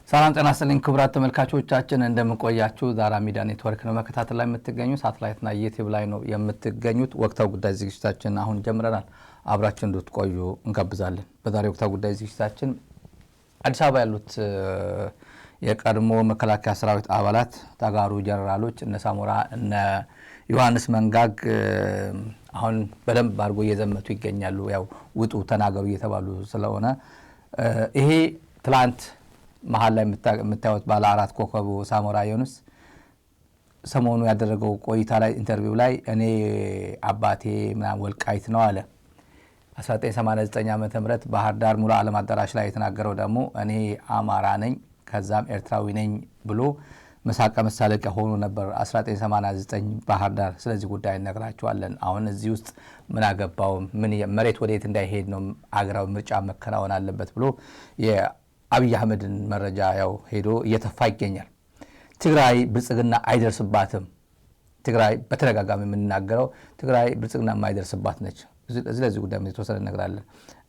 ሰላም ጤና ይስጥልኝ ክቡራት ተመልካቾቻችን እንደምንቆያችሁ ዛራ ሚዲያ ኔትወርክ ነው መከታተል ላይ የምትገኙ ሳተላይትና ዩቲዩብ ላይ ነው የምትገኙት ወቅታው ጉዳይ ዝግጅታችን አሁን ጀምረናል አብራችን እንድትቆዩ እንጋብዛለን በዛሬው ወቅታው ጉዳይ ዝግጅታችን አዲስ አበባ ያሉት የቀድሞ መከላከያ ሰራዊት አባላት ተጋሩ ጀነራሎች እነ ሳሞራ እነ ዮሐንስ መንጋግ አሁን በደንብ አርጎ እየዘመቱ ይገኛሉ ያው ውጡ ተናገሩ እየተባሉ ስለሆነ ይሄ ትላንት መሃል ላይ የምታዩት ባለ አራት ኮከቡ ሳሞራ ዮኑስ ሰሞኑ ያደረገው ቆይታ ላይ ኢንተርቪው ላይ እኔ አባቴ ምናምን ወልቃይት ነው አለ 1989 ዓመተ ምህረት ባህር ዳር ሙሉ ዓለም አዳራሽ ላይ የተናገረው ደግሞ እኔ አማራ ነኝ ከዛም ኤርትራዊ ነኝ ብሎ መሳቀ መሳለቂያ ሆኖ ነበር 1989 ባህር ዳር ስለዚህ ጉዳይ እነግራችኋለን አሁን እዚህ ውስጥ ምን አገባው ምን መሬት ወዴት እንዳይሄድ ነው አገራው ምርጫ መከናወን አለበት ብሎ የአብይ አህመድን መረጃ ያው ሄዶ እየተፋ ይገኛል ትግራይ ብልጽግና አይደርስባትም ትግራይ በተደጋጋሚ የምንናገረው ትግራይ ብልጽግና የማይደርስባት ነች ስለዚህ ጉዳይ ምን ተወሰነ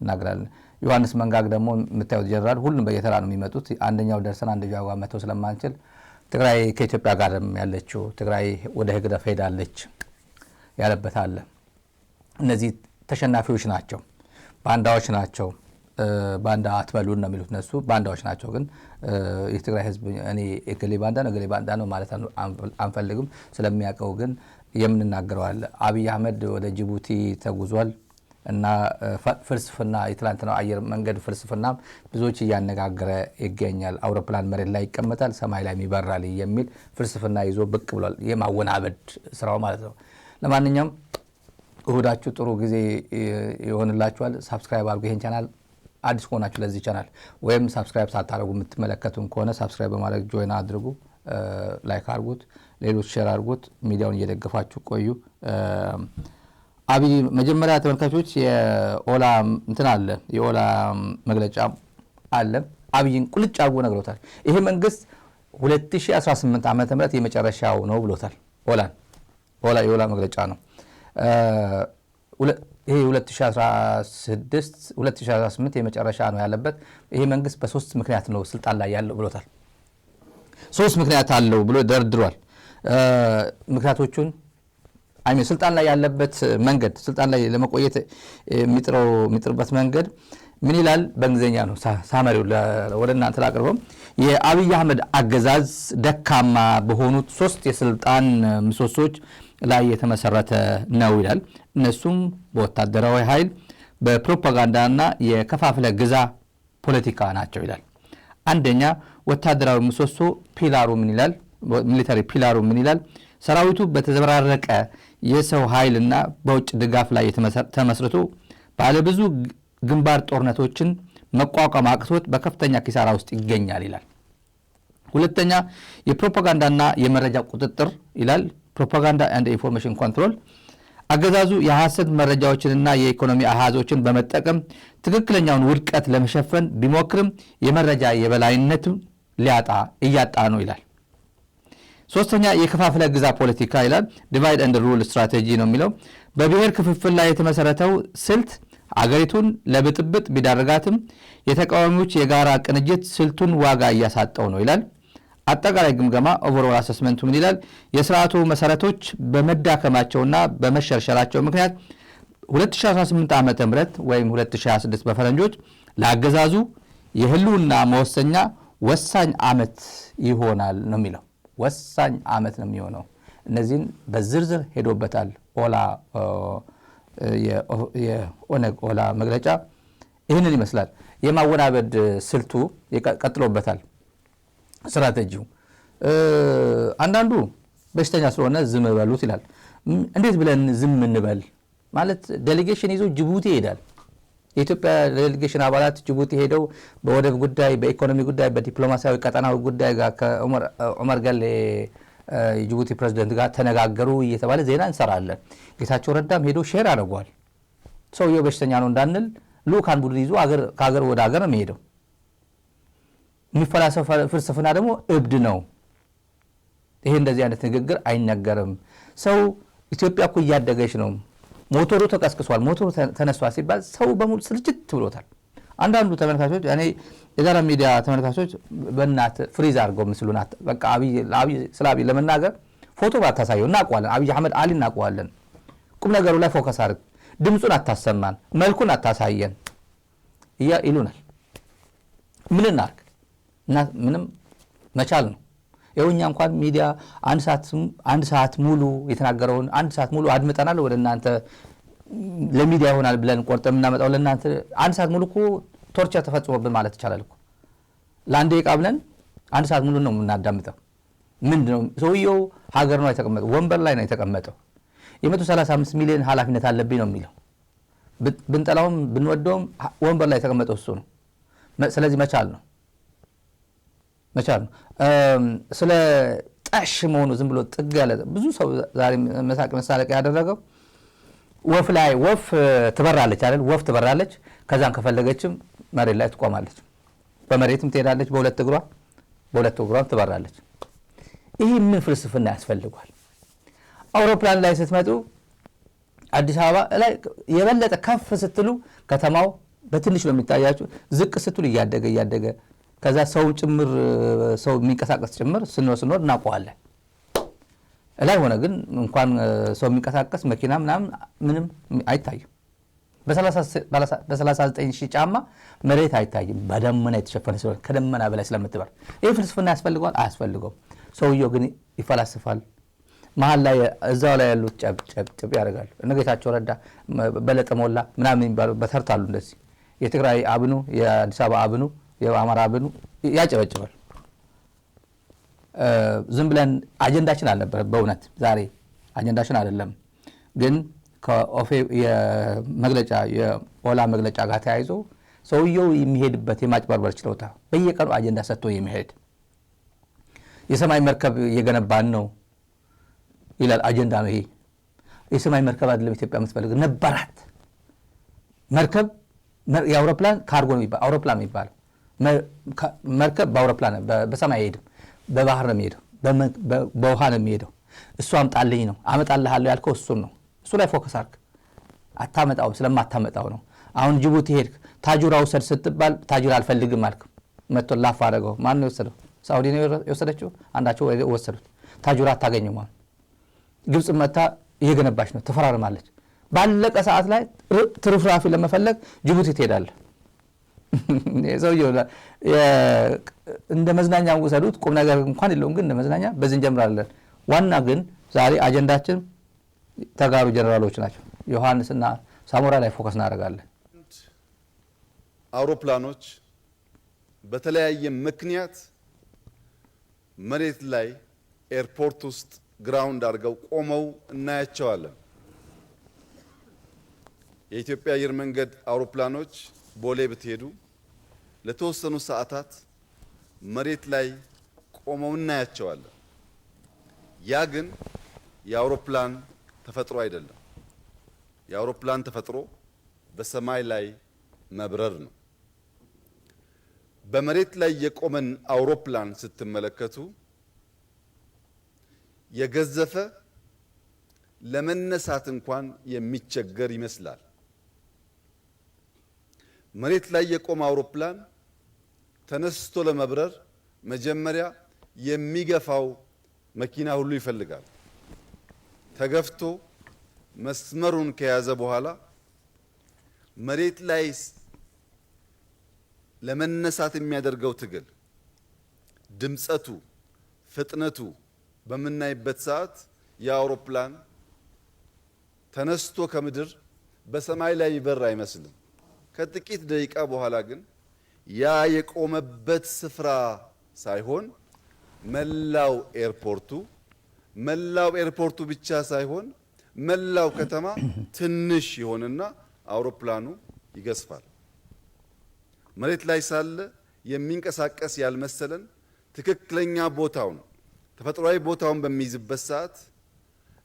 እናግራለን ዮሐንስ መንጋግ ደግሞ የምታዩት ጀነራል ሁሉም በየተራ ነው የሚመጡት አንደኛው ደርሰን አንደኛው ጋር መተው ስለማንችል ትግራይ ከኢትዮጵያ ጋርም ያለችው ትግራይ ወደ ህግደፍ ሄዳለች ያለበት አለ እነዚህ ተሸናፊዎች ናቸው ባንዳዎች ናቸው ባንዳ አትበሉን ነው የሚሉት ነሱ ባንዳዎች ናቸው ግን የትግራይ ህዝብ እኔ እገሌ ባንዳ ነው ማለት አንፈልግም ስለሚያቀው ግን የምንናገረው አለ አብይ አህመድ ወደ ጅቡቲ ተጉዟል እና ፍልስፍና የትላንትናው አየር መንገድ ፍልስፍና ብዙዎች ያነጋገረ ይገኛል አውሮፕላን መሬት ላይ ይቀመጣል ሰማይ ላይ ይበራል የሚል ፍልስፍና ይዞ ብቅ ብሏል የማወናበድ ስራው ማለት ነው ለማንኛውም እሁዳችሁ ጥሩ ጊዜ ይሆንላችኋል ሰብስክራይብ አድርጉ ይሄን ቻናል አዲስ ሆናችሁ ለዚህ ቻናል ወይም ሰብስክራይብ ሳታደርጉ የምትመለከቱን ከሆነ ሰብስክራይብ በማድረግ ጆይን አድርጉ ላይክ አድርጉት ሌሎች ሼር አድርጉት ሚዲያውን እየደገፋችሁ ቆዩ አብይ መጀመሪያ ተመልካቾች የኦላ እንትን አለ የኦላ መግለጫ አለ አብይን ቁልጭ አድርጎ ነግሮታል ይሄ መንግስት 2018 ዓመተ ምህረት የመጨረሻው ነው ብሎታል የኦላ መግለጫ ነው ይሄ 2018 የመጨረሻ ነው ያለበት ይሄ መንግስት በሶስት ምክንያት ነው ስልጣን ላይ ያለው ብሎታል ሶስት ምክንያት አለው ብሎ ደርድሯል ምክንያቶቹን ስልጣን ላይ ያለበት መንገድ ስልጣን ላይ ለመቆየት የሚጥርበት መንገድ ምን ይላል በእንግሊዘኛ ነው ሳመሪው ወደ እናንተ ላቀርበው የአብይ አህመድ አገዛዝ ደካማ በሆኑት ሶስት የስልጣን ምሰሶች ላይ የተመሰረተ ነው ይላል እነሱም በወታደራዊ ኃይል በፕሮፓጋንዳና የከፋፍለ ግዛ ፖለቲካ ናቸው ይላል አንደኛ ወታደራዊ ምሰሶ ፒላሩ ምን ይላል ሚሊታሪ ፒላሩ ምን ይላል ሰራዊቱ በተዘበራረቀ የሰው ኃይልና በውጭ ድጋፍ ላይ ተመስርቶ ባለ ብዙ ግንባር ጦርነቶችን መቋቋም አቅቶት በከፍተኛ ኪሳራ ውስጥ ይገኛል ይላል ሁለተኛ የፕሮፓጋንዳና የመረጃ ቁጥጥር ይላል ፕሮፓጋንዳ ኤንድ ኢንፎርሜሽን ኮንትሮል አገዛዙ የሐሰት መረጃዎችንና የኢኮኖሚ አሃዞችን በመጠቀም ትክክለኛውን ውድቀት ለመሸፈን ቢሞክርም የመረጃ የበላይነቱን እያጣ ነው ይላል ሶስተኛ የከፋፍለ ግዛ ፖለቲካ ይላል ዲቫይድ ኤንድ ሩል ስትራቴጂ ነው የሚለው በብሔር ክፍፍል ላይ የተመሰረተው ስልት አገሪቱን ለብጥብጥ ቢዳርጋትም የተቃዋሚዎች የጋራ ቅንጅት ስልቱን ዋጋ እያሳጣው ነው ይላል አጠቃላይ ግምገማ ኦቨርኦል አሰስመንቱ ምን ይላል የሥርዓቱ መሰረቶች በመዳከማቸውና በመሸርሸራቸው ምክንያት 2018 ዓመተ ምህረት ወይም 2026 በፈረንጆች ለአገዛዙ የህልውና መወሰኛ ወሳኝ ዓመት ይሆናል ነው የሚለው ወሳኝ ዓመት ነው የሚሆነው እነዚህን በዝርዝር ሄዶበታል የኦነግ ኦላ መግለጫ ይህንን ይመስላል የማወናበድ ስልቱ ቀጥሎበታል ስትራቴጂው አንዳንዱ በሽተኛ ስለሆነ ዝም በሉት ይላል እንዴት ብለን ዝም እንበል ማለት ዴሌጌሽን ይዞ ጅቡቲ ይሄዳል የኢትዮጵያ ዴሌጌሽን አባላት ጅቡቲ ሄደው በወደብ ጉዳይ በኢኮኖሚ ጉዳይ በዲፕሎማሲያዊ ቀጠናዊ ጉዳይ ጋር ከዑመር ገሌ የጅቡቲ ፕሬዝዳንት ጋር ተነጋገሩ እየተባለ ዜና እንሰራለን ጌታቸው ረዳም ሄዶ ሼር አድርጓል ሰውየው በሽተኛ ነው እንዳንል ሉካን ቡድን ይዞ ከሀገር ወደ ሀገር ነው የሚሄደው የሚፈላሰው ፍልስፍና ደግሞ እብድ ነው ይሄ እንደዚህ አይነት ንግግር አይነገርም ሰው ኢትዮጵያ እኮ እያደገች ነው ሞተሩ ተቀስቅሷል ሞተሩ ተነስቷል ሲባል ሰው በሙሉ ስልችት ብሎታል አንዳንዱ ተመልካቾች እኔ የዛራ ሚዲያ ተመልካቾች በእናት ፍሪዝ አድርገው ምስሉናት በቃ አብይ ስለ አብይ ለመናገር ፎቶ ባታሳየው እናውቀዋለን። አብይ አህመድ አሊ እናውቀዋለን። ቁም ነገሩ ላይ ፎከስ አድርግ፣ ድምጹን አታሰማን፣ መልኩን አታሳየን ይሉናል። ምን እናርግ? እና ምንም መቻል ነው። የውኛ እንኳን ሚዲያ አንድ ሰዓት ሙሉ የተናገረውን አንድ ሰዓት ሙሉ አድምጠናል። ወደ እናንተ ለሚዲያ ይሆናል ብለን ቆርጠን እናመጣው ለእናንተ አንድ ሰዓት ሙሉ እኮ ቶርቸር ተፈጽሞብን ማለት ይቻላል እኮ። ለአንድ ደቂቃ ብለን አንድ ሰዓት ሙሉ ነው የምናዳምጠው። ምንድነው ሰውየው ሀገር ነው የተቀመጠው፣ ወንበር ላይ ነው የተቀመጠው። የ135 ሚሊዮን ኃላፊነት አለብኝ ነው የሚለው። ብንጠላውም ብንወደውም ወንበር ላይ የተቀመጠው እሱ ነው። ስለዚህ መቻል ነው። ስለ ጠሽ መሆኑ ዝም ብሎ ጥግ ያለ ብዙ ሰው ዛሬ መሳለቂያ ያደረገው ወፍ ትበራለች አይደል? ወፍ ትበራለች። ከዛም ከፈለገችም መሬት ላይ ትቆማለች። በመሬትም ትሄዳለች፣ በሁለት እግሯም ትበራለች። ይህ ምን ፍልስፍና ያስፈልጓል? አውሮፕላን ላይ ስትመጡ አዲስ አበባ ላይ የበለጠ ከፍ ስትሉ ከተማው በትንሽ ነው የሚታያችሁ። ዝቅ ስትሉ እያደገ ከዛ ሰው የሚንቀሳቀስ ጭምር ስንወር እናውቀዋለን። ላይ ሆነ ግን እንኳን ሰው የሚንቀሳቀስ መኪና ምንም አይታይም። በ39 ሺህ ጫማ መሬት አይታይም። በደመና የተሸፈነ ስለሆነ ከደመና በላይ ስለምትበር ይህ ፍልስፍና ያስፈልገዋል? አያስፈልገውም። ሰውየው ግን ይፈላስፋል። መሀል ላይ እዛው ላይ ያሉት ጨብጨብ ያደርጋሉ። እነ ጌታቸው ረዳ፣ በለጠ ሞላ ምናምን የሚባሉ በተርታሉ። እንደዚህ የትግራይ አብኑ፣ የአዲስ አበባ አብኑ፣ የአማራ አብኑ ያጨበጭባል። ዝም ብለን አጀንዳችን አልነበረ። በእውነት ዛሬ አጀንዳችን አይደለም። ግን ከኦፌ የመግለጫ የኦላ መግለጫ ጋር ተያይዞ ሰውየው የሚሄድበት የማጭበርበር ችሎታ በየቀኑ አጀንዳ ሰጥቶ የሚሄድ የሰማይ መርከብ እየገነባን ነው ይላል። አጀንዳ ነው ይሄ። የሰማይ መርከብ አይደለም ኢትዮጵያ የምትፈልግ ነበራት መርከብ። የአውሮፕላን ካርጎ ነው ይባል አውሮፕላን የሚባለው መርከብ በአውሮፕላን በሰማይ አይሄድም፣ በባህር ነው የሚሄደው፣ በውሃ ነው የሚሄደው። እሱ አምጣልኝ ነው። አመጣልሃለሁ ያልከው እሱን ነው። እሱ ላይ ፎከስ አድርግ። አታመጣውም፣ ስለማታመጣው ነው። አሁን ጅቡቲ ሄድክ፣ ታጁራ ውሰድ ስትባል ታጁራ አልፈልግም አልክ። መጥቶ ላፍ አደረገው። ማን ነው የወሰደው? ሳውዲ ነው የወሰደችው። አንዳቸው ወሰዱት። ታጁራ አታገኘው ማለት ግብጽ መታ እየገነባች ነው፣ ትፈራርማለች። ባለቀ ሰዓት ላይ ትርፍራፊ ለመፈለግ ጅቡቲ ትሄዳለህ። ሰውየው እንደ መዝናኛ ውሰዱት። ቁም ነገር እንኳን የለውም፣ ግን እንደ መዝናኛ በዚህ እንጀምራለን። ዋና ግን ዛሬ አጀንዳችን ተጋሩ ጀነራሎች ናቸው። ዮሐንስና ሳሞራ ላይ ፎከስ እናደርጋለን። አውሮፕላኖች በተለያየ ምክንያት መሬት ላይ ኤርፖርት ውስጥ ግራውንድ አድርገው ቆመው እናያቸዋለን። የኢትዮጵያ አየር መንገድ አውሮፕላኖች ቦሌ ብትሄዱ ለተወሰኑ ሰዓታት መሬት ላይ ቆመው እናያቸዋለን። ያ ግን የአውሮፕላን ተፈጥሮ አይደለም። የአውሮፕላን ተፈጥሮ በሰማይ ላይ መብረር ነው። በመሬት ላይ የቆመን አውሮፕላን ስትመለከቱ የገዘፈ ለመነሳት እንኳን የሚቸገር ይመስላል። መሬት ላይ የቆመ አውሮፕላን ተነስቶ ለመብረር መጀመሪያ የሚገፋው መኪና ሁሉ ይፈልጋል። ተገፍቶ መስመሩን ከያዘ በኋላ መሬት ላይ ለመነሳት የሚያደርገው ትግል፣ ድምጸቱ፣ ፍጥነቱ በምናይበት ሰዓት የአውሮፕላን ተነስቶ ከምድር በሰማይ ላይ ይበር አይመስልም። ከጥቂት ደቂቃ በኋላ ግን ያ የቆመበት ስፍራ ሳይሆን መላው ኤርፖርቱ ብቻ ሳይሆን መላው ከተማ ትንሽ ይሆንና አውሮፕላኑ ይገዝፋል። መሬት ላይ ሳለ የሚንቀሳቀስ ያልመሰለን ትክክለኛ ቦታውን ተፈጥሯዊ ቦታውን በሚይዝበት ሰዓት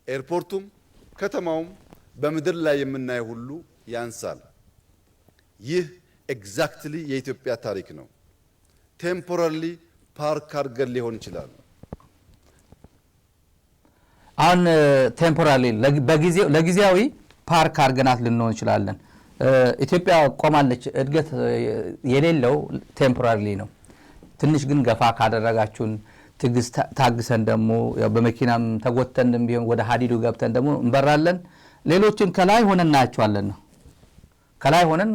ኤርፖርቱም ከተማውም በምድር ላይ የምናየው ሁሉ ያንሳል። ይህ ኤግዛክትሊ የኢትዮጵያ ታሪክ ነው። ቴምፖራሪ ፓርክ አድርገን ሊሆን ይችላል። አሁን ቴምፖራሪ ለጊዜያዊ ፓርክ አድርገናት ልንሆን እንችላለን። ኢትዮጵያ ቆማለች። እድገት የሌለው ቴምፖራሪ ነው። ትንሽ ግን ገፋ ካደረጋችሁን ትግስት ታግሰን ደግሞ ያው በመኪናም ተጎተንም ቢሆን ወደ ሀዲዱ ገብተን ደግሞ እንበራለን። ሌሎችን ከላይ ሆነን እናያቸዋለን ነው ከላይ ሆነን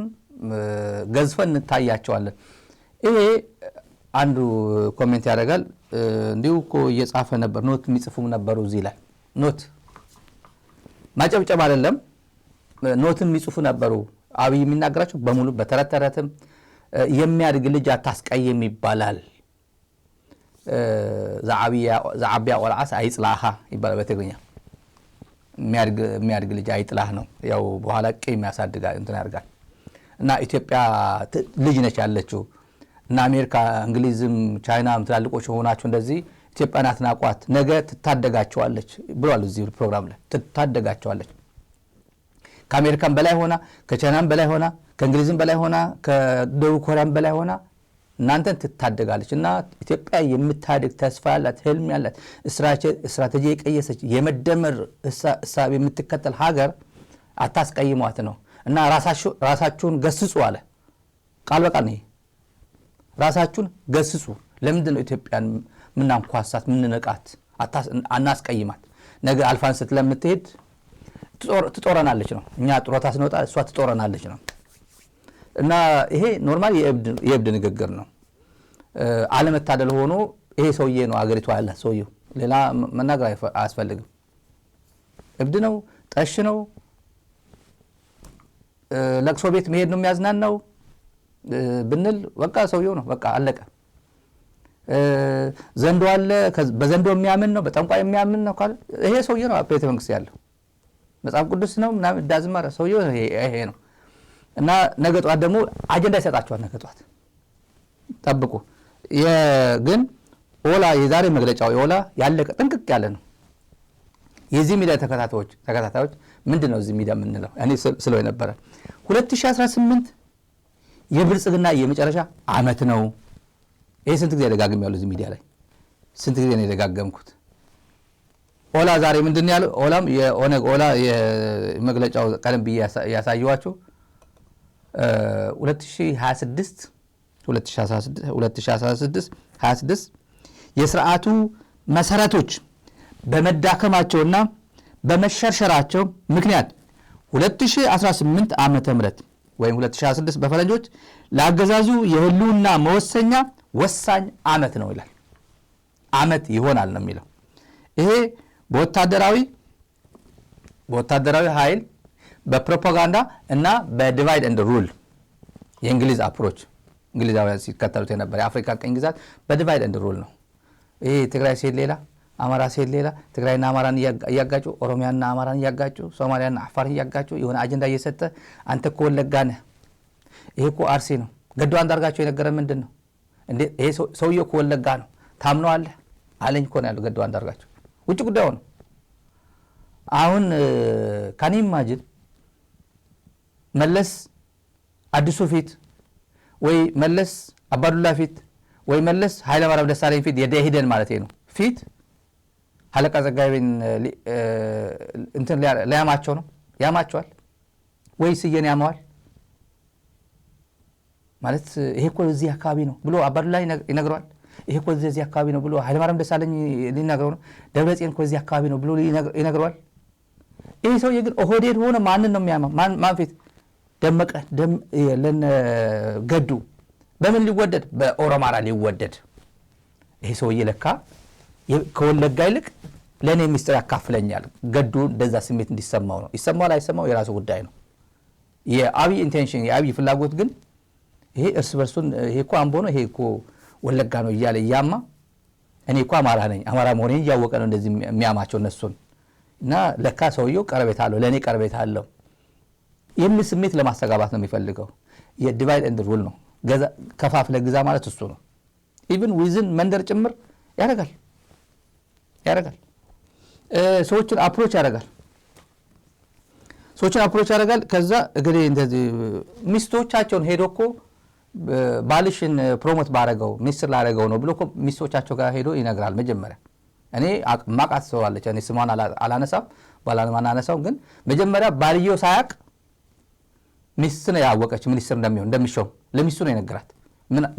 ገዝፈን እንታያቸዋለን። ይሄ አንዱ ኮሜንት ያደርጋል። እንዲሁ እኮ እየጻፈ ነበር ኖት የሚጽፉም ነበሩ እዚህ ላይ ኖት ማጨብጨብ አይደለም ኖትም የሚጽፉ ነበሩ። አብይ የሚናገራቸው በሙሉ በተረተረትም የሚያድግ ልጅ አታስቀይም ይባላል። ዘዓብያ ወልዓስ አይጥላሃ ይባላል በትግርኛ። የሚያድግ ልጅ አይጥላህ ነው። ያው በኋላ ቂም ያሳድጋል እንትን ያርጋል። እና ኢትዮጵያ ልጅ ነች ያለችው እና አሜሪካ እንግሊዝም ቻይናም ትላልቆች ሆናችሁ እንደዚህ ኢትዮጵያን አትናቋት፣ ነገ ትታደጋቸዋለች ብሏል እዚህ ፕሮግራም ላይ። ትታደጋቸዋለች ከአሜሪካም በላይ ሆና ከቻይናም በላይ ሆና ከእንግሊዝም በላይ ሆና ከደቡብ ኮሪያም በላይ ሆና እናንተን ትታደጋለች። እና ኢትዮጵያ የምታድግ ተስፋ ያላት ህልም ያላት ስትራቴጂ የቀየሰች የመደመር እሳቤ የምትከተል ሀገር አታስቀይሟት ነው። እና ራሳችሁን ገስጹ አለ ቃል በቃል ነው። ራሳችሁን ገስጹ። ለምንድን ነው ኢትዮጵያን ምናንኳሳት ምንነቃት? አናስቀይማት። ነገ አልፋን ስትለምትሄድ ትጦረናለች ነው። እኛ ጥሮታ ስንወጣ እሷ ትጦረናለች ነው። እና ይሄ ኖርማል የእብድ ንግግር ነው። አለመታደል ሆኖ ይሄ ሰውዬ ነው አገሪቷ ያላት ሰውዬው። ሌላ መናገር አያስፈልግም። እብድ ነው፣ ጠሽ ነው፣ ለቅሶ ቤት መሄድ ነው የሚያዝናናው ብንል በቃ ሰውዬው ነው፣ በቃ አለቀ። ዘንዶ አለ፣ በዘንዶ የሚያምን ነው፣ በጠንቋይ የሚያምን ነው ካለ ይሄ ሰውዬ ነው ቤተ መንግስት ያለው። መጽሐፍ ቅዱስ ነው ምናምን ዳዝማራ ሰውዬው ይሄ ነው። እና ነገ ጧት ደግሞ አጀንዳ ይሰጣቸዋል። ነገ ጧት ጠብቁ። ግን ኦላ የዛሬ መግለጫው የኦላ ያለቀ ጥንቅቅ ያለ ነው። የዚህ ሚዲያ ተከታታዮች ምንድነው እዚህ ሚዲያ የምንለው? እኔ ስለው የነበረ 2018 የብልጽግና የመጨረሻ አመት ነው። ይሄ ስንት ጊዜ ደጋግም ያለው እዚህ ሚዲያ ላይ ስንት ጊዜ ነው የደጋገምኩት? ኦላ ዛሬ ምንድነው ያለው? ኦላም የኦነግ ኦላ የመግለጫው ቀደም ብዬ ያሳየዋችሁ 2016 የስርዓቱ መሰረቶች በመዳከማቸውና በመሸርሸራቸው ምክንያት 2018 ዓመተ ምህረት ወይም 2026 በፈረንጆች ለአገዛዙ የህልውና መወሰኛ ወሳኝ አመት ነው ይላል። አመት ይሆናል ነው የሚለው። ይሄ በወታደራዊ ኃይል በፕሮፓጋንዳ እና በዲቫይድ ኤንድ ሩል የእንግሊዝ አፕሮች እንግሊዛውያን ሲከተሉት የነበረ የአፍሪካ ቀኝ ግዛት በዲቫይድ ኤንድ ሩል ነው። ይሄ ትግራይ ሴት ሌላ አማራ ሴት ሌላ ትግራይና አማራን እያጋጩ ኦሮሚያና አማራን እያጋጩ ሶማሊያና አፋር እያጋጩ የሆነ አጀንዳ እየሰጠ አንተ እኮ ወለጋ ነህ፣ ይሄ እኮ አርሲ ነው። ገዱ አንዳርጋቸው የነገረን ምንድን ነው እንዴ? ይሄ ሰውዬው እኮ ወለጋ ነው ታምነዋለህ አለኝ እኮ ነው ያለው ገዱ አንዳርጋቸው። ውጭ ጉዳዩ ነው። አሁን ካን ኢማጂን መለስ አዲሱ ፊት ወይ መለስ አባዱላ ፊት ወይ መለስ ኃይለማርያም ደሳለኝ ፊት የደኢህዴን ማለት ነው ፊት ሀለቃ ዘጋቤን እንትን ሊያማቸው ነው ያማቸዋል ወይስ እየን ያማዋል ማለት ይሄ እኮ እዚህ አካባቢ ነው ብሎ አባዱላ ይነግረዋል። ይሄ እኮ እዚህ አካባቢ ነው ብሎ ኃይለማርያም ደሳለኝ ሊነግረው ነው። ደብረጽዮን እኮ እዚህ አካባቢ ነው ብሎ ይነግረዋል። ይሄ ሰውዬ ግን ኦህዴድ ሆነ ማንን ነው የሚያማው? ማን ፊት ደመቀ ለነ ገዱ በምን ሊወደድ? በኦሮማራ ሊወደድ። ይሄ ሰውዬ ለካ ከወለጋ ይልቅ ለኔ ሚስጥር ያካፍለኛል። ገዱ እንደዛ ስሜት እንዲሰማው ነው። ይሰማው አይሰማው የራሱ ጉዳይ ነው። የአብይ ኢንቴንሽን የአብይ ፍላጎት ግን ይሄ እርስ በርሱን ይሄ እኮ አምቦ ነው ይሄ እኮ ወለጋ ነው እያለ እያማ እኔ እኮ አማራ ነኝ አማራ መሆኔን እያወቀ ነው እንደዚህ የሚያማቸው እነሱን። እና ለካ ሰውየው ቀረቤታ አለው ለኔ ቀረቤታ አለው የሚል ስሜት ለማስተጋባት ነው የሚፈልገው። የዲቫይድ ኤንድ ሩል ነው። ከፋፍለ ግዛ ማለት እሱ ነው። ኢቭን ዊዝን መንደር ጭምር ያደርጋል። ሰዎችን አፕሮች ያደርጋል። ከዛ እንግዲህ እንደዚህ ሚስቶቻቸውን ሄዶ እኮ ባልሽን ፕሮሞት ባረገው ሚስጥር ላረገው ነው ብሎ እኮ ሚስቶቻቸው ጋር ሄዶ ይነግራል። መጀመሪያ እኔ ማቃት ሰው አለች እኔ ስሟን አላነሳም ባላማናነሳው ግን መጀመሪያ ባልየው ሳያቅ ሚስት ነው ያወቀች ሚኒስትር እንደሚሾም ለሚስቱ ነው የነገራት።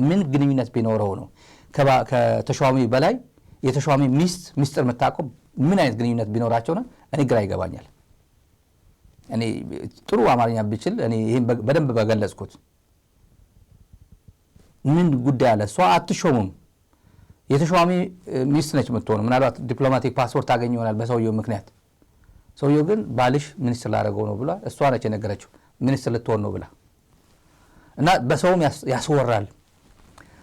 ምን ግንኙነት ቢኖረው ነው ከተሿሚ በላይ የተሿሚ ሚስት ሚስጥር የምታውቀው? ምን አይነት ግንኙነት ቢኖራቸው ነው? እኔ ግራ ይገባኛል። እኔ ጥሩ አማርኛ ብችል እኔ ይሄን በደንብ በገለጽኩት ምን ጉዳይ አለ? እሷ አትሾሙም። የተሿሚ ሚስት ነች የምትሆነው። ምናልባት ዲፕሎማቲክ ፓስፖርት ታገኝ ይሆናል በሰውየው ምክንያት። ሰውየው ግን ባልሽ ሚኒስትር ላደረገው ነው ብላ እሷ ነች የነገረችው ሚኒስትር ልትሆን ነው ብላ እና በሰውም ያስወራል።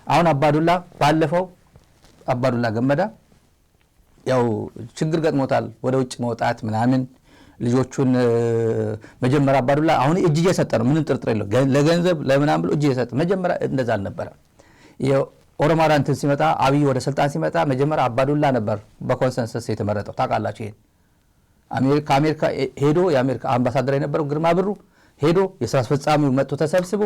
አሁን አባዱላ ባለፈው አባዱላ ገመዳ ያው ችግር ገጥሞታል። ወደ ውጭ መውጣት ምናምን ልጆቹን መጀመሪያ አባዱላ አሁን እጅ እየሰጠ ነው። ምንም ጥርጥር የለው ለገንዘብ ለምናምን ብሎ እጅ እየሰጠ መጀመሪያ እንደዛ አልነበረ። የኦሮማራ እንትን ሲመጣ አብይ ወደ ስልጣን ሲመጣ መጀመሪያ አባዱላ ነበር በኮንሰንሰስ የተመረጠው። ታውቃላችሁ ይሄን። አሜሪካ ሄዶ የአሜሪካ አምባሳደር የነበረው ግርማ ብሩ ሄዶ የስራ አስፈጻሚው መጥቶ ተሰብስቦ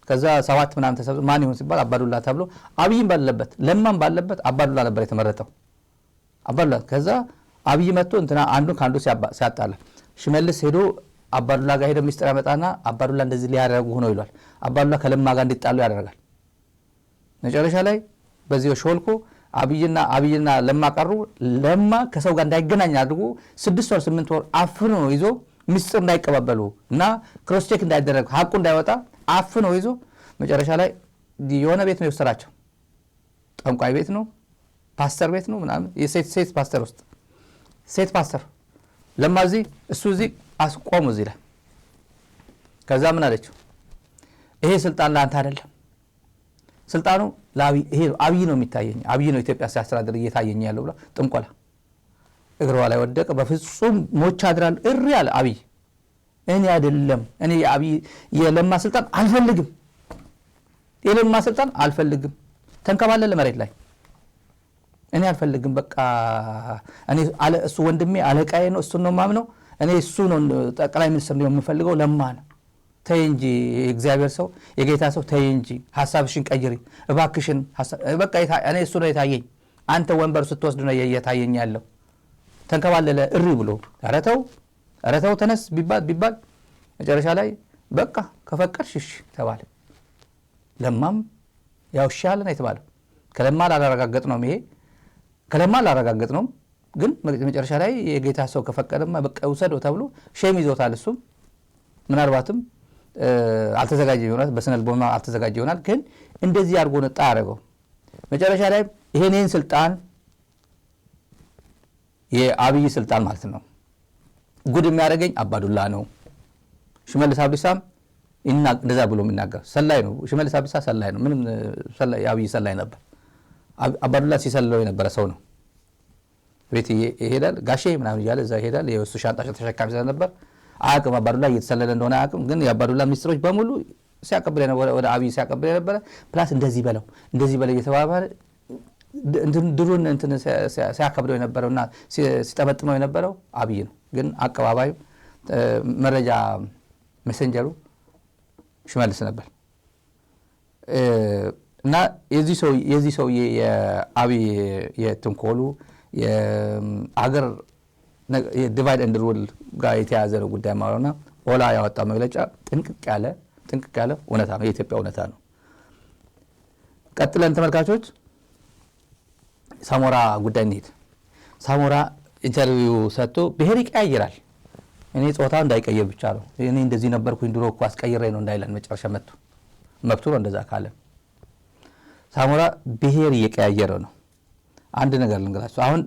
ከዛ 7 ምናምን ተሰብስቦ ማን ይሁን ሲባል አባዱላ ተብሎ አብይም ባለበት ለማም ባለበት አባዱላ ነበር የተመረጠው። አባዱላ ከዛ አብይ መጥቶ እንትና አንዱን ካንዱ ሲያጣላ ሽመልስ ሄዶ አባዱላ ጋር ሄዶ ሚስጥር ያመጣና አባዱላ እንደዚህ ሊያደርጉ ሆኖ ይሏል። አባዱላ ከለማ ጋር እንዲጣሉ ያደርጋል። መጨረሻ ላይ በዚህ ሾልኮ አብይና ለማ ቀሩ። ለማ ከሰው ጋር እንዳይገናኝ አድርጎ 6 ወር 8 ወር አፍኖ ይዞ ሚስጥር እንዳይቀባበሉ እና ክሮስ ቼክ እንዳይደረግ ሐቁ እንዳይወጣ አፍኖ ይዞ መጨረሻ ላይ የሆነ ቤት ነው የወሰዳቸው። ጠንቋይ ቤት ነው፣ ፓስተር ቤት ነው ምናምን የሴት ፓስተር ውስጥ ሴት ፓስተር ለማ እዚህ እሱ እዚህ አስቆሙ እዚህ ላይ። ከዛ ምን አለችው? ይሄ ስልጣን ለአንተ አይደለም፣ ስልጣኑ ለአብይ ይሄ አብይ ነው የሚታየኝ፣ አብይ ነው ኢትዮጵያ ሲያስተዳድር እየታየኝ ያለው ብላ ጥንቆላ እግሯ ላይ ወደቀ። በፍጹም ሞቻ አድራለሁ እሪ አለ አብይ። እኔ አይደለም እኔ የአብይ የለማ ስልጣን አልፈልግም፣ የለማ ስልጣን አልፈልግም። ተንከባለለ መሬት ላይ እኔ አልፈልግም። በቃ እኔ እሱ ወንድሜ አለቃዬ ነው፣ እሱን ነው ማምነው። እኔ እሱ ነው ጠቅላይ ሚኒስትር ነው የምፈልገው። ለማ ነው። ተይ እንጂ የእግዚአብሔር ሰው የጌታ ሰው ተይ እንጂ ሐሳብሽን ቀይሪ እባክሽን። በቃ እኔ እሱ ነው የታየኝ፣ አንተ ወንበር ስትወስድ ነው የታየኝ ያለው። ተንከባለለ እሪ ብሎ ኧረ ተው ተነስ ቢባል መጨረሻ ላይ በቃ ከፈቀድሽ እሺ ተባለ። ለማም ያው እሺ አለ ነው የተባለው። ከለማ ላላረጋገጥ ነው ይሄ ከለማ ላላረጋገጥ ነው፣ ግን መጨረሻ ላይ የጌታ ሰው ከፈቀደማ በቃ ውሰደው ተብሎ ሼም ይዞታል። እሱም ምናልባትም አልተዘጋጀ ይሆናል፣ በስነልቦና አልተዘጋጀ ይሆናል። ግን እንደዚህ አድርጎ ነጣ አደረገው። መጨረሻ ላይ ይሄንን ስልጣን የአብይ ስልጣን ማለት ነው ጉድ የሚያደርገኝ አባዱላ ነው። ሽመልስ አብዲሳም እንደዛ ብሎ የሚናገር ሰላይ ነው። ሽመልስ አብዲሳ ሰላይ ነው። ምንም ሰላይ የአብይ ሰላይ ነበር። አባዱላ ሲሰልለው የነበረ ሰው ነው። ቤት ይሄዳል ጋሼ ምናምን እያለ እዛ ይሄዳል። የእሱ ሻንጣ ተሸካሚ ስለነበር አያውቅም አባዱላ እየተሰለለ እንደሆነ አያውቅም። ግን የአባዱላ ሚኒስትሮች በሙሉ ሲያቀብል ወደ አብይ ሲያቀብል የነበረ ፕላስ እንደዚህ በለው እየተባባለ ድሩን እንትን ሲያከብደው የነበረውና ሲጠመጥመው የነበረው አብይ ነው። ግን አቀባባዩ መረጃ ሜሴንጀሩ ሽመልስ ነበር። እና የዚህ ሰው የአብይ የትንኮሉ የአገር የዲቫይድ ኤንድ ሩል ጋር የተያዘ ነው ጉዳይ ማለትና ኦላ ያወጣው መግለጫ ጥንቅቅ ያለ እውነታ ነው፣ የኢትዮጵያ እውነታ ነው። ቀጥለን ተመልካቾች ሳሞራ ጉዳይ እንሂድ። ሳሞራ ኢንተርቪው ሰጥቶ ብሔር ይቀያይራል። እኔ ጾታ እንዳይቀየር ብቻ ነው እኔ እንደዚህ ነበርኩኝ ድሮ እኮ አስቀይሬ ነው እንዳይለን መጨረሻ መብቱ ነው እንደዛ ካለ። ሳሞራ ብሔር እየቀያየረ ነው። አንድ ነገር ልንገራችሁ። አሁን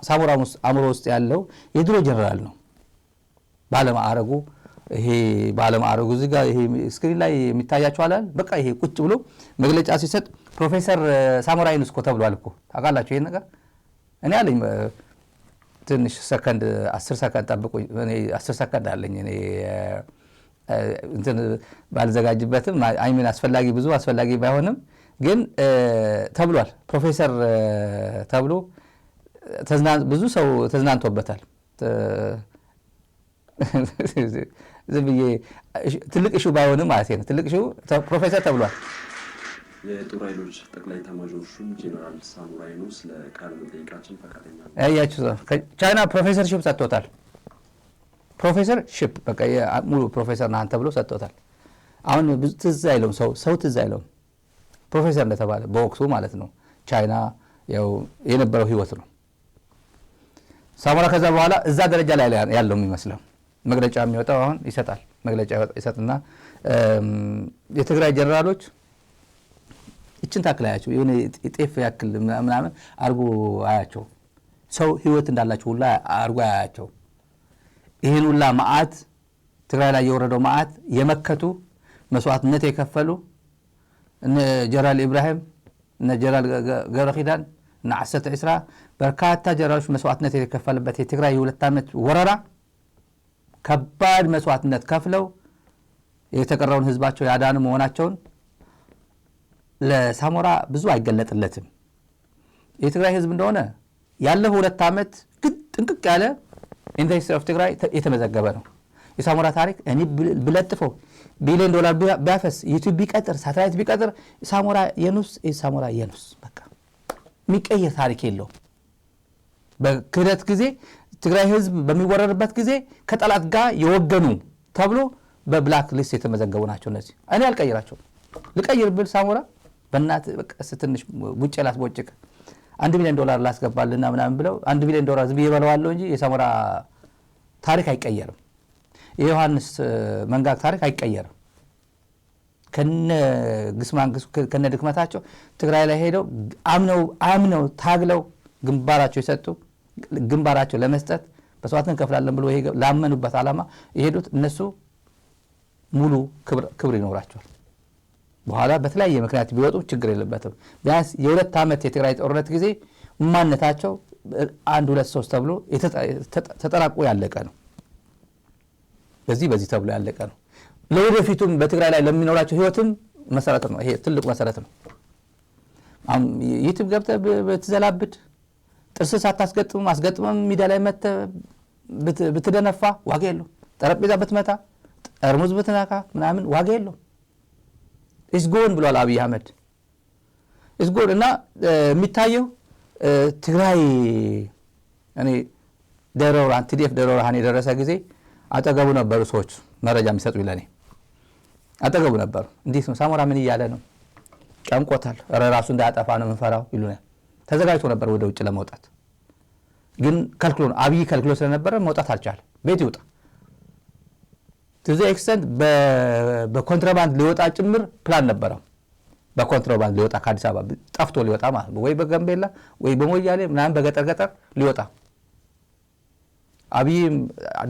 ሳሞራ አእምሮ ውስጥ ያለው የድሮ ጀነራል ነው። ባለማዕረጉ እዚህ ጋር ይሄ ስክሪን ላይ የሚታያቸው አላል በቃ ይሄ ቁጭ ብሎ መግለጫ ሲሰጥ ፕሮፌሰር ሳሞራ ዩኑስኮ ተብሏል እኮ ታውቃላችሁ ይሄን ነገር። እኔ አለኝ ትንሽ ሰከንድ 10 ሰከንድ ጠብቁኝ። እኔ 10 ሰከንድ አለኝ እኔ እንትን ባልዘጋጅበትም አይምን ብዙ አስፈላጊ ባይሆንም ግን ተብሏል። ፕሮፌሰር ተብሎ ብዙ ሰው ተዝናንቶበታል። ዝም ብዬ ትልቅ እሹ ባይሆንም ማለት ነው። ትልቅ እሹ ፕሮፌሰር ተብሏል። የጦር ኃይሎች ጠቅላይ ኤታማዦር ሹም ጄኔራል ሳሞራ ዩኑስ ለቃለ መጠይቃችን ፈቃደኛ አያችሁ ቻይና ፕሮፌሰርሺፕ ሰጥቶታል። ፕሮፌሰር ሺፕ በቃ ሙሉ ፕሮፌሰር ነህ አንተ ብሎ ሰጥቶታል። አሁን ትዝ አይለውም ሰው ትዝ አይለውም ፕሮፌሰር እንደተባለ በወቅቱ ማለት ነው። ቻይና ያው የነበረው ህይወት ነው። ሳሞራ ከዛ በኋላ እዛ ደረጃ ላይ ያለው የሚመስለው መግለጫ የሚወጣው አሁን ይሰጣል። መግለጫ ይሰጥና የትግራይ ጀነራሎች እችን ታክላያቸው የሆነ ጤፍ ያክል ምናምን አርጎ አያቸው ሰው ህይወት እንዳላቸው ሁላ አርጎ አያቸው። ይሄን ሁላ ማአት ትግራይ ላይ የወረደው ማአት የመከቱ መስዋዕትነት የከፈሉ እነ ጀነራል ኢብራሂም እነ ጀነራል ገብረኺዳን እና ዓሰተ ዒስራ በርካታ ጀነራሎች መስዋዕትነት የተከፈለበት የትግራይ የ2 ዓመት ወረራ ከባድ መስዋዕትነት ከፍለው የተቀረውን ህዝባቸው ያዳኑ መሆናቸውን ለሳሞራ ብዙ አይገለጥለትም። የትግራይ ህዝብ እንደሆነ ያለው 2 ዓመት ግን ጥንቅቅ ያለ ኢንቨስተር ኦፍ ትግራይ የተመዘገበ ነው። የሳሞራ ታሪክ እኔ ብለጥፈው $1 ቢሊዮን ቢያፈስ ዩቲዩብ ቢቀጥር ሳተላይት ቢቀጥር ሳሞራ የኑስ በቃ የሚቀየር ታሪክ የለው። በክህደት ጊዜ ትግራይ ህዝብ በሚወረርበት ጊዜ ከጠላት ጋር የወገኑ ተብሎ በብላክ ሊስት የተመዘገቡ ናቸው። እነዚህ እኔ አልቀይራቸው ልቀይር ብል ሳሞራ በእናት በቃ ትንሽ ቡጬ ላስቦጭቅ $1 ቢሊዮን ላስገባልና ምናምን ብለው $1 ቢሊዮን ዝም ይበለዋለሁ እንጂ የሳሞራ ታሪክ አይቀየርም። የዮሐንስ መንጋግ ታሪክ አይቀየርም። ከነ ግስማንግስ ከነ ድክመታቸው ትግራይ ላይ ሄደው አምነው ታግለው ግንባራቸው የሰጡ ግንባራቸው ለመስጠት መስዋዕትን ከፍላለን ብሎ ላመኑበት ዓላማ የሄዱት እነሱ ሙሉ ክብር ይኖራቸዋል። በኋላ በተለያየ ምክንያት ቢወጡ ችግር የለበትም። ቢያንስ የ2 ዓመት የትግራይ ጦርነት ጊዜ ማንነታቸው 1 2 3 ተብሎ ተጠራቆ ያለቀ ነው። በዚህ ተብሎ ያለቀ ነው። ለወደፊቱም በትግራይ ላይ ለሚኖራቸው ህይወትም መሰረት ነው። ይሄ ትልቅ መሰረት ነው። ዩቲዩብ ገብተህ ብትዘላብድ ጥርስ ሳታስገጥም አስገጥመም ሚዲያ ላይ መጥተህ ብትደነፋ ዋጋ የለው። ጠረጴዛ ብትመታ ጠርሙዝ ብትነካ ምናምን ዋጋ የለው። ኢስጎን ብሏል አብይ አህመድ ኢስጎን እና የሚታየው ትግራይ እኔ ደሮራን ቲዲኤፍ ደሮራን የደረሰ ጊዜ አጠገቡ ነበሩ ሰዎች መረጃ የሚሰጡ ይለኔ አጠገቡ ነበሩ። እንዴት ነው ሳሞራ ምን እያለ ነው? ጨንቆታል። ራሱ እንዳያጠፋ ነው የምንፈራው ይሉናል። ተዘጋጅቶ ነበር ወደ ውጭ ለመውጣት ግን ከልክሎ ነው አብይ ከልክሎ ስለነበረ መውጣት አልቻለም። ቤት ይውጣ to the extent በኮንትራባንድ ሊወጣ ጭምር ፕላን ነበረው። በኮንትራባንድ ሊወጣ ከአዲስ አበባ ጠፍቶ ሊወጣ ማለት ወይ በጋምቤላ ወይ በሞያሌ ምናምን በገጠር ሊወጣ አብይ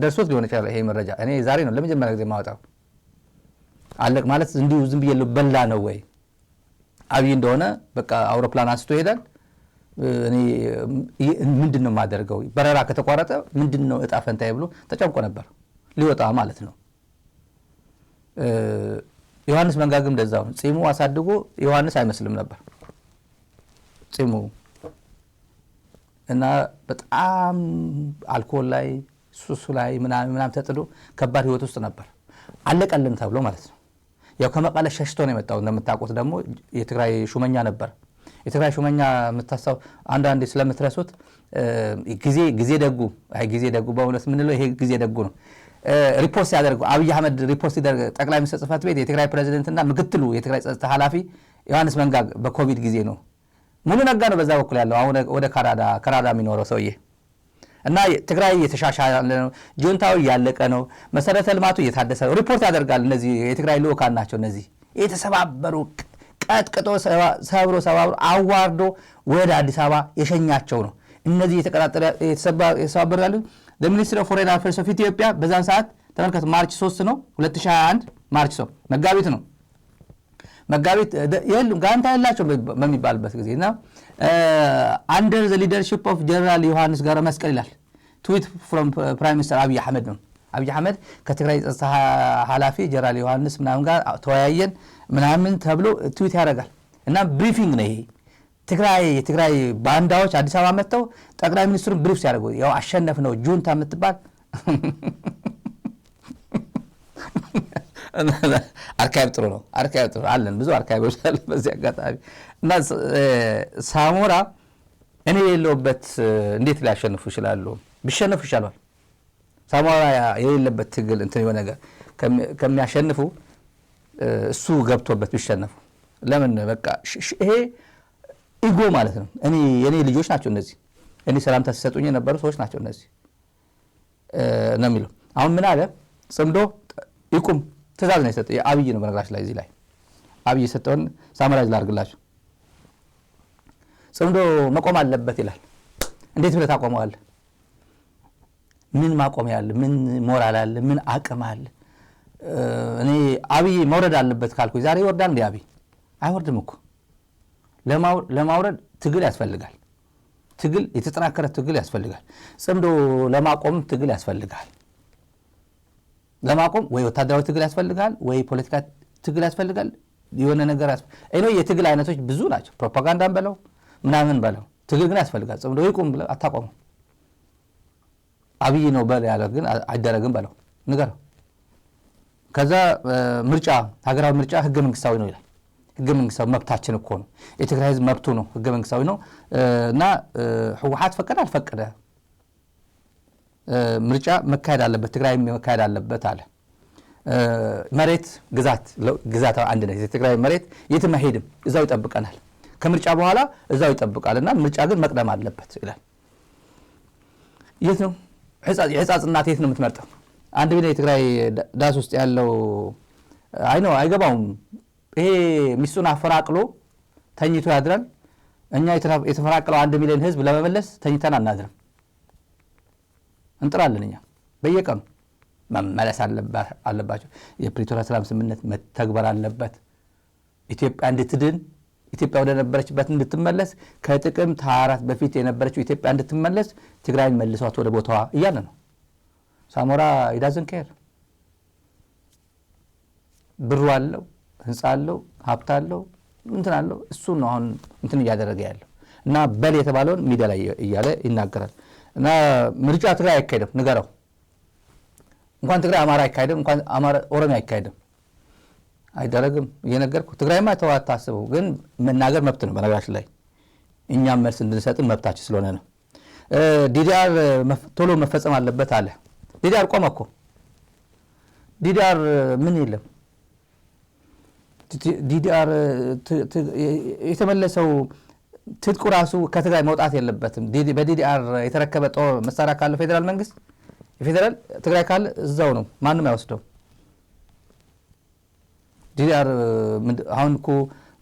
ደርሶት ሊሆን ይችላል። ይሄ መረጃ እኔ ዛሬ ነው ለመጀመሪያ ጊዜ ማውጣው። አለቅ ማለት እንዲሁ ዝም ብዬ በላ ነው ወይ አብይ እንደሆነ በቃ አውሮፕላን አንስቶ ይሄዳል። እኔ ምንድነው ማደርገው? በረራ ከተቋረጠ ምንድነው እጣ ፈንታዬ ብሎ ተጨንቆ ነበር ሊወጣ ማለት ነው። ዮሐንስ መንጋግም እንደዛው ጺሙ አሳድጎ ዮሐንስ አይመስልም ነበር ጺሙ እና በጣም አልኮል ላይ ሱሱ ላይ ምናምን ተጥሎ ከባድ ህይወት ውስጥ ነበር። አለቀልን ተብሎ ማለት ነው። ያው ከመቀለ ሸሽቶ ነው የመጣው። እንደምታውቁት ደግሞ የትግራይ ሹመኛ ነበር። የትግራይ ሹመኛ የምታሳው አንዳንዴ ስለምትረሱት ጊዜ ደጉ በእውነት ምን ነው ይሄ ጊዜ ደጉ ነው። ሪፖርት ያደርጉ አብይ አህመድ ሪፖርት ሲደረግ ጠቅላይ ሚኒስትር ጽሕፈት ቤት የትግራይ ፕሬዝዳንትና ምክትሉ የትግራይ ጸጥታ ኃላፊ ዮሐንስ መንጋግ በኮቪድ ጊዜ ነው። ሙሉ ነጋ ነው በዛ በኩል ያለው አሁን ወደ ካናዳ የሚኖረው ሰውዬ እና ትግራይ የተሻሻለ ነው። ጁንታው ያለቀ ነው። መሰረተ ልማቱ እየታደሰ ነው። ሪፖርት ያደርጋል። እነዚህ የትግራይ ልኡካን ናቸው። እነዚህ የተሰባበሩ ቀጥቅጦ ሰብሮ አዋርዶ ወደ አዲስ አበባ የሸኛቸው ነው። እነዚህ የተሰባበሩ ያሉት ለሚኒስትር ኦፍ ፎሬን አፌርስ ኦፍ ኢትዮጵያ በዛን ሰዓት ተመልከቱ ማርች 3 ነው 2021 ማርች 3 መጋቢት ነው የሉም ጋንታ ያላቸው በሚባልበት ጊዜና አንደር ዘ ሊደርሺፕ ኦፍ ጀነራል ዮሐንስ ገብረ መስቀል ይላል ትዊት ፍሮም ፕራይም ሚኒስተር አብይ አህመድ ነው። አብይ አህመድ ከትግራይ ጸጥታ ኃላፊ ጀነራል ዮሐንስ ምናምን ጋር ተወያየን ምናምን ተብሎ ትዊት ያደርጋል እና ብሪፊንግ ነው ይሄ። የትግራይ ባንዳዎች አዲስ አበባ መጥተው ጠቅላይ ሚኒስትሩን ብሪፍ ሲያደርጉ ያው አሸነፍ ነው ጁንታ የምትባል አርካይቭ ጥሩ ነው። አለን ብዙ አርካይቮች አለ በዚህ አጋጣሚ እና ሳሞራ እኔ የለውበት እንዴት ሊያሸንፉ ይችላሉ? ቢሸነፉ ይሻላል። ሳሞራ የሌለበት ትግል እንትን የሆነ ነገር ከሚያሸንፉ እሱ ገብቶበት ቢሸነፉ ለምን በቃ ይሄ ኢጎ ማለት ነው። የኔ ልጆች ናቸው እነዚህ እኔ ሰላምታ ሲሰጡኝ የነበሩ ሰዎች ናቸው እነዚህ ነው የሚለው። አሁን ምን አለ ጽምዶ ይቁም ትእዛዝ ነው የሰጠው የአብይ ነው በነገራችን ላይ እዚህ ላይ አብይ የሰጠውን ሳምራይዝ ላድርግላችሁ። ጽምዶ መቆም አለበት ይላል። እንዴት ብለህ ታቆመዋለህ? ምን ማቆም ያለ ምን ሞራል አለ ምን አቅም አለ? እኔ አብይ መውረድ አለበት ካልኩ ዛሬ ይወርዳል እንዴ? አብይ አይወርድም እኮ። ለማውረድ ትግል ያስፈልጋል። ትግል የተጠናከረ ትግል ያስፈልጋል። ጽምዶ ለማቆም ትግል ያስፈልጋል። ለማቆም ወይ ወታደራዊ ትግል ያስፈልጋል ወይ ፖለቲካ ትግል ያስፈልጋል። የሆነ ነገር የትግል አይነቶች ብዙ ናቸው። ፕሮፓጋንዳም በለው ምናምን በለው ትግል ግን ያስፈልጋል። ጽምዶ ይቁም ብለህ አታቆመው። አብይ ነው በል ያለ ግን አይደረግም በለው ንገረው። ከዛ ምርጫ ሀገራዊ ምርጫ ህገ መንግስታዊ ነው ይላል። ህገ መንግስታዊ መብታችን እኮ ነው። የትግራይ ህዝብ መብቱ ነው፣ ህገ መንግስታዊ ነው እና ህወሓት ፈቀደ አልፈቀደ ምርጫ መካሄድ አለበት፣ ትግራይ መካሄድ አለበት አለ። መሬት ግዛት አንድነት የትግራይ መሬት የትም አይሄድም፣ እዛው ይጠብቀናል። ከምርጫ በኋላ እዛው ይጠብቃልና ምርጫ ግን መቅደም አለበት ይላል። የት ነው የህፃጽ እናት የት ነው የምትመርጠው? አንድ ቢሊዮን የትግራይ ዳስ ውስጥ ያለው አይገባውም። ይሄ ሚስቱን አፈራቅሎ ተኝቶ ያድራል። እኛ የተፈራቀለው 1 ሚሊዮን ህዝብ ለመመለስ ተኝተን አናድርም፣ እንጥራለን። እኛ በየቀኑ መመለስ አለባቸው። የፕሪቶሪያ ሰላም ስምምነት መተግበር አለበት። ኢትዮጵያ እንድትድን ኢትዮጵያ ወደ ነበረችበት እንድትመለስ ከጥቅምት 24 በፊት የነበረችው ኢትዮጵያ እንድትመለስ ትግራይን መልሷት ወደ ቦታዋ እያለ ነው። ሳሞራ ይዳዝን ከር ብሩ አለው፣ ህንፃ አለው፣ ሀብት አለው፣ እንትን አለው። እሱ ነው አሁን እንትን እያደረገ ያለው እና በል የተባለውን ሚዲያ ላይ እያለ ይናገራል። እና ምርጫ ትግራይ አይካሄድም ንገረው። እንኳን ትግራይ አማራ አይካሄድም፣ እንኳን አማራ ኦሮሚያ አይካሄድም፣ አይደረግም እየነገርኩ። ትግራይማ ተዋት ታስበው፣ ግን መናገር መብት ነው በነገራችን ላይ እኛም መልስ እንድንሰጥን መብታችን ስለሆነ ነው። ዲዲአር ቶሎ መፈጸም አለበት አለ። ዲዲአር ቆመ እኮ። ዲዲአር ምን የለም። ዲዲአር የተመለሰው ትጥቁ ራሱ ከትግራይ መውጣት የለበትም። በዲዲአር የተረከበ ጦር መሳሪያ ካለ ፌዴራል መንግስት የፌዴራል ትግራይ ካለ እዛው ነው፣ ማንም አይወስደው። ዲዲአር አሁን እኮ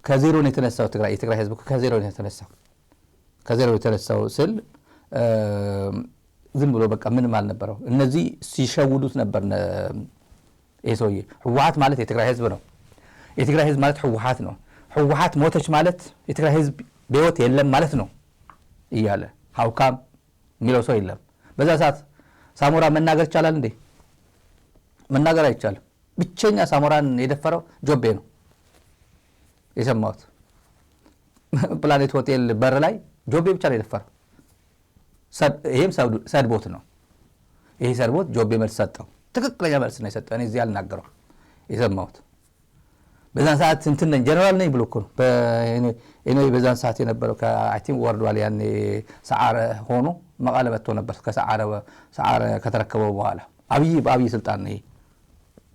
ከዜሮ ነው የተነሳው። የትግራይ ህዝብ ከዜሮ ነው የተነሳው። ከዜሮ የተነሳው ስል ዝም ብሎ በቃ ምንም አልነበረው። እነዚህ ሲሸውዱት ነበር። ይሄ ሰውዬ ህወሓት ማለት የትግራይ ህዝብ ነው። የትግራይ ህዝብ ማለት ህወሓት ነው። ህወሓት ሞተች ማለት የትግራይ ህዝብ በህይወት የለም ማለት ነው እያለ ሀውካም የሚለው ሰው የለም። በዛ ሰዓት ሳሞራ መናገር ይቻላል እንዴ? መናገር አይቻልም። ብቸኛ ሳሞራን የደፈረው ጆቤ ነው የሰማሁት። ፕላኔት ሆቴል በር ላይ ጆቤ ብቻ ነው የደፈረው። ይሄም ሰድቦት ነው። ይሄ ሰድቦት ጆቤ መልስ ሰጠው። ትክክለኛ መልስ ነው የሰጠው። እኔ እዚህ አልናገረው የሰማሁት። በዛን ሰዓት እንትን ነኝ ጀነራል ነኝ ብሎ እኮ ነው እኔ በዛን ሰዓት የነበረው ከአይ ቲንክ ወርዷል። ያኔ ሰዓረ ሆኖ መቃለ መጥቶ ነበር። ከሰዓረ ከተረከበው በኋላ በአብይ ስልጣን ነው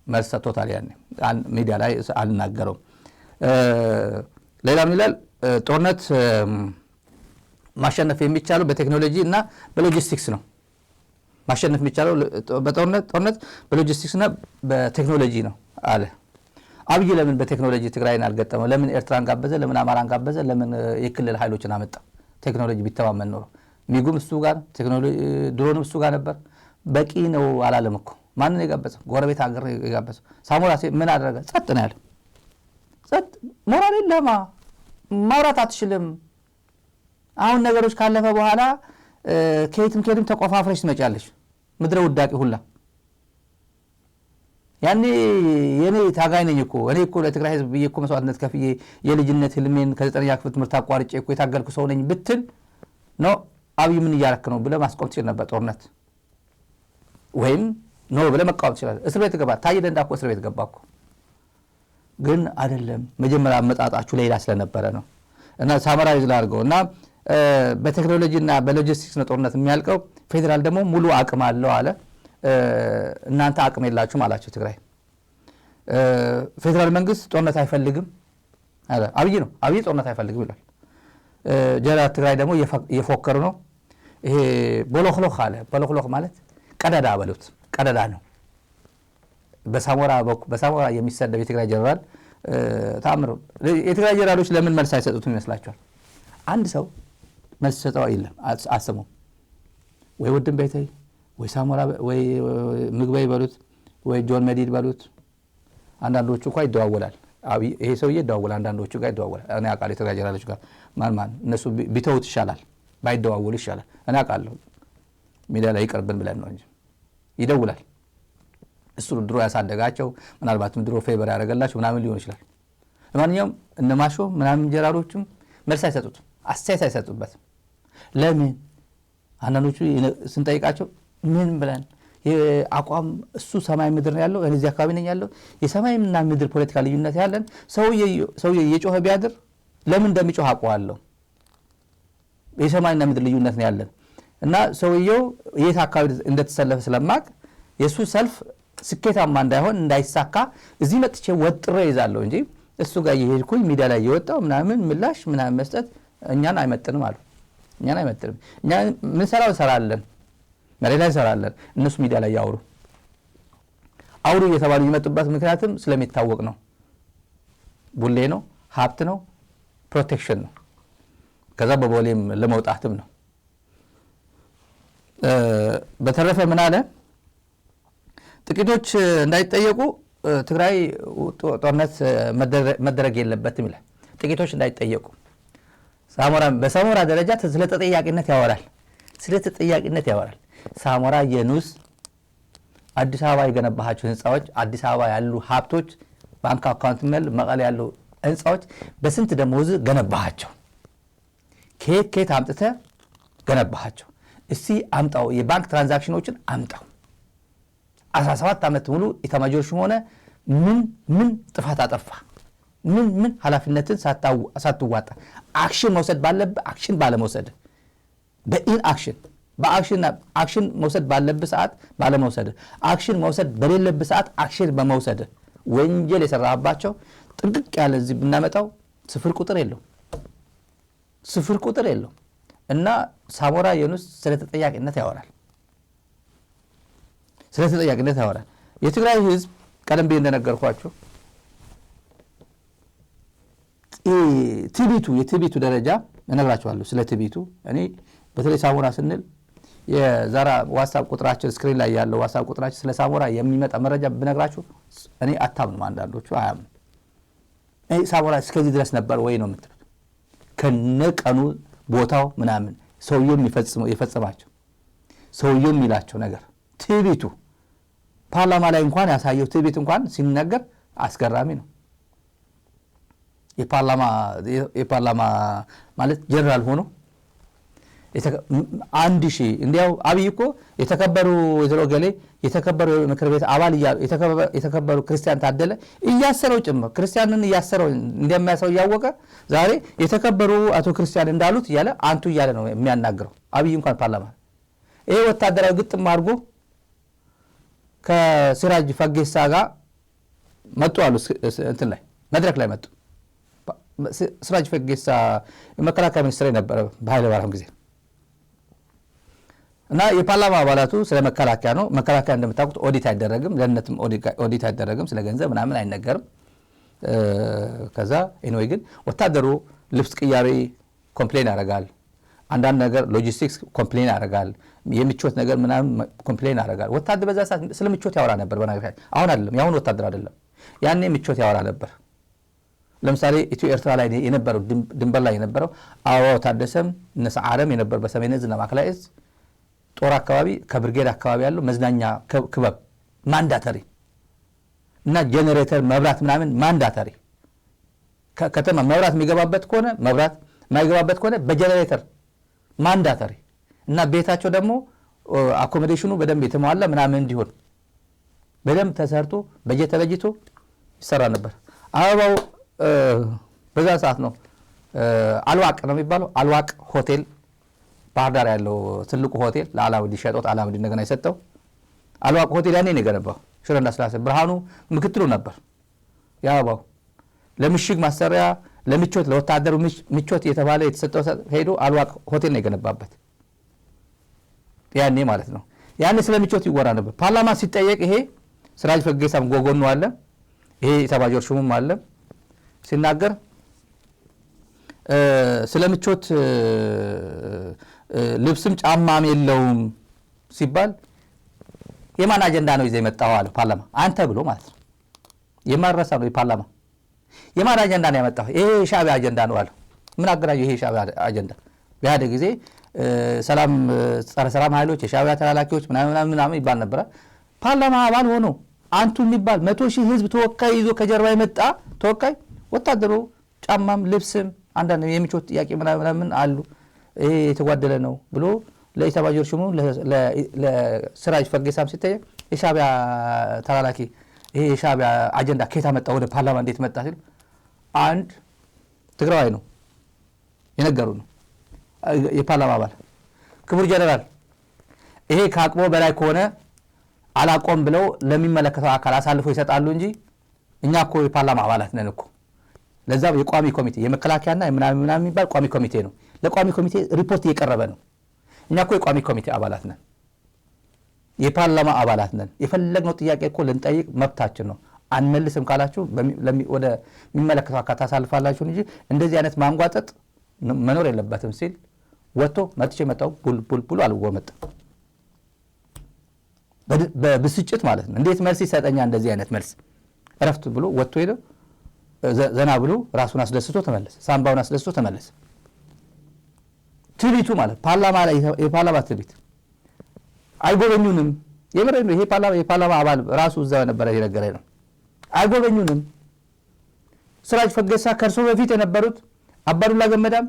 መልስ ሰጥቶታል። ያኔ ሚዲያ ላይ አልናገረውም። ሌላ ምን ይላል? ጦርነት ማሸነፍ የሚቻለው በቴክኖሎጂ እና በሎጂስቲክስ ነው። ማሸነፍ የሚቻለው ጦርነት በሎጂስቲክስ እና በቴክኖሎጂ ነው አለ። አብይ ለምን በቴክኖሎጂ ትግራይን አልገጠመው? ለምን ኤርትራን ጋበዘ? ለምን አማራን ጋበዘ? ለምን የክልል ኃይሎችን አመጣ? ቴክኖሎጂ ቢተማመን ኖሮ ሚጉም እሱ ጋር ድሮንም እሱ ጋር ነበር። በቂ ነው አላለም እኮ። ማንን የጋበዘው? ጎረቤት ሀገር የጋበዘው። ሳሞራ ምን አደረገ? ጸጥ ነው ያለ። ጸጥ ሞራል የለማ፣ ማውራት አትችልም። አሁን ነገሮች ካለፈ በኋላ ከየትም ተቆፋፍረሽ ትመጫለሽ። ምድረ ውዳቂ ሁላ ያኔ የኔ ታጋይ ነኝ እኮ እኔ እኮ ለትግራይ ህዝብ ብዬ እኮ መስዋዕትነት ከፍዬ የልጅነት ህልሜን ከ9ኛ ክፍል ትምህርት አቋርጬ እኮ የታገልኩ ሰው ነኝ ብትል ነው አብይ ምን እያረክ ነው ብለህ ማስቆም ትችል ነበር ጦርነት። ወይም ነው ብለህ መቃወም ትችላለህ። እስር ቤት ገባ። ታዬ ደንደዓ እኮ እስር ቤት ገባ እኮ። ግን አይደለም መጀመሪያ አመጣጣችሁ ሌላ ስለነበረ ነው። እና ሳመራይዝ ላድርገው እና በቴክኖሎጂ እና በሎጂስቲክስ ነው ጦርነት የሚያልቀው። ፌዴራል ደግሞ ሙሉ አቅም አለው አለ። እናንተ አቅም የላችሁም አላቸው ትግራይ ፌደራል መንግስት ጦርነት አይፈልግም አለ አብይ ጦርነት አይፈልግም ይላል ጀነራል ትግራይ ደግሞ እየፎከሩ ነው ይሄ ቦሎክሎክ አለ ቦሎክሎክ ማለት ቀዳዳ በሉት ቀዳዳ ነው በሳሞራ የሚሰደብ የትግራይ ጀነራል ታምሩ የትግራይ ጀነራሎች ለምን መልስ አይሰጡትም ይመስላችኋል አንድ ሰው መልስ ሰጠው የለም አስመው ወይ ወድም ቤተይ ወይ ሳሞራ ወይ ምግበይ በሉት ወይ ጆን መዲድ በሉት አንዳንዶቹ እንኳን ይደዋወላል ይሄ ሰውዬ ይደዋወላል አንዳንዶቹ ጋር ይደዋወላል እኔ አቃሌ ትግራይ ጀነራሎች ጋር ማን እነሱ ቢተውት ይሻላል ባይደዋወሉ ይሻላል እኔ አቃለሁ ሚዲያ ላይ ይቀርብን ብለን ነው እንጂ ይደውላል እሱ ድሮ ያሳደጋቸው ምናልባትም ድሮ ፌቨር ያደረገላቸው ምናምን ሊሆን ይችላል ለማንኛውም እነማሾ ምናምን ጀነራሎችም መልስ አይሰጡት አስተያየት አይሰጡበት ለምን አንዳንዶቹ ስንጠይቃቸው ምን ብለን የአቋም እሱ ሰማይ ምድር ነው ያለው እዚህ አካባቢ ነኝ ያለው የሰማይና ምድር ፖለቲካ ልዩነት ያለን ሰውዬ የጮኸ ቢያድር ለምን እንደሚጮህ አውቀዋለሁ የሰማይና ምድር ልዩነት ነው ያለን እና ሰውዬው የት አካባቢ እንደተሰለፈ ስለማቅ የሱ ሰልፍ ስኬታማ እንዳይሆን እንዳይሳካ እዚህ መጥቼ ወጥሬ ይዛለሁ እንጂ እሱ ጋር ይሄድኩኝ ሚዲያ ላይ የወጣው ምናምን ምላሽ ምናምን መስጠት እኛን አይመጥንም አሉ እኛን አይመጥንም እኛ ምን ሰራው ሰራለን መሬት ላይ ሰራለን እነሱ ሚዲያ ላይ አውሩ እየተባሉ ይመጡበት ምክንያቱም ስለሚታወቅ ነው ቡሌ ነው ሀብት ነው ፕሮቴክሽን ነው ከዛ በቦሌም ለመውጣትም ነው በተረፈ ምን አለ ጥቂቶች እንዳይጠየቁ ትግራይ ጦርነት መደረግ የለበትም ይላል ጥቂቶች እንዳይጠየቁ በሳሞራ ደረጃ ስለ ተጠያቂነት ያወራል ሳሞራ የኑስ አዲስ አበባ የገነባቸው ህንጻዎች አዲስ አበባ ያሉ ሀብቶች ባንክ አካውንት መቀሌ ያሉ ህንጻዎች በስንት ደሞዝ ገነባቸው ከየት አምጥተ ገነባቸው እስቲ አምጣው የባንክ ትራንዛክሽኖችን አምጣው 17 ዓመት ሙሉ ኢታማጆር ሹም ሆነ ምን ጥፋት አጠፋ ምን ኃላፊነትን ሳትዋጣ አክሽን መውሰድ ባለበት አክሽን ባለመውሰድ በኢን አክሽን መውሰድ ባለበት ሰዓት ባለመውሰድ አክሽን መውሰድ በሌለበት ሰዓት አክሽን በመውሰድ ወንጀል የሰራባቸው ጥንቅቅ ያለ እዚህ ብናመጣው ስፍር ቁጥር የለው እና ሳሞራ የኑስ ስለ ተጠያቂነት ያወራል የትግራይ ህዝብ ቀደም ብዬ እንደነገርኳችሁ የትቢቱ ደረጃ እነግራችኋለሁ ስለ ትቢቱ እኔ በተለይ ሳሞራ ስንል የዛራ ዋትስአፕ ቁጥራችን ስክሪን ላይ ያለው ዋትስአፕ ቁጥራችን ስለ ሳሞራ የሚመጣ መረጃ ብነግራችሁ እኔ አታምኑ አንዳንዶቹ አያምኑ ሳሞራ እስከዚህ ድረስ ነበር ወይ ነው የምትሉት ከነቀኑ ቦታው ምናምን ሰውየው የፈጸማቸው ሰውየው የሚላቸው ነገር ትቢቱ ፓርላማ ላይ እንኳን ያሳየው ትቢት እንኳን ሲነገር አስገራሚ ነው የፓርላማ ማለት ጀነራል ሆኖ 1000 እንዲያው አብይ እኮ የተከበሩ ወይዘሮገሌ የተከበሩ ምክር ቤት አባል የተከበሩ ክርስቲያን ታደለ እያሰረው ጭምር ክርስቲያንን እያሰረው እንደማያሰው ያወቀ ዛሬ የተከበሩ አቶ ክርስቲያን እንዳሉት እያለ አንቱ እያለ ነው የሚያናግረው አብይ እንኳን ፓርላማ ይሄ ወታደራዊ ግጥም አድርጎ ከሲራጅ ፈጌሳ ጋር መጡ አሉ እንትን ላይ መድረክ ላይ መጡ ሲራጅ ፈጌሳ የመከላከያ ሚኒስትር ነበር በኃይለ ማርያም ጊዜ እና የፓርላማ አባላቱ ስለ መከላከያ ነው መከላከያ እንደምታውቁት ኦዲት አይደረግም ለነትም ኦዲት አይደረግም ስለ ገንዘብ ምናምን አይነገርም ከዛ ኤኒዌይ ግን ወታደሩ ልብስ ቅያሬ ኮምፕሌን ያደርጋል አንዳንድ ነገር ሎጂስቲክስ ኮምፕሌን ያደርጋል የሚቾት ነገር ምናምን ኮምፕሌን ያደርጋል ወታደር በዛ ሰዓት ስለምቾት ያወራ ነበር በነገራችን አሁን አይደለም ያሁን ወታደር አይደለም ያኔ ምቾት ያወራ ነበር ለምሳሌ ኢትዮ ኤርትራ ላይ የነበረው ድንበር ላይ የነበረው አዋው ታደሰም ነሳዓረም የነበረው በሰሜን ዕዝና ማዕከላዊ ዕዝ ጦር አካባቢ ከብርጌድ አካባቢ ያለው መዝናኛ ክበብ ማንዳተሪ እና ጄኔሬተር መብራት ምናምን ማንዳተሪ ከተማ መብራት የሚገባበት ከሆነ መብራት ማይገባበት ከሆነ በጄኔሬተር ማንዳተሪ እና ቤታቸው ደግሞ አኮሞዴሽኑ በደንብ የተሟላ ምናምን እንዲሆን በደንብ ተሰርቶ በጀት ተበጅቶ ይሰራ ነበር አበባው በዛ ሰዓት ነው አልዋቅ ነው የሚባለው አልዋቅ ሆቴል ባህር ዳር ያለው ትልቁ ሆቴል ለአላውዲ ሸጦት አላውዲ እንደገና የሰጠው አልዋቅ ሆቴል ያኔ ነው የገነባው። ሽረ እንዳስላሴ ብርሃኑ ምክትሉ ነበር ያባው ለምሽግ ማሰሪያ ለምቾት ለወታደሩ ምቾት የተባለ የተሰጠው ሄዶ አልዋቅ ሆቴል ነው የገነባበት ያኔ ማለት ነው። ያኔ ስለምቾት ይወራ ነበር። ፓርላማ ሲጠየቅ ይሄ ስራጅ ፈጌሳም ጎጎኑ አለ ይሄ ኢታማዦር ሹሙም አለ ሲናገር ስለምቾት ልብስም ጫማም የለውም ሲባል የማን አጀንዳ ነው ይዘህ የመጣው አለ ፓርላማ አንተ ብሎ ማለት ነው። የማረሳ ነው ፓርላማ የማን አጀንዳ ነው ያመጣው? ይሄ ሻዕቢያ አጀንዳ ነው አለ። ምን አገናኘው ይሄ ሻዕቢያ አጀንዳ? በያደ ጊዜ ሰላም ጸረ ሰላም ኃይሎች የሻዕቢያ ተላላኪዎች ምናምን ይባል ነበር። ፓርላማ አባል ሆኖ አንቱ የሚባል 100,000 ህዝብ ተወካይ ይዞ ከጀርባ የመጣ ተወካይ ወታደሩ ጫማም ልብስም አንዳንድ የሚቾት ጥያቄ ምናምን አሉ ይሄ የተጓደለ ነው ብሎ ለኢታማዦር ሹሙ ለስራጅ ፈጌሳም ሲጠየቅ የሻዕቢያ ተላላኪ ይሄ የሻዕቢያ አጀንዳ ከየት መጣ ወደ ፓርላማ እንዴት መጣ ሲል አንድ ትግራዋይ ነው የነገሩ ነው የፓርላማ አባል ክቡር ጀነራል ይሄ ከአቅሞ በላይ ከሆነ አላቆም ብለው ለሚመለከተው አካል አሳልፎ ይሰጣሉ እንጂ እኛ እኮ የፓርላማ አባላት ነን እኮ ለዛም የቋሚ ኮሚቴ የመከላከያና ምናምን የሚባል ቋሚ ኮሚቴ ነው ለቋሚ ኮሚቴ ሪፖርት እየቀረበ ነው እኛ እኮ የቋሚ ኮሚቴ አባላት ነን የፓርላማ አባላት ነን የፈለግነው ጥያቄ እኮ ልንጠይቅ መብታችን ነው አንመልስም ካላችሁ ወደ የሚመለከተው አካል ታሳልፋላችሁ እንጂ እንደዚህ አይነት ማንጓጠጥ መኖር የለበትም ሲል ወጥቶ መጥቼ መጣው ቡል አልጎ መጣ በብስጭት ማለት ነው። እንዴት መልስ ይሰጠኛ እንደዚህ አይነት መልስ እረፍት ብሎ ወጥቶ ሄደ ዘና ብሎ ራሱን አስደስቶ ተመለሰ ሳምባውን አስደስቶ ተመለሰ። ትቢቱ ማለት ፓርላማ ላይ የፓርላማ ትቢት አይጎበኙንም የመረኑ ይሄ የፓርላማ አባል ራሱ እዛው ነበር የነገረኝ ነው አይጎበኙንም ስራጅ ፈጌሳ ከርሶ በፊት የነበሩት አባዱላ ገመዳም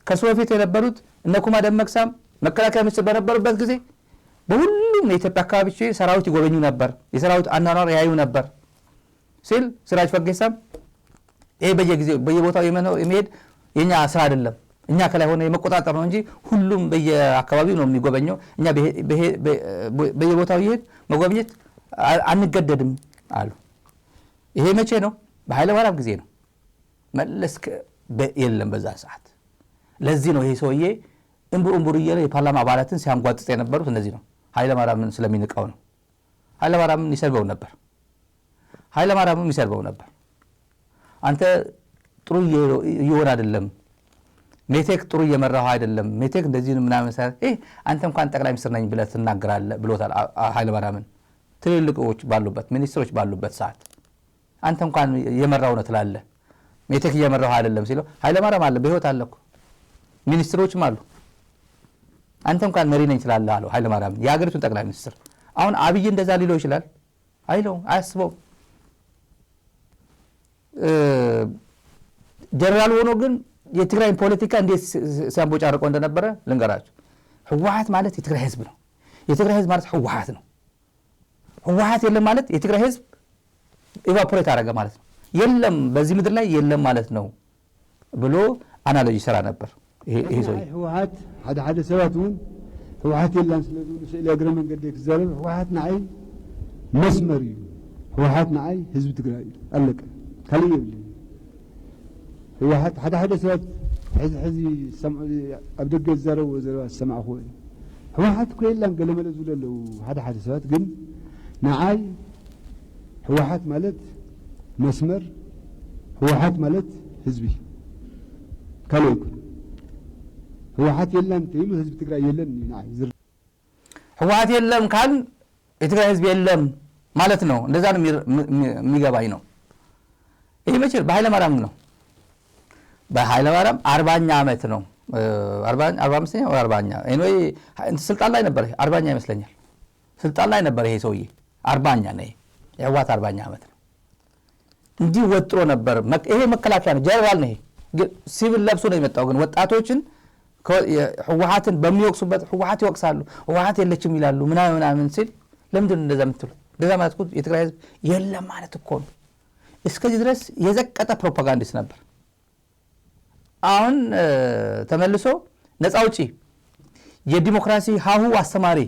ከርሶ በፊት የነበሩት እነ ኩማ ደመቅሳም መከላከያ ሚኒስትር በነበሩበት ጊዜ በሁሉም የኢትዮጵያ አካባቢዎች ሰራዊት ይጎበኙ ነበር የሰራዊት አናኗር ያዩ ነበር ሲል ስራጅ ፈጌሳም ይሄ በየጊዜው በየቦታው የሚሄድ የኛ ስራ አይደለም እኛ ከላይ ሆነ የመቆጣጠር ነው እንጂ ሁሉም በየአካባቢው ነው የሚጎበኘው እኛ በየቦታው ይሄድ መጎብኘት አንገደድም አሉ። ይሄ መቼ ነው? በኃይለ ማርያም ጊዜ ነው። መለስ የለም በዛ ሰዓት። ለዚህ ነው ይሄ ሰውዬ እንቡር እያለ የፓርላማ አባላትን ሲያንጓጥጥ የነበሩት እነዚህ ነው። ኃይለ ማርያምን ስለሚንቀው ነው። ኃይለ ማርያምን ይሰድበው ነበር። አንተ ጥሩ እየሆነ አይደለም ሜቴክ ጥሩ እየመራው አይደለም ሜቴክ እንደዚህ ምናምን ሳይሆን አንተ እንኳን ጠቅላይ ሚኒስትር ነኝ ብለህ ትናገራለህ ብሎታል ኃይለ ማርያምን ትልልቆች ባሉበት ሚኒስትሮች ባሉበት ሰዓት አንተ እንኳን እየመራው ነው ትላለህ ሜቴክ እየመራው አይደለም ሲለው ኃይለ ማርያም አለ በህይወት አለ እኮ ሚኒስትሮችም አሉ አንተ እንኳን መሪ ነኝ ትላለህ አለው ኃይለ ማርያም የሀገሪቱን ጠቅላይ ሚኒስትር። አሁን አብይ እንደዛ ሊለው ይችላል አይለው አያስበው ጀነራል ሆኖ ግን የትግራይ ፖለቲካ እንዴት ሲያንቦጫርቀው እንደነበረ ልንገራችሁ። ህወሓት ማለት የትግራይ ህዝብ ነው። የትግራይ ህዝብ ማለት ህወሓት ነው። ህወሓት የለም ማለት የትግራይ ህዝብ ኢቫፖሬት አደረገ ማለት ነው። የለም በዚህ ምድር ላይ የለም ማለት ነው ብሎ አናሎጂ ሰራ ነበር። ይሄ ሰው ህወሓት ሓደ ሰባቱን ህወሓት የለም ስለዚህ ስለ እግረ መንገድ ይዘረብ ህወሓት ናይ መስመር እዩ ህወሓት ናይ ህዝብ ትግራይ አለቀ ከለየብለ ህወሓት ሓደ ሰባት ሕዚ ሰምዑ ኣብ ደገ ዘረው ሰማዕኹ ህወሓት እኮ የለም ገለመለ ዝብለለው ሓደ ሰባት ግን ንዓይ ህወሓት ማለት መስመር ህወሓት ማለት ህዝቢ ካልኦይ ህወሓት የለም ተይሉ ህዝብ ትግራይ የለም ንዓይ ህወሓት የለም ካል የትግራይ ህዝብ የለም ማለት ነው። እንደዛ ነው የሚገባኝ ነው። ይሄ መቼ በኃይለ ማርያም ነው። በኃይለ ማርያም 40ኛ ዓመት ነው 45ኛ ወይ 40ኛ ኤኒዌይ ስልጣን ላይ ነበር 40ኛ ይመስለኛል ስልጣን ላይ ነበር ይሄ ሰውዬ 40ኛ ነው የህወሓት 40ኛ ዓመት ነው። እንዲህ ወጥሮ ነበር። ይሄ መከላከያ ነው ጀነራል ነው። ይሄ ሲቪል ለብሶ ነው የመጣው። ግን ወጣቶችን ህወሓትን በሚወቅሱበት ህወሓት ይወቅሳሉ ህወሓት የለችም ይላሉ ምናምን ሲል ለምንድን እንደዛ የምትሉ እንደዛ ማለት እኮ የትግራይ ህዝብ የለም ማለት እኮ ነው። እስከዚህ ድረስ የዘቀጠ ፕሮፓጋንዲስት ነበር። አሁን ተመልሶ ነፃ አውጪ የዲሞክራሲ ሀሁ አስተማሪ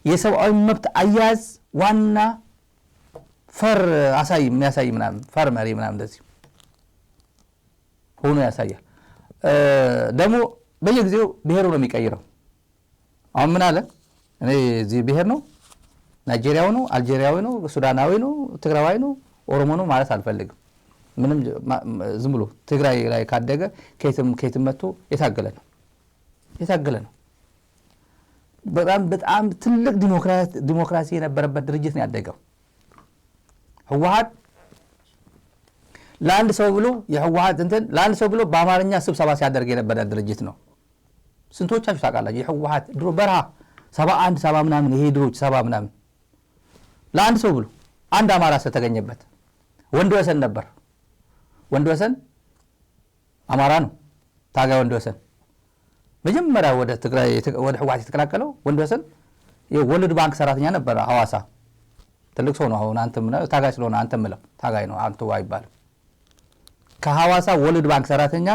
የሰብአዊ መብት አያያዝ ዋና ፈር የሚያሳይ ምናምን ፈር መሪ ምናምን እንደዚህ ሆኖ ያሳያል። ደግሞ በየጊዜው ብሔሩ ነው የሚቀይረው። አሁን ምን አለ እኔ እዚህ ብሔር ነው ናይጄሪያው ነው አልጄሪያዊ ነው ሱዳናዊ ነው ትግራዋይ ነው ኦሮሞ ነው ማለት አልፈልግም። ምንም ዝም ብሎ ትግራይ ላይ ካደገ ከየትም መጥቶ የታገለ ነው። በጣም ትልቅ ዲሞክራሲ የነበረበት ድርጅት ነው ያደገው። ህወሓት ለአንድ ሰው ብሎ የህወሓት ለአንድ ሰው ብሎ በአማርኛ ስብሰባ ሲያደርግ የነበረ ድርጅት ነው። ስንቶቻችሁ ታውቃላችሁ? የህወሓት ድሮ በረሃ 71 70 ምናምን ይሄ ድሮች 70 ምናምን ለአንድ ሰው ብሎ አንድ አማራ ስለተገኘበት ወንድወሰን ነበር። ወንድወሰን አማራ ነው። ታጋይ ወንድወሰን መጀመሪያ ወደ ትግራይ ወደ ህወሓት የተቀላቀለው ወንድወሰን የወልድ ባንክ ሰራተኛ ነበር ሐዋሳ። ትልቅ ሰው ነው። አሁን አንተም ነው ታጋይ ስለሆነ አንተም ምለው ታጋይ ነው አንተ አይባልም። ከሐዋሳ ወልድ ባንክ ሰራተኛ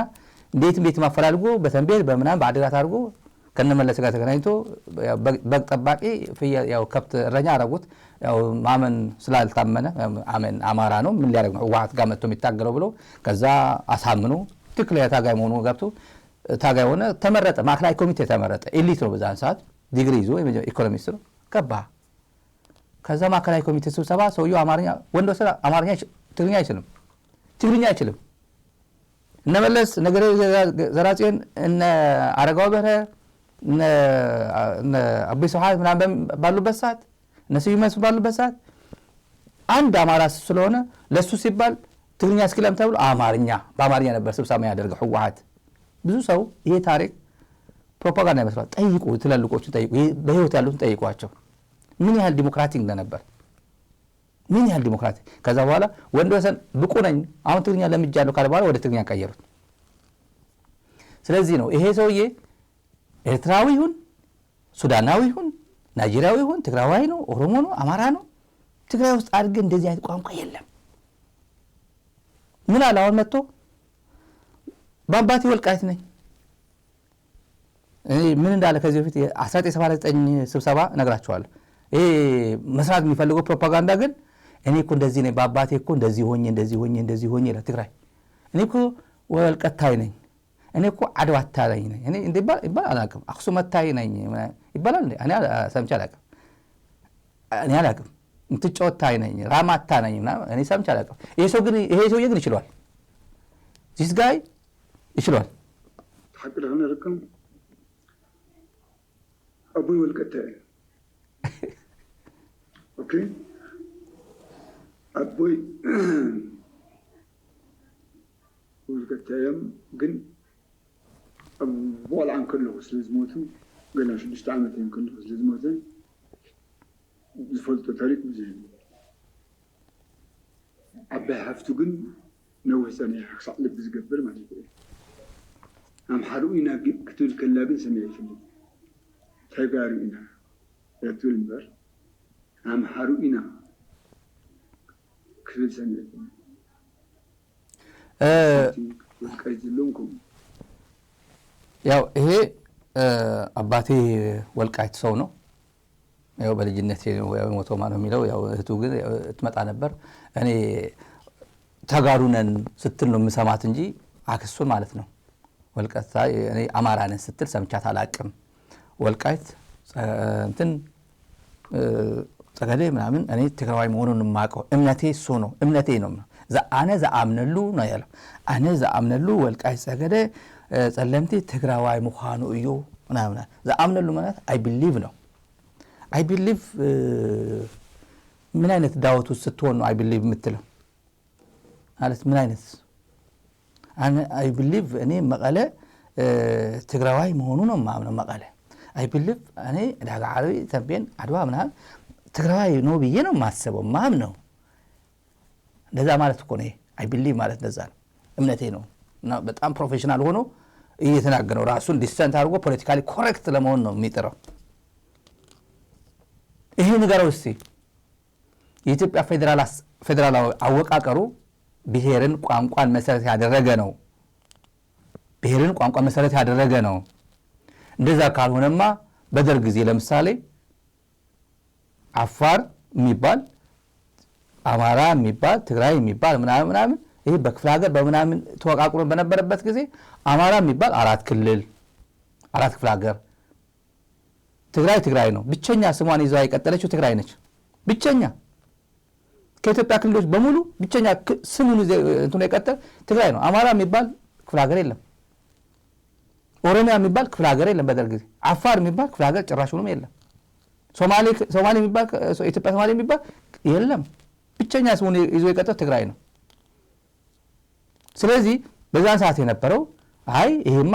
እንዴት ማፈላልጎ በተንቤል በመናን በአድራት አድርጎ ከነመለስ ጋር ተገናኝቶ በግ ጠባቂ ያው ከብት እረኛ አረጉት። ያው ማመን ስላልታመነ አመን አማራ ነው ምን ሊያደርግ ነው ህወሓት ጋር መጥቶ የሚታገለው ብሎ ከዛ አሳምኖ ትክክለኛ ታጋይ መሆኑ ገብቶ ታጋይ ሆነ። ተመረጠ። ማዕከላዊ ኮሚቴ ተመረጠ። ኤሊት ነው በዛን ሰዓት ዲግሪ ይዞ ኢኮኖሚስት ነው ገባ። ከዛ ማዕከላዊ ኮሚቴ ስብሰባ ሰውየው አማርኛ ወንድወሰን አማርኛ ትግርኛ አይችልም። እነ መለስ ነገረ ዘራጽዮን እነ አረጋው በርሀ እነ አብይ ስብሐት ምናምን ባሉበት ሰዓት እነ ስዩም መስፍን ባሉበት ሰዓት አንድ አማራ ስለሆነ ለሱ ሲባል ትግርኛ እስኪለም ተብሎ በአማርኛ ነበር ስብሰባ ያደርገው ህወሓት። ብዙ ሰው ይሄ ታሪክ ፕሮፓጋንዳ ይመስላል። ጠይቁ፣ ትላልቆቹ ጠይቁ፣ በህይወት ያሉትን ጠይቋቸው ምን ያህል ዲሞክራቲክ እንደነበር ምን ያህል ዲሞክራቲክ። ከዛ በኋላ ወንድወሰን ብቁ ነኝ አሁን ትግርኛ ለምጃለሁ ካለ በኋላ ወደ ትግርኛ ቀየሩት። ስለዚህ ነው ይሄ ሰውዬ ኤርትራዊ ይሁን ሱዳናዊ ይሁን ናይጄሪያዊ ይሁን ትግራዋይ ነው ኦሮሞ ነው አማራ ነው ትግራይ ውስጥ አድርገ እንደዚህ አይነት ቋንቋ የለም። ምን አለ አሁን መጥቶ በአባቴ ወልቃይት ነኝ ምን እንዳለ ከዚህ በፊት 1979 ስብሰባ ነግራቸዋለሁ። ይሄ መስራት የሚፈልገው ፕሮፓጋንዳ ግን እኔ እኮ እንደዚህ ነኝ በአባቴ እኮ እንደዚህ ሆኜ ለትግራይ እኔ እኮ ወልቃይታይ ነኝ እኔ እኮ አድዋታይ ነኝ እኔ ይባል አላውቅም። አክሱማታይ ነኝ ይባላል እኔ ሰምቼ አላውቅም። እንትጫወታይ ነኝ ራማታ ነኝ እኔ ሰምቼ አላውቅም። ይሄ ሰውዬ ግን ይችላል። this guy ይችላል። حقل هنا رقم أبوي والقتاي أوكي أبوي والقتايم قن أبوال عن كله سلزموتو قلنا شو استعملتين كله سلزموتين زفلتو تاريخ مزين أبي حفتو قن نوه سنة حقصع لبز قبر ما تقول أم حروينا كتول كلابين سميع فيلم تقارينا يقتول مبر أم حروينا كتول سميع فيلم وكايت لونكم ያው ይሄ አባቴ ወልቃይት ሰው ነው። ያው በልጅነቴ ነው ሞቶ ማነው የሚለው ያው እህቱ ግን ትመጣ ነበር። እኔ ተጋሩነን ስትል ነው የምሰማት እንጂ አክሱን ማለት ነው ወልቃይት እኔ አማራ ነን ስትል ሰምቻት አላቅም። ወልቃይት ጸገዴ ምናምን እኔ ትግራዋይ መሆኑን ማቀው እምነቴ እሱ ነው እምነቴ ነው አነ ዘአምነሉ ነው ያለው። አነ ዘአምነሉ ወልቃይት ጸገዴ ጸለምቲ ትግራዋይ መዃኑ እዩ ምናምን ዘአምነሉ ማለት አይ ቢሊቭ ነው። አይ ቢሊቭ ምን አይነት ዳውት ውስጥ ስትሆን ነው አይ ቢሊቭ የምትለው ማለት ምን አይነት አይ ቢሊቭ እኔ መቀለ ትግራዋይ መሆኑ ነው ማምነው መቀለ አይ ቢሊቭ እኔ ዳጋ ዓረቢ ተንቤን አድዋ ምናምን ትግራዋይ ነው ብዬ ነው ማስበው ማምነው እንደዛ ማለት እኮ ነው። አይ ቢሊቭ ማለት እንደዛ ነው እምነቴ ነው እና በጣም ፕሮፌሽናል ሆኖ እየተናገረው ራሱን ዲስተንት አድርጎ ፖለቲካሊ ኮሬክት ለመሆን ነው የሚጥረው። ይሄ ነገራው እስቲ የኢትዮጵያ ፌደራላዊ አወቃቀሩ ብሔርን ቋንቋን መሰረት ያደረገ ነው። ብሔርን ቋንቋ መሰረት ያደረገ ነው። እንደዛ ካልሆነማ በደርግ ጊዜ ለምሳሌ አፋር የሚባል አማራ የሚባል ትግራይ የሚባል ምናምን ይሄ በክፍለ ሀገር በምናምን ተወቃቅሮ በነበረበት ጊዜ አማራ የሚባል 4 ክልል 4 ክፍለ ሀገር ትግራይ ነው ብቸኛ ስሟን ይዛ የቀጠለችው ትግራይ ነች ብቸኛ ከኢትዮጵያ ክልሎች በሙሉ ብቸኛ ስሙን እንትኑ የቀጠለ ትግራይ ነው አማራ የሚባል ክፍለ ሀገር የለም ኦሮሚያ የሚባል ክፍለ ሀገር የለም በደርግ ጊዜ አፋር የሚባል ክፍለ ሀገር ጭራሹንም የለም ሶማሌ የሚባል ኢትዮጵያ ሶማሌ የሚባል የለም ብቸኛ ስሙን ይዞ የቀጠለ ትግራይ ነው ስለዚህ በዛን ሰዓት የነበረው አይ ይሄማ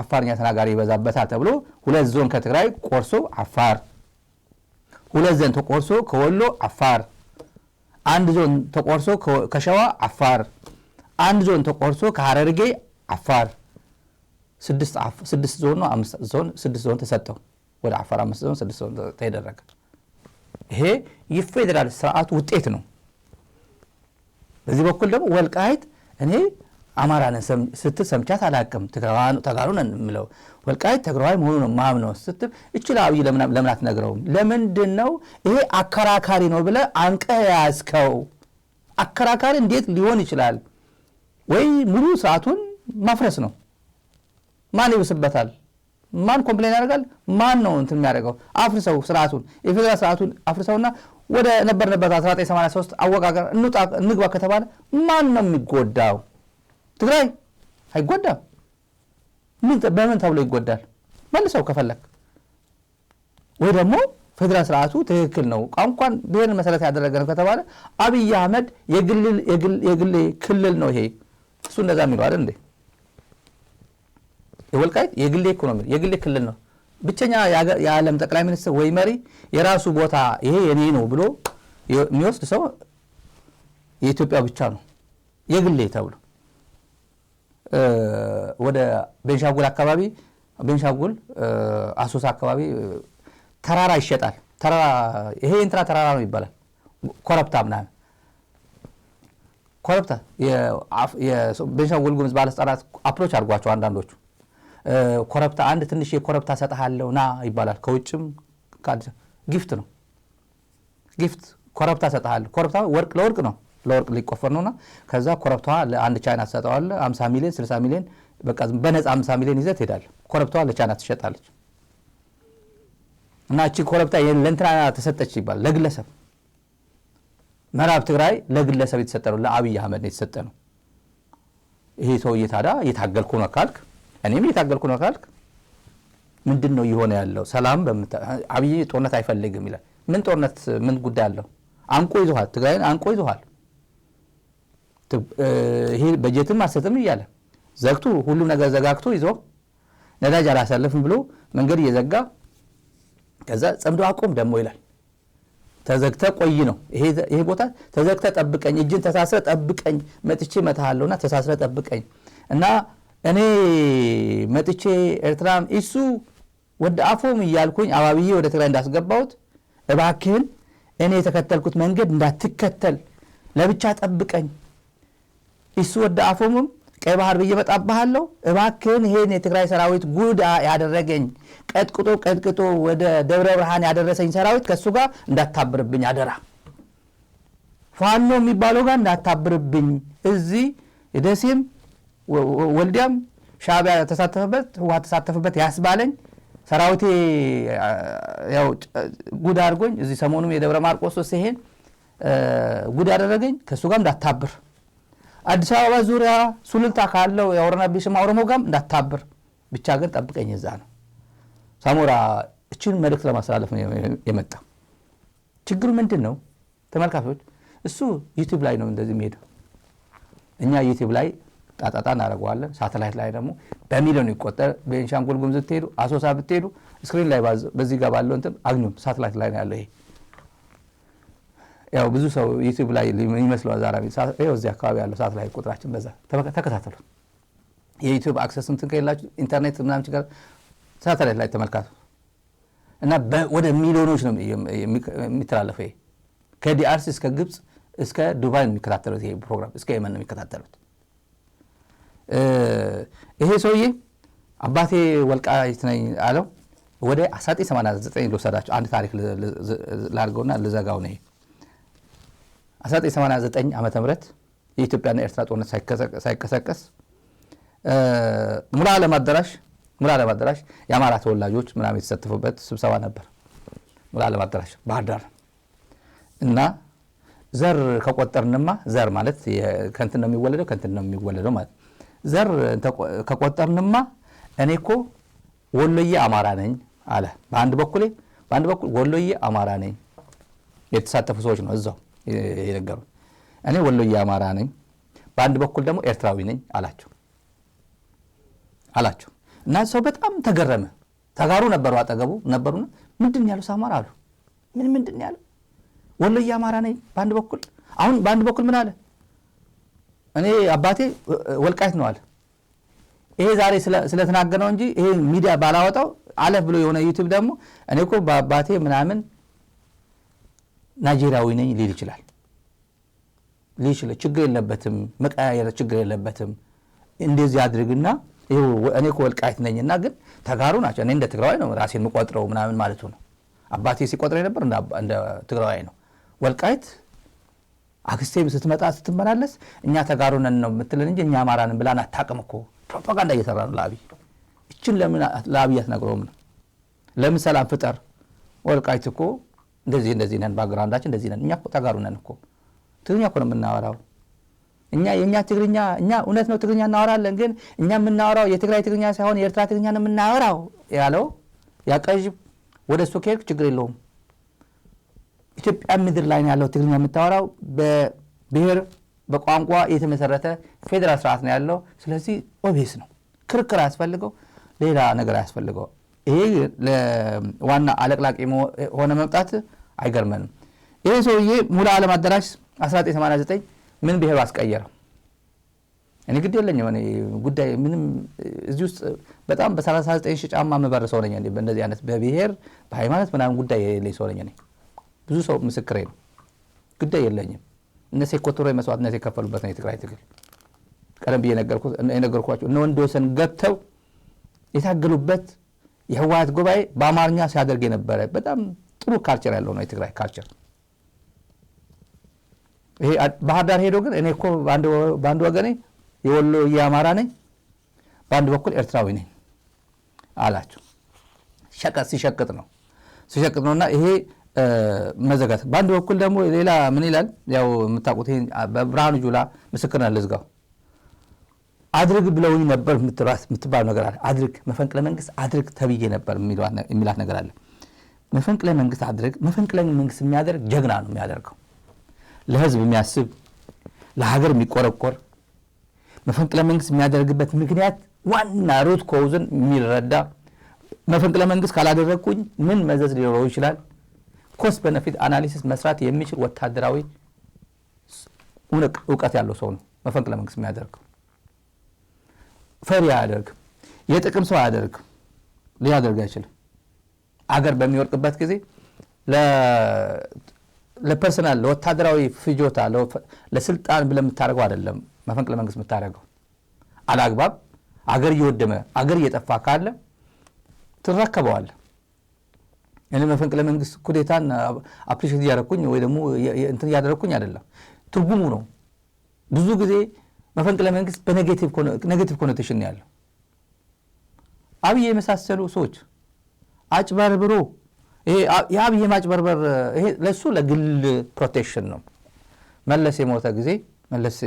አፋርኛ ተናጋሪ ይበዛበታ ተብሎ 2 ዞን ከትግራይ ቆርሶ አፋር 2 ዞን ተቆርሶ ከወሎ አፋር 1 ዞን ተቆርሶ ከሸዋ አፋር 1 ዞን ተቆርሶ ከሐረርጌ አፋር 6 ዞን ነው 5 ዞን 6 ዞን ተሰጠው ወደ አፋር 5 ዞን 6 ዞን ተደረገ ይሄ የፌደራል ስርዓቱ ውጤት ነው በዚህ በኩል ደግሞ ወልቃይት እኔ አማራን ስትሰምቻት አላቀም ተጋሩ ነን ምለው ወልቃይት ተግራይ መሆኑ ነው ማምነው ስትል እችላው ለምን አትነግረውም ለምንድነው ይሄ አከራካሪ ነው ብለ አንቀያስከው አከራካሪ እንዴት ሊሆን ይችላል ወይ ሙሉ ሰዓቱን ማፍረስ ነው ማን ይወስበታል ማን ኮምፕሌን ያደርጋል ማን ነው እንትን የሚያደርገው አፍርሰው ስርዓቱን የፌደራል ስርዓቱን አፍርሰውና ወደ ነበርንበት 1983 አወቃቀር እንግባ ከተባለ ማን ነው የሚጎዳው ትግራይ አይጎዳም በምን ተብሎ ይጎዳል መልሰው ከፈለክ ወይ ደግሞ ፌደራል ስርዓቱ ትክክል ነው ቋንቋን ብሔርን መሰረት ያደረገ ነው ከተባለ አብይ አህመድ የግል ክልል ነው ይሄ እሱ እንደዛ የሚለው አይደል እንዴ የወልቃይት የግል ኢኮኖሚ የግል ክልል ነው ብቸኛ የዓለም ጠቅላይ ሚኒስትር ወይ መሪ የራሱ ቦታ ይሄ የኔ ነው ብሎ የሚወስድ ሰው የኢትዮጵያ ብቻ ነው የግል ተብሎ ወደ ቤንሻንጉል አካባቢ ቤንሻንጉል አሶሳ አካባቢ ተራራ ይሸጣል ተራራ ይሄ እንትና ተራራ ነው ይባላል ኮረብታ ምናምን ኮረብታ የቤንሻንጉል ጉሙዝ ባለስልጣናት አፕሮች አድርጓቸው አንዳንዶቹ ኮረብታ አንድ ትንሽ የኮረብታ ሰጣሃለው ና ይባላል ከውጭም ጊፍት ነው ጊፍት ኮረብታ ሰጣሃለው ኮረብታ ወርቅ ለወርቅ ነው ለወርቅ ሊቆፈር ነውና ከዛ ኮረብታዋ ለአንድ ቻይና ተሰጣዋል 50 ሚሊዮን 60 ሚሊዮን በቃ በነፃ 50 ሚሊዮን ይዘት ሄዳል ኮረብታዋ ለቻይና ትሸጣለች እና እቺ ኮረብታ ለእንትና ተሰጠች ይባላል ለግለሰብ ምዕራብ ትግራይ ለግለሰብ የተሰጠው ለአብይ አህመድ ነው የተሰጠው ይሄ ሰውዬ ታዲያ የታገልኩ ነው ካልክ እኔም የታገልኩ ነው ካልክ ምንድነው ይሆነ ያለው ሰላም አብይ ጦርነት አይፈልግም ይላል ምን ጦርነት ምን ጉዳይ አለው አንቆ ይዟል ትግራይን አንቆ ይዟል ይሄ በጀትም አሰተም ይያለ ዘግቶ ሁሉም ነገር ዘጋግቶ ይዞ ነዳጅ አላሰለፍም ብሎ መንገድ እየዘጋ ከዛ ጸምዶ አቆም ደሞ ይላል ተዘግተ ቆይ ነው ይሄ ቦታ ተዘግተ ጠብቀኝ እጅን ተሳስረ ጠብቀኝ መጥቼ መታሃለውና ተሳስረ ጠብቀኝ እና እኔ መጥቼ ኤርትራም እሱ ወደ አፎም ይያልኩኝ አባብዬ ወደ ትግራይ እንዳስገባውት እባክህን እኔ የተከተልኩት መንገድ እንዳትከተል ለብቻ ጠብቀኝ እሱ ወደ አፎምም ቀይ ባህር በየመጣባለው እባክህን ይሄን የትግራይ ሰራዊት ጉዳ ያደረገኝ ቀጥቅጦ ወደ ደብረ ብርሃን ያደረሰኝ ሰራዊት ከሱ ጋር እንዳታብርብኝ አደራ ፋኖ የሚባለው ጋር እንዳታብርብኝ እዚህ ደሴም ወልዲያም ሻዕቢያ ተሳተፈበት ህወሓት ተሳተፈበት ያስባለኝ ሰራዊቴ ያው ጉዳ አድርጎኝ እዚህ ሰሞኑም የደብረ ማርቆስ ሲሄን ጉዳ ያደረገኝ ከሱ ጋር እንዳታብር አዲስ አበባ ዙሪያ ሱሉልታ ካለው ያወረና ቢስማ ኦሮሞ ጋር እንዳታብር ብቻ ግን ጠብቀኝ እዛ ነው ሳሞራ እቺን መልእክት ለማስተላለፍ ነው የመጣ ችግሩ ምንድነው ተመልካቾች እሱ ዩቲዩብ ላይ ነው እንደዚህ የሚሄደው እኛ ዩቲዩብ ላይ ጣጣጣ እናደርገዋለን ሳተላይት ላይ ደግሞ በሚሊዮን ይቆጠር ቤንሻንጉል ጉሙዝ ብትሄዱ አሶሳ ብትሄዱ ስክሪን ላይ በዚህ ጋር ባለው እንትን አግኙ ሳተላይት ላይ ነው ያለው ይሄ ያው ብዙ ሰው ዩቲዩብ ላይ ይመስላል ዛራቢ ይሄው እዚህ አካባቢ ያለው ሳተላይት ቁጥራችን በዛ ተከታተሉ የዩቲዩብ አክሰስ እንትን ከሌላችሁ ኢንተርኔት ምናምን ችግር ሳተላይት ላይ ተመልካቱ እና ወደ ሚሊዮኖች ነው የሚተላለፈው ይሄ ከዲአርሲ እስከ ግብጽ እስከ ዱባይ የሚከታተሉት ይሄ ፕሮግራም እስከ የመን ነው የሚከታተሉት ይሄ ሰውዬ አባቴ ወልቃይት ነኝ አለው ወደ 1989 ልወሰዳችሁ። አንድ ታሪክ ላድርገውና ልዘጋው ነው። 1989 ዓመተ ምህረት የኢትዮጵያና ኤርትራ ጦርነት ሳይቀሰቀስ ሙሉ ዓለም አዳራሽ የአማራ ተወላጆች ምናምን የተሳተፉበት ስብሰባ ነበር። ሙሉ ዓለም አዳራሽ ባህር ዳር እና ዘር ከቆጠርንማ ዘር ማለት ከእንትን ነው የሚወለደው ማለት ዘር ከቆጠርንማ እኔ እኮ ወሎዬ አማራ ነኝ አለ። በአንድ በኩል ወሎዬ አማራ ነኝ የተሳተፉ ሰዎች ነው እዛው የነገሩ። እኔ ወሎዬ አማራ ነኝ፣ በአንድ በኩል ደግሞ ኤርትራዊ ነኝ አላቸው እና ሰው በጣም ተገረመ። ተጋሩ ነበሩ አጠገቡ ነበሩና ምንድን ያለው አማራ አሉ። ምንድን ያለው ወሎዬ አማራ ነኝ በአንድ በኩል። አሁን በአንድ በኩል ምን አለ? እኔ አባቴ ወልቃይት ነው አለ። ይሄ ዛሬ ስለተናገረው እንጂ ይሄ ሚዲያ ባላወጣው አለፍ ብሎ የሆነ ዩቲዩብ ደግሞ እኔ እኮ በአባቴ ምናምን ናይጄሪያዊ ነኝ ሊል ይችላል። ችግር የለበትም፣ መቀያየር ችግር የለበትም። እንደዚህ አድርግና እኔ እኮ ወልቃይት ነኝና ግን ተጋሩ ናቸው። እኔ እንደ ትግራዋይ ነው ራሴን የምቆጥረው ምናምን ማለቱ ነው። አባቴ ሲቆጥረው ነበር እንደ ትግራዋይ ነው። ወልቃይት አክስቴም ስትመጣ ስትመላለስ እኛ ተጋሩ ነን ነው የምትለን እንጂ እኛ አማራ ነን ብላን አታውቅም እኮ። ፕሮፓጋንዳ እየሰራ ነው ለአብይ። እችን ለምን ለአብይ አትነግረውም ነው? ለምን ሰላም ፍጠር። ወልቃይት እኮ እንደዚህ ነን፣ ባግራውንዳችን እንደዚህ ነን። እኛ እኮ ተጋሩ ነን እኮ። ትግርኛ እኮ ነው የምናወራው የኛ ትግርኛ። እኛ እውነት ነው ትግርኛ እናወራለን፣ ግን እኛ የምናወራው የትግራይ ትግርኛ ሳይሆን የኤርትራ ትግርኛ ነው የምናወራው ያለው ያቀዥ ወደ እሱ ከሄድክ ችግር የለውም። ኢትዮጵያ ምድር ላይ ያለው ትግርኛ የምታወራው በብሔር በቋንቋ የተመሰረተ ፌደራል ስርዓት ነው ያለው። ስለዚህ ኦቤስ ነው፣ ክርክር አያስፈልገው፣ ሌላ ነገር አያስፈልገው። ይሄ ለዋና አለቅላቂ ሆነ መምጣት አይገርመንም። ይሄ ሰውዬ ሙሉ ዓለም አዳራሽ 1989 ምን ብሔር አስቀየረው? እኔ ግድ የለኝም። እኔ ጉዳይ ምንም እዚህ ውስጥ በጣም በ39 ሺህ ጫማ መበረሰው ነኝ እንዴ በእንደዚህ አይነት በብሔር በሃይማኖት ምናምን ጉዳይ የሌለኝ ሰው ነኝ። እኔ ብዙ ሰው ምስክሬ ነው። ጉዳይ የለኝም። እነሱ የኮተሮ መስዋዕትነት የከፈሉበት ነው የትግራይ ትግል። ቀደም ብዬ የነገርኳቸው እነ ወንድወሰን ገብተው የታገሉበት የህወሓት ጉባኤ በአማርኛ ሲያደርግ የነበረ በጣም ጥሩ ካልቸር ያለው ነው የትግራይ ካልቸር። ይሄ ባህር ዳር ሄዶ ግን እኔ እኮ በአንድ ወገኔ የወሎ የአማራ ነኝ፣ በአንድ በኩል ኤርትራዊ ነኝ አላቸው። ሲሸቅጥ ነውና ይሄ መዘጋት። በአንድ በኩል ደግሞ ሌላ ምን ይላል? ያው የምታውቁት ይሄ በብርሃኑ ጁላ ምስክርና ልዝጋው አድርግ ብለውኝ ነበር የምትባል ነገር አለ። አድርግ መፈንቅለ መንግስት አድርግ ተብዬ ነበር የሚላት ነገር አለ። መፈንቅለ መንግስት አድርግ። መፈንቅለ መንግስት የሚያደርግ ጀግና ነው የሚያደርገው፣ ለህዝብ የሚያስብ ለሀገር የሚቆረቆር። መፈንቅለ መንግስት የሚያደርግበት ምክንያት ዋና ሩት ኮውዝን የሚረዳ መፈንቅለ መንግስት ካላደረግኩኝ ምን መዘዝ ሊኖረው ይችላል፣ ኮስት ቤነፊት አናሊሲስ መስራት የሚችል ወታደራዊ እውቀት ያለው ሰው ነው መፈንቅለ መንግስት የሚያደርገው። ፈሪ አያደርግም፣ የጥቅም ሰው አያደርግም፣ ሊያደርግ አይችልም። አገር በሚወርቅበት ጊዜ ለፐርሰናል ለወታደራዊ ፍጆታ ለስልጣን ብለህ የምታደርገው አይደለም መፈንቅለ መንግስት የምታደርገው። አላግባብ አገር እየወደመ አገር እየጠፋ ካለ ትረከበዋለህ። እኔ መፈንቅለ መንግስት ኩዴታን አፕሪሼት እያደረኩኝ ወይ ደግሞ እንትን እያደረኩኝ አይደለም፣ ትርጉሙ ነው። ብዙ ጊዜ መፈንቅለ መንግስት በኔጌቲቭ ኮኖቴሽን ያለው። አብይ የመሳሰሉ ሰዎች አጭበርብሮ ይሄ የአብይ ማጭበርበር ይሄ ለሱ ለግል ፕሮቴክሽን ነው። መለስ የሞተ ጊዜ መለስ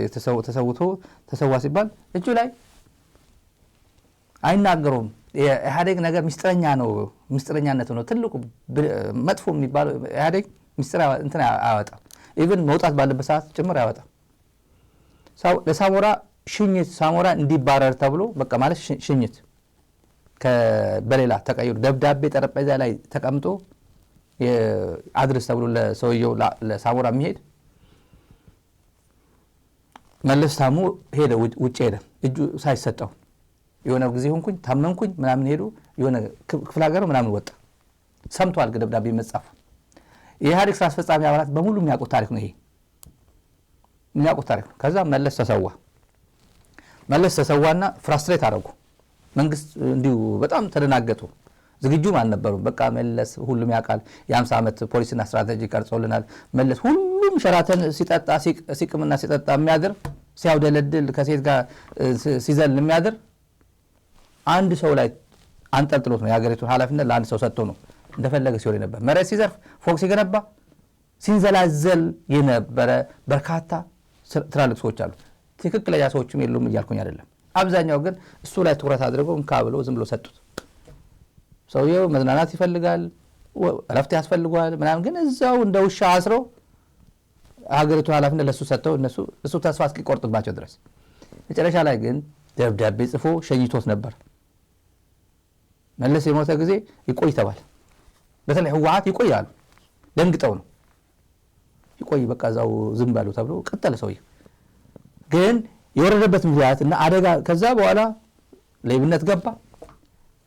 ተሰዋ ሲባል እጁ ላይ አይናገሩም። የኢህአዴግ ነገር ሚስጥረኛ ነው፣ ሚስጥረኛነት ነው ትልቁ መጥፎ የሚባለው። ኢህአዴግ ሚስጥር እንትን አያወጣም፣ ኢቭን መውጣት ባለበት ሰዓት ጭምር አያወጣም። ለሳሞራ ሽኝት ሳሞራ እንዲባረር ተብሎ በቃ ማለት ሽኝት በሌላ ተቀይሮ ደብዳቤ ጠረጴዛ ላይ ተቀምጦ አድርስ ተብሎ ለሰውየው ለሳሞራ የሚሄድ መለስ ታሙ ሄደ፣ ውጭ ሄደ እጁ ሳይሰጠው። የሆነ ጊዜ ሆንኩኝ ታመምኩኝ ምናምን ሄዱ የሆነ ክፍለ ሀገር ምናምን ወጣ። ሰምቷል ደብዳቤ መጻፍ። የኢህአዴግ ስራ አስፈጻሚ አባላት በሙሉ የሚያውቁት ታሪክ ነው ይሄ የሚያውቁት ታሪክ ነው። ከዛ መለስ ተሰዋና ፍራስትሬት አደረጉ። መንግስት እንዲሁ በጣም ተደናገጡ። ዝግጁም አልነበሩም። በቃ መለስ ሁሉም ያውቃል የ50 ዓመት ፖሊሲና ስትራቴጂ ቀርጾልናል። መለስ ሁሉም ሸራተን ሲጠጣ ሲቅምና ሲጠጣ የሚያድር ሲያውደለድል ከሴት ጋር ሲዘል የሚያድር አንድ ሰው ላይ አንጠልጥሎት ነው የሀገሪቱን ኃላፊነት ለአንድ ሰው ሰጥቶ ነው እንደፈለገ ሲሆን ነበር። መሬት ሲዘርፍ ፎቅ ሲገነባ ሲንዘላዘል የነበረ በርካታ ትላልቅ ሰዎች አሉ። ትክክለኛ ሰዎችም የሉም እያልኩኝ አይደለም። አብዛኛው ግን እሱ ላይ ትኩረት አድርገው እንካ ብለው ዝም ብሎ ሰጡት። ሰውየው መዝናናት ይፈልጋል፣ እረፍት ያስፈልገዋል ምናምን፣ ግን እዛው እንደ ውሻ አስረው ሀገሪቱን ኃላፊነት ለሱ ሰጥተው እሱ ተስፋ እስኪቆርጥባቸው ድረስ መጨረሻ ላይ ግን ደብዳቤ ጽፎ ሸኝቶት ነበር። መለስ የሞተ ጊዜ ይቆይ ተባለ። በተለይ ህወሓት ይቆያሉ ደንግጠው ነው ይቆይ በቃ እዛው ዝም ባሉ ተብሎ ቀጠለ። ሰውየው ግን የወረደበት ምክንያት እና አደጋ ከዛ በኋላ ሌብነት ገባ፣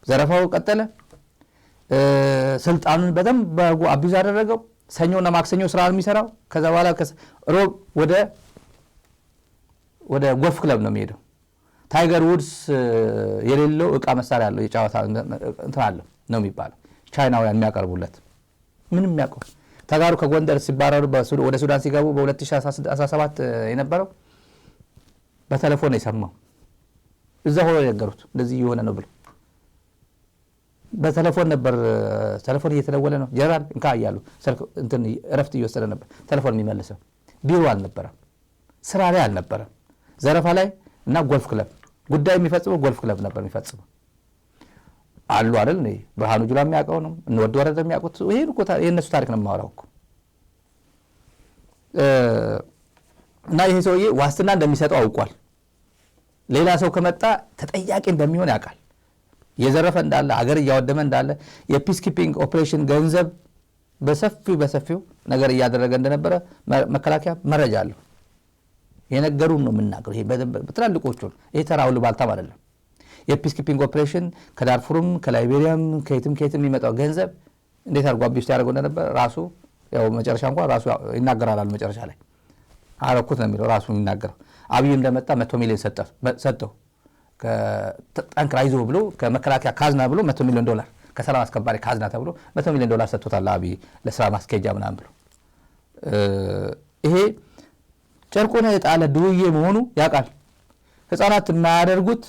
ዘረፋው ቀጠለ፣ ስልጣኑን በደንብ አቢዝ አደረገው። ሰኞና ማክሰኞ ስራ የሚሰራው ከዛ በኋላ ሮብ ወደ ጎልፍ ክለብ ነው የሚሄደው። ታይገር ውድስ የሌለው እቃ መሳሪያ ያለው የጫወታ እንትን አለው ነው የሚባለው። ቻይናውያን የሚያቀርቡለት ምንም የሚያውቀው ተጋሩ ከጎንደር ሲባረሩ ወደ ሱዳን ሲገቡ በ2017 የነበረው በቴሌፎን ነው የሰማው። እዛ ሆኖ የነገሩት እንደዚህ የሆነ ነው ብሎ በቴሌፎን ነበር። ቴሌፎን እየተደወለ ነው ጀነራል እንካ እያሉ እንትን እረፍት እየወሰደ ነበር። ቴሌፎን የሚመልሰው ቢሮ አልነበረም፣ ስራ ላይ አልነበረም፣ ዘረፋ ላይ እና ጎልፍ ክለብ ጉዳይ የሚፈጽመው ጎልፍ ክለብ ነበር የሚፈጽመው አሉ አይደል? ብርሃኑ ጁላ የሚያውቀው ነው፣ እንወድ ወረደ የሚያውቁት። ይሄን እኮ የእነሱ ታሪክ ነው የማወራው እኮ። እና ይሄ ሰውዬ ዋስትና እንደሚሰጠው አውቋል። ሌላ ሰው ከመጣ ተጠያቂ እንደሚሆን ያውቃል። የዘረፈ እንዳለ ሀገር እያወደመ እንዳለ የፒስ ኪፒንግ ኦፕሬሽን ገንዘብ በሰፊው ነገር እያደረገ እንደነበረ መከላከያ መረጃ አለው። የነገሩን ነው የምናገረው። ይሄ በትላልቆቹ ይሄ ተራው ልባልታም አይደለም። የፒስ ኪፒንግ ኦፕሬሽን ከዳርፉርም ከላይቤሪያም ከየትም የሚመጣው ገንዘብ እንዴት አድርጎ አቢስ ያደርገው እንደነበረ ራሱ ያው መጨረሻ እንኳን ራሱ ይናገራል። መጨረሻ ላይ አረኩት ነው የሚለው ራሱ የሚናገረው። አብይ እንደመጣ 100 ሚሊዮን ሰጠው ከጠንክራ ይዞ ብሎ ከመከላከያ ካዝና ብሎ $100 ሚሊዮን ከሰላም አስከባሪ ካዝና ተብሎ $100 ሚሊዮን ሰጥቶታል አብይ ለስራ ማስኬጃ ምናምን ብሎ። ይሄ ጨርቆና የጣለ ድውዬ መሆኑ ያውቃል። ህፃናት የማያደርጉት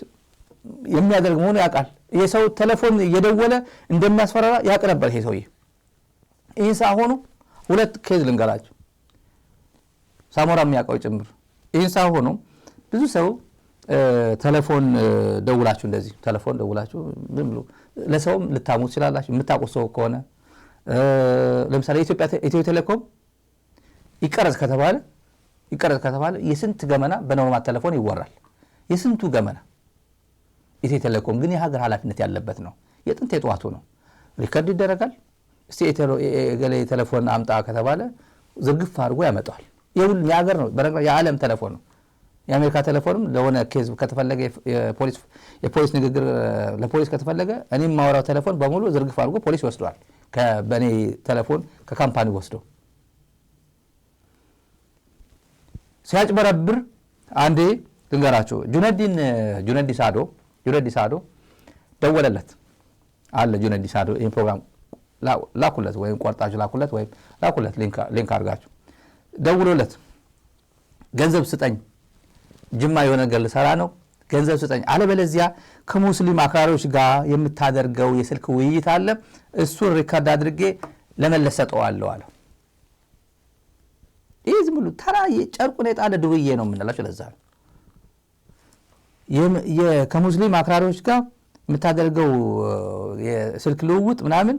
የሚያደርግ መሆኑ ያውቃል። የሰው ቴሌፎን እየደወለ እንደሚያስፈራራ ያውቅ ነበር ይሄ ሰውዬ። ይህን ሳይሆኑ ሁለት ኬዝ ልንገራቸው፣ ሳሞራ የሚያውቀው ጭምር። ይህን ሳይሆኑ ብዙ ሰው ቴሌፎን ደውላችሁ እንደዚህ ቴሌፎን ደውላችሁ ዝም ብሎ ለሰውም ልታሙት ይችላላችሁ። የምታውቁት ሰው ከሆነ ለምሳሌ ኢትዮ ቴሌኮም ይቀረጽ ከተባለ የስንት ገመና በኖርማል ቴሌፎን ይወራል። የስንቱ ገመና። ኢትዮ ቴሌኮም ግን የሀገር ኃላፊነት ያለበት ነው። የጥንት የጠዋቱ ነው። ሪከርድ ይደረጋል። እስቲ የገሌ ቴሌፎን አምጣ ከተባለ ዝርግፍ አድርጎ ያመጣዋል። የሁሉም የሀገር ነው። በነገር የዓለም ቴሌፎን ነው። የአሜሪካ ቴሌፎንም ለሆነ ኬዝ ከተፈለገ የፖሊስ ንግግር ለፖሊስ ከተፈለገ እኔም ማወራው ቴሌፎን በሙሉ ዝርግፍ አድርጎ ፖሊስ ይወስደዋል። በእኔ ቴሌፎን ከካምፓኒ ወስዶ ሲያጭበረብር አንዴ ልንገራቸው። ጁነዲ ሳዶ ደወለለት አለ። ጁነዲ ሳዶ ይህን ፕሮግራም ላኩለት ወይም ቆርጣችሁ ላኩለት ሊንክ አድርጋችሁ ደውሎለት ገንዘብ ስጠኝ፣ ጅማ የሆነ ነገር ልሰራ ነው፣ ገንዘብ ስጠኝ፣ አለበለዚያ ከሙስሊም አክራሪዎች ጋር የምታደርገው የስልክ ውይይት አለ፣ እሱን ሪካርድ አድርጌ ለመለስ ሰጠዋለሁ አለ። ይህ ዝም ብሎ ተራ ጨርቁን የጣለ ድውዬ ነው የምንላቸው። ለዛ ነው ከሙስሊም አክራሪዎች ጋር የምታደርገው የስልክ ልውውጥ ምናምን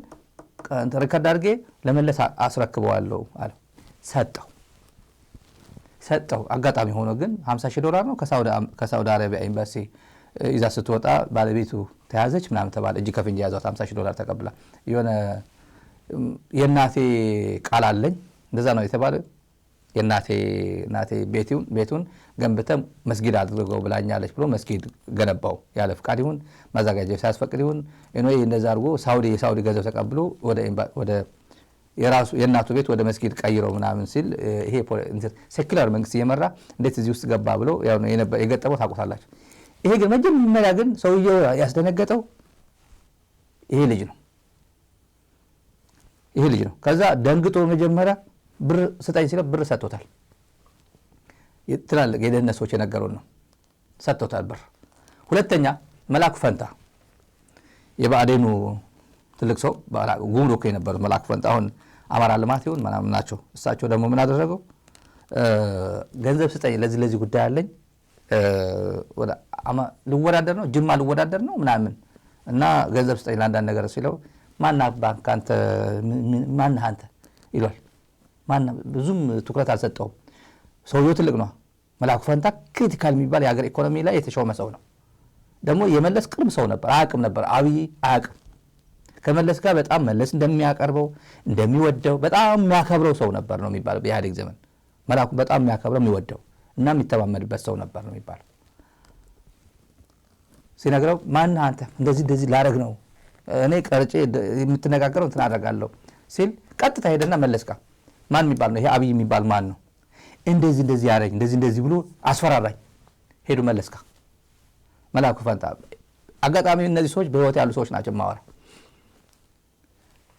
ሪካርድ አድርጌ ለመለስ አስረክበዋለሁ አለ። ሰጠው። አጋጣሚ ሆኖ ግን $50,000 ነው ከሳውዲ አረቢያ ኤምባሲ ይዛ ስትወጣ ባለቤቱ ተያዘች ምናምን ተባለ። እጅ ከፍንጅ ያዛት $50,000 ተቀብላ የሆነ የእናቴ ቃል አለኝ እንደዛ ነው የተባለ። የእናቴ ቤቱን ገንብተም መስጊድ አድርገው ብላኛለች ብሎ መስጊድ ገነባው። ያለ ፍቃድ ይሁን ማዘጋጃ ሳያስፈቅድ ይሁን እንደዛ አድርጎ የሳውዲ ገንዘብ ተቀብሎ ወደ የእናቱ ቤት ወደ መስጊድ ቀይረው ምናምን ሲል ይሄ ሴኩላር መንግስት እየመራ እንዴት እዚህ ውስጥ ገባ ብሎ የገጠመው ታውቁታላችሁ። ይሄ ግን መጀመሪያ ግን ሰውየው ያስደነገጠው ይሄ ልጅ ነው። ይሄ ልጅ ነው። ከዛ ደንግጦ መጀመሪያ ብር ስጠኝ ሲለው ብር ሰጥቶታል። ትላልቅ የደህንነት ሰዎች የነገሩን ነው። ሰጥቶታል ብር። ሁለተኛ መላኩ ፈንታ የብአዴኑ ትልቅ ሰው ጉምሩክ የነበሩት መላኩ ፈንታ አሁን አማራ ልማት ይሁን ምናምን ናቸው። እሳቸው ደግሞ ምን አደረገው? ገንዘብ ስጠኝ ለዚህ ጉዳይ አለኝ ልወዳደር ነው ጅማ ልወዳደር ነው ምናምን እና ገንዘብ ስጠኝ ለአንዳንድ ነገር ሲለው ማና ባንክ አንተ ማነህ አንተ ይሏል። ብዙም ትኩረት አልሰጠውም። ሰውየው ትልቅ ነው። መላኩ ፈንታ ክሪቲካል የሚባል የሀገር ኢኮኖሚ ላይ የተሾመ ሰው ነው። ደግሞ የመለስ ቅርብ ሰው ነበር። አያውቅም ነበር አብይ አያውቅም። ከመለስ ጋር በጣም መለስ እንደሚያቀርበው እንደሚወደው በጣም የሚያከብረው ሰው ነበር ነው የሚባለው። በኢህአዴግ ዘመን መላኩ በጣም የሚያከብረው የሚወደው እና የሚተማመንበት ሰው ነበር ነው የሚባለው። ሲነግረው ማን አንተ እንደዚህ ላረግ ነው እኔ ቀርጬ የምትነጋገረው እንትን አደርጋለሁ ሲል ቀጥታ ሄደና መለስ ጋር ማን የሚባል ነው ይሄ አብይ የሚባል ማን ነው እንደዚህ ያረኝ እንደዚህ ብሎ አስፈራራኝ። ሄዱ መለስ ጋር መላኩ ፈንታ። አጋጣሚ እነዚህ ሰዎች በህይወት ያሉ ሰዎች ናቸው ማወራ።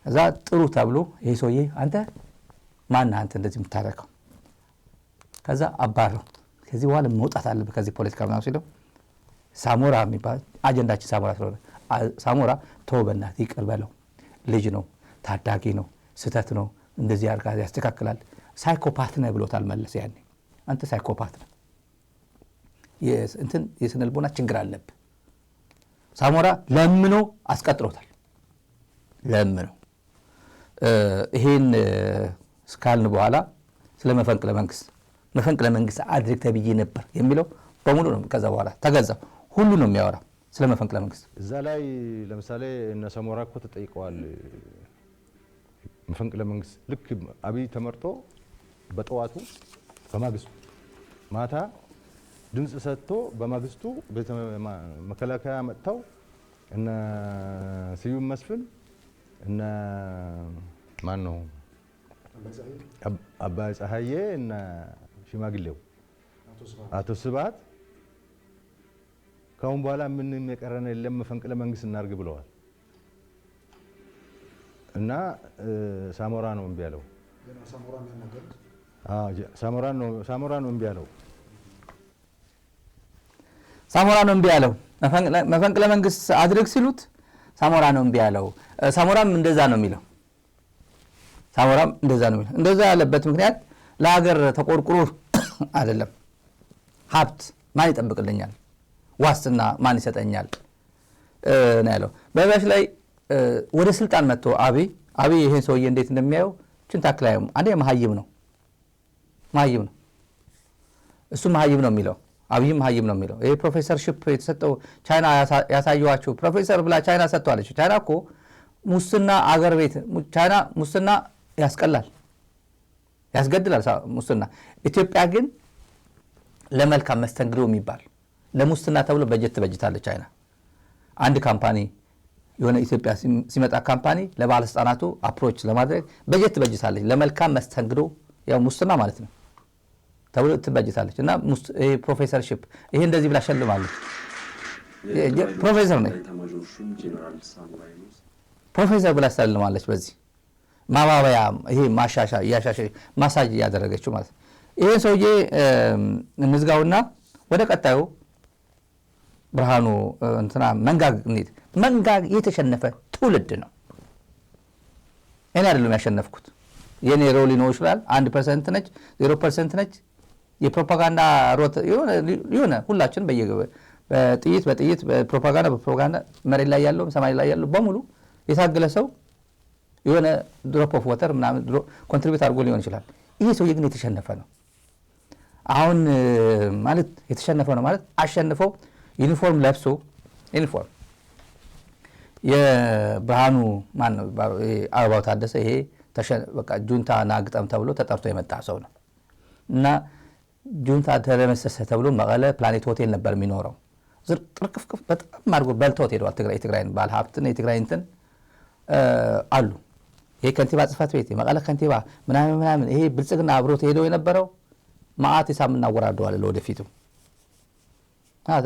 እዛ ጥሩ ተብሎ ይሄ ሰውዬ አንተ ማን አንተ እንደዚህ የምታረከው? ከዛ አባረው። ከዚህ በኋላ መውጣት አለበት ከዚህ ፖለቲካ ምናምን ሲለው ሳሞራ የሚባል አጀንዳችን ሳሞራ ስለሆነ ሳሞራ ተወበናት ይቅር በለው ልጅ ነው ታዳጊ ነው ስተት ነው እንደዚህ አርጋ ያስተካክላል። ሳይኮፓት ነህ ብሎታል መለስ። ያኔ አንተ ሳይኮፓት ነህ የስነ ልቦና ችግር አለብህ። ሳሞራ ለምኖ አስቀጥሮታል። ለምኖ ይሄን ስካልን በኋላ ስለ መፈንቅለ መንግስት አድርግ ተብዬ ነበር የሚለው በሙሉ ነው። ከዛ በኋላ ተገዛ ሁሉ ነው የሚያወራ ስለ መፈንቅለ መንግስት። እዛ ላይ ለምሳሌ እነ ሳሞራ እኮ ተጠይቀዋል። መፈንቅለ መንግስት ልክ አብይ ተመርጦ በጠዋቱ በማግስቱ ማታ ድምጽ ሰጥቶ በማግስቱ መከላከያ መጥተው እነ ስዩም መስፍን እነ ማን ነው አባይ ፀሐዬ እነ ሽማግሌው አቶ ስብሐት ካሁን በኋላ ምንም የቀረን የለም መፈንቅለ መንግስት እናርግ ብለዋል። እና ሳሞራ ነው እምቢ ያለው። ሳሞራ ነው እምቢ ያለው። ሳሞራ ነው እምቢ ያለው። መፈንቅለ መንግስት አድርግ ሲሉት ሳሞራ ነው እምቢ ያለው። ሳሞራም እንደዛ ነው የሚለው። እንደዛ ያለበት ምክንያት ለሀገር ተቆርቁሮ አይደለም። ሀብት ማን ይጠብቅልኛል? ዋስትና ማን ይሰጠኛል ነው ያለው። በባሽ ላይ ወደ ስልጣን መጥቶ አብይ ይሄን ሰውዬ እንዴት እንደሚያየው ችንታክላይም አንዴ መሀይም ነው እሱ መሀይም ነው የሚለው አብይም መሀይም ነው የሚለው። ይሄ ፕሮፌሰርሺፕ የተሰጠው ቻይና ያሳየዋችሁ ፕሮፌሰር ብላ ቻይና ሰጥቷለች። ቻይና እኮ ሙስና አገር ቤት ቻይና ሙስና ያስቀላል ያስገድላል ሙስና። ኢትዮጵያ ግን ለመልካም መስተንግዶ የሚባል ለሙስና ተብሎ በጀት ትበጅታለች ቻይና። አንድ ካምፓኒ የሆነ ኢትዮጵያ ሲመጣ ካምፓኒ ለባለስልጣናቱ አፕሮች ለማድረግ በጀት ትበጅታለች ለመልካም መስተንግዶ ያው ሙስና ማለት ነው ተብሎ ትበጅታለች። እና ፕሮፌሰርሺፕ ይሄ እንደዚህ ብላ ሸልማለች። ፕሮፌሰር ነው ፕሮፌሰር ብላ ሸልማለች። በዚህ ማባበያ ይሄ ማሳጅ እያደረገችው ማለት ነው። ይሄ ሰውዬ እንዝጋውና ወደ ቀጣዩ ብርሃኑ እንትና መንጋግ የተሸነፈ ትውልድ ነው። እኔ አይደለም ያሸነፍኩት። የኔ ሮል ሊኖር ይችላል 1% ነች 0% ነች። የፕሮፓጋንዳ ሮት የሆነ ሁላችን በጥይት በፕሮፓጋንዳ መሬት ላይ ያለው ሰማይ ላይ ያለው በሙሉ የታገለ ሰው የሆነ ድሮፕ ኦፍ ዋተር ምናምን ኮንትሪቢዩት አድርጎ ሊሆን ይችላል። ይሄ ሰውዬ ግን የተሸነፈ ነው። አሁን ማለት የተሸነፈ ነው ማለት አሸንፈው ዩኒፎርም ለብሶ ዩኒፎርም የብርሃኑ ማን ነው አበባው ታደሰ ይሄ በቃ ጁንታ ናግጠም ተብሎ ተጠርቶ የመጣ ሰው ነው። እና ጁንታ ተደመሰሰ ተብሎ መቀለ ፕላኔት ሆቴል ነበር የሚኖረው። ጥርቅፍቅፍ በጣም አድርጎ በልተውት ሄደዋል። የትግራይን ባለ ሀብትና የትግራይ እንትን አሉ። ይሄ ከንቲባ ጽሕፈት ቤት የመቀለ ከንቲባ ምናምን ይሄ ብልጽግና አብሮት ሄደው የነበረው ማአት ሂሳብ እናወራደዋለን ለወደፊቱ።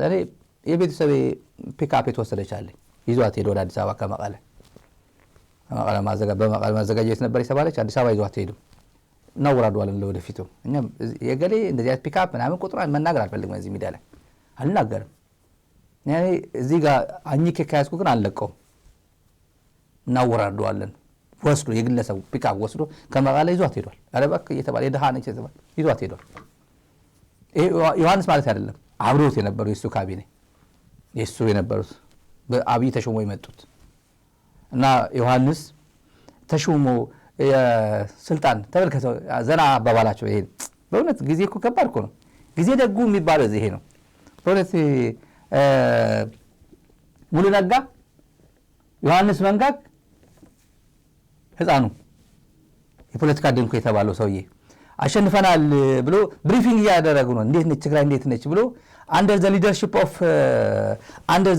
እኔ የቤተሰቤ ፒክአፕ የተወሰደች አለኝ ይዟት ሄደ ወደ አዲስ አበባ ከመቀለ በመቀለ ማዘጋጀት ነበር የተባለች አዲስ አበባ ይዟት ሄዱ። እናወራደዋለን ለወደፊቱ። እኛም የገሌ እንደዚህ አይነት ፒክአፕ ምናምን ቁጥሩን መናገር አልፈልግም እዚህ ሚዲያ ላይ አልናገርም። ያኔ እዚህ ጋር አኝኬ ከያዝኩ ግን አልለቀውም። እናወራደዋለን። ወስዶ የግለሰቡ ፒክአፕ ወስዶ ከመቀለ ይዟት ሄዷል። ኧረ እባክህ እየተባለ የደሃ ነች የተባለ ይዟት ሄዷል። ዮሐንስ ማለት አይደለም አብሮት የነበሩ የሱ ካቢኔ የሱ የነበሩት በአብይ ተሾሞ የመጡት እና ዮሐንስ ተሾሞ የስልጣን ተመልከተው ዘና አባባላቸው ይሄ በእውነት ጊዜ እኮ ከባድ እኮ ነው። ጊዜ ደጉ የሚባለው ይሄ ነው በእውነት። ሙሉ ነጋ ዮሐንስ መንጋግ ህፃኑ የፖለቲካ ድንኩ የተባለው ሰውዬ አሸንፈናል ብሎ ብሪፊንግ እያደረጉ ነው። እንዴት ነች ትግራይ እንዴት ነች ብሎ አንደር ዘ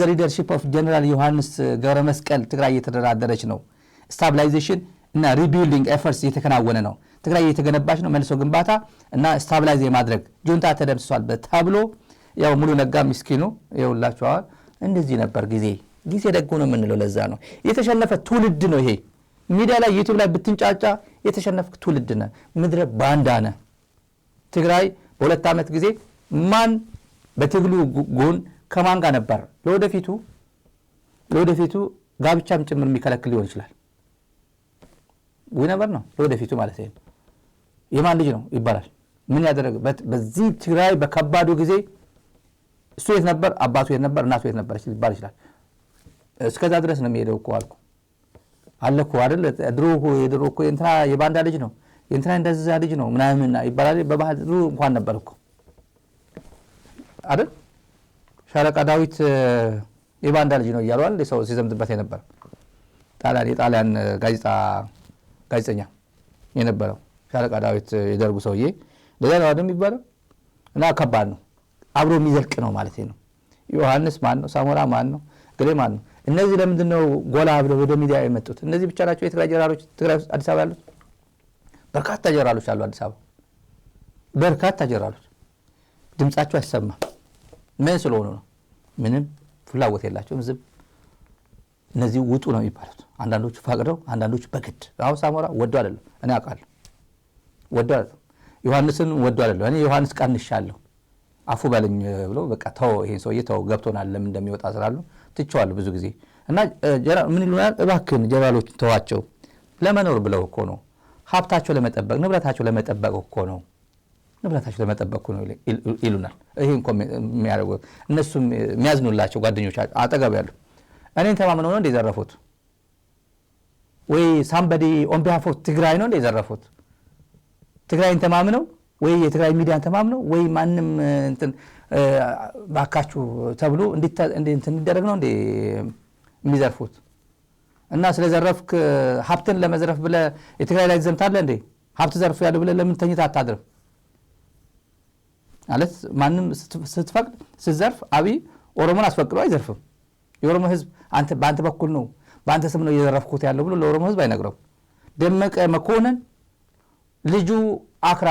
ሊደርሺፕ ኦፍ ጀነራል ዮሐንስ ገብረ መስቀል ትግራይ እየተደራደረች ነው። ስታቢላይዜሽን እና ሪቢልዲንግ ኤፈርትስ እየተከናወነ ነው። ትግራይ እየተገነባች ነው። መልሶ ግንባታ እና ስታቢላይዝ የማድረግ ጁንታ ተደምስሷል ተብሎ ያው ሙሉ ነጋ ምስኪኑ ይውላችኋል። እንደዚህ ነበር ጊዜ ደጉ ነው የምንለው ለዛ ነው። የተሸነፈ ትውልድ ነው ይሄ። ሚዲያ ላይ ዩቲዩብ ላይ ብትንጫጫ የተሸነፍክ ትውልድ ነህ። ምድረ ባንዳ ነህ። ትግራይ በሁለት ዓመት ጊዜ ማን በትግሉ ጎን ከማን ጋር ነበር? ለወደፊቱ ጋብቻም ጭምር የሚከለክል ሊሆን ይችላል። ወይ ነበር ነው ለወደፊቱ ማለት ነው። የማን ልጅ ነው ይባላል። ምን ያደረገ በዚህ ትግራይ በከባዱ ጊዜ እሱ የት ነበር? አባቱ የት ነበር? እናቱ የት ነበረች ሊባል ይችላል። እስከዛ ድረስ ነው የሚሄደው እኮ አልኩ አለኩ አይደል? የድሮ እኮ የእንትና የባንዳ ልጅ ነው የእንትና እንደዛ ልጅ ነው ምናምን ይባላል። በባህል እንኳን ነበር እኮ አይደል? ሻለቃ ዳዊት የባንዳ ልጅ ነው እያሉ አይደል ሰው ሲዘምትበት የነበረ የጣሊያን ጋዜጠኛ የነበረው ሻለቃ ዳዊት የደርጉ ሰውዬ ለዛ ነው አይደል የሚባለው። እና ከባድ ነው። አብሮ የሚዘልቅ ነው ማለት ነው። ዮሐንስ ማን ነው? ሳሞራ ማን ነው? ገሌ ማን ነው? እነዚህ ለምንድን ነው ጎላ ብለው ወደ ሚዲያ የመጡት? እነዚህ ብቻ ናቸው የትግራይ ጀነራሎች ትግራይ ውስጥ አዲስ አበባ ያሉት? በርካታ ጀነራሎች አሉ አዲስ አበባ። በርካታ ጀነራሎች ድምጻቸው አይሰማም። ምን ስለሆኑ ነው? ምንም ፍላጎት የላቸውም። ዝም እነዚህ ውጡ ነው የሚባሉት። አንዳንዶቹ ፈቅደው፣ አንዳንዶቹ በግድ። አሁን ሳሞራ ወዶ አይደለም እኔ አውቃለሁ። ወዶ አይደለም። ዮሐንስን ወዶ አይደለም እኔ ዮሐንስ ቀንሻለሁ አፉ በለኝ ብሎ በቃ ተው ይሄን ሰውዬ ተው ገብቶናል ለምን እንደሚወጣ ስላሉ ትቼዋለሁ ብዙ ጊዜ። እና ምን ይሉናል? እባክህን ጀነራሎች ተዋቸው። ለመኖር ብለው እኮ ነው። ሀብታቸው ለመጠበቅ ንብረታቸው ለመጠበቅ እኮ ነው። ንብረታቸው ለመጠበቅ ነው ይሉናል። ይሄ እንኳን የሚያደርጉ እነሱም የሚያዝኑላቸው ጓደኞች አጠገብ ያሉ እኔን ተማምነው ነው እንደዘረፉት ወይ ሳምበዲ ኦን ቢሃፍ ኦፍ ትግራይ ነው እንደዘረፉት። ትግራይን ተማምነው ወይ የትግራይ ሚዲያን ተማምነው ወይ ማንም እንትን ባካችሁ ተብሎ እንትን እንዲደረግ ነው እንደ የሚዘርፉት። እና ስለዘረፍክ ሀብትን ለመዝረፍ ብለህ የትግራይ ላይ ትዘምታለህ እንዴ? ሀብት ዘርፍ ያለው ብለህ ለምን ተኝተህ አታድርም? ማለት ማንም ስትፈቅድ ስትዘርፍ አብይ ኦሮሞን አስፈቅዶ አይዘርፍም። የኦሮሞ ህዝብ በአንተ በኩል ነው በአንተ ስም ነው እየዘረፍኩት ያለው ብሎ ለኦሮሞ ህዝብ አይነግረው። ደመቀ መኮንን ልጁ አክራ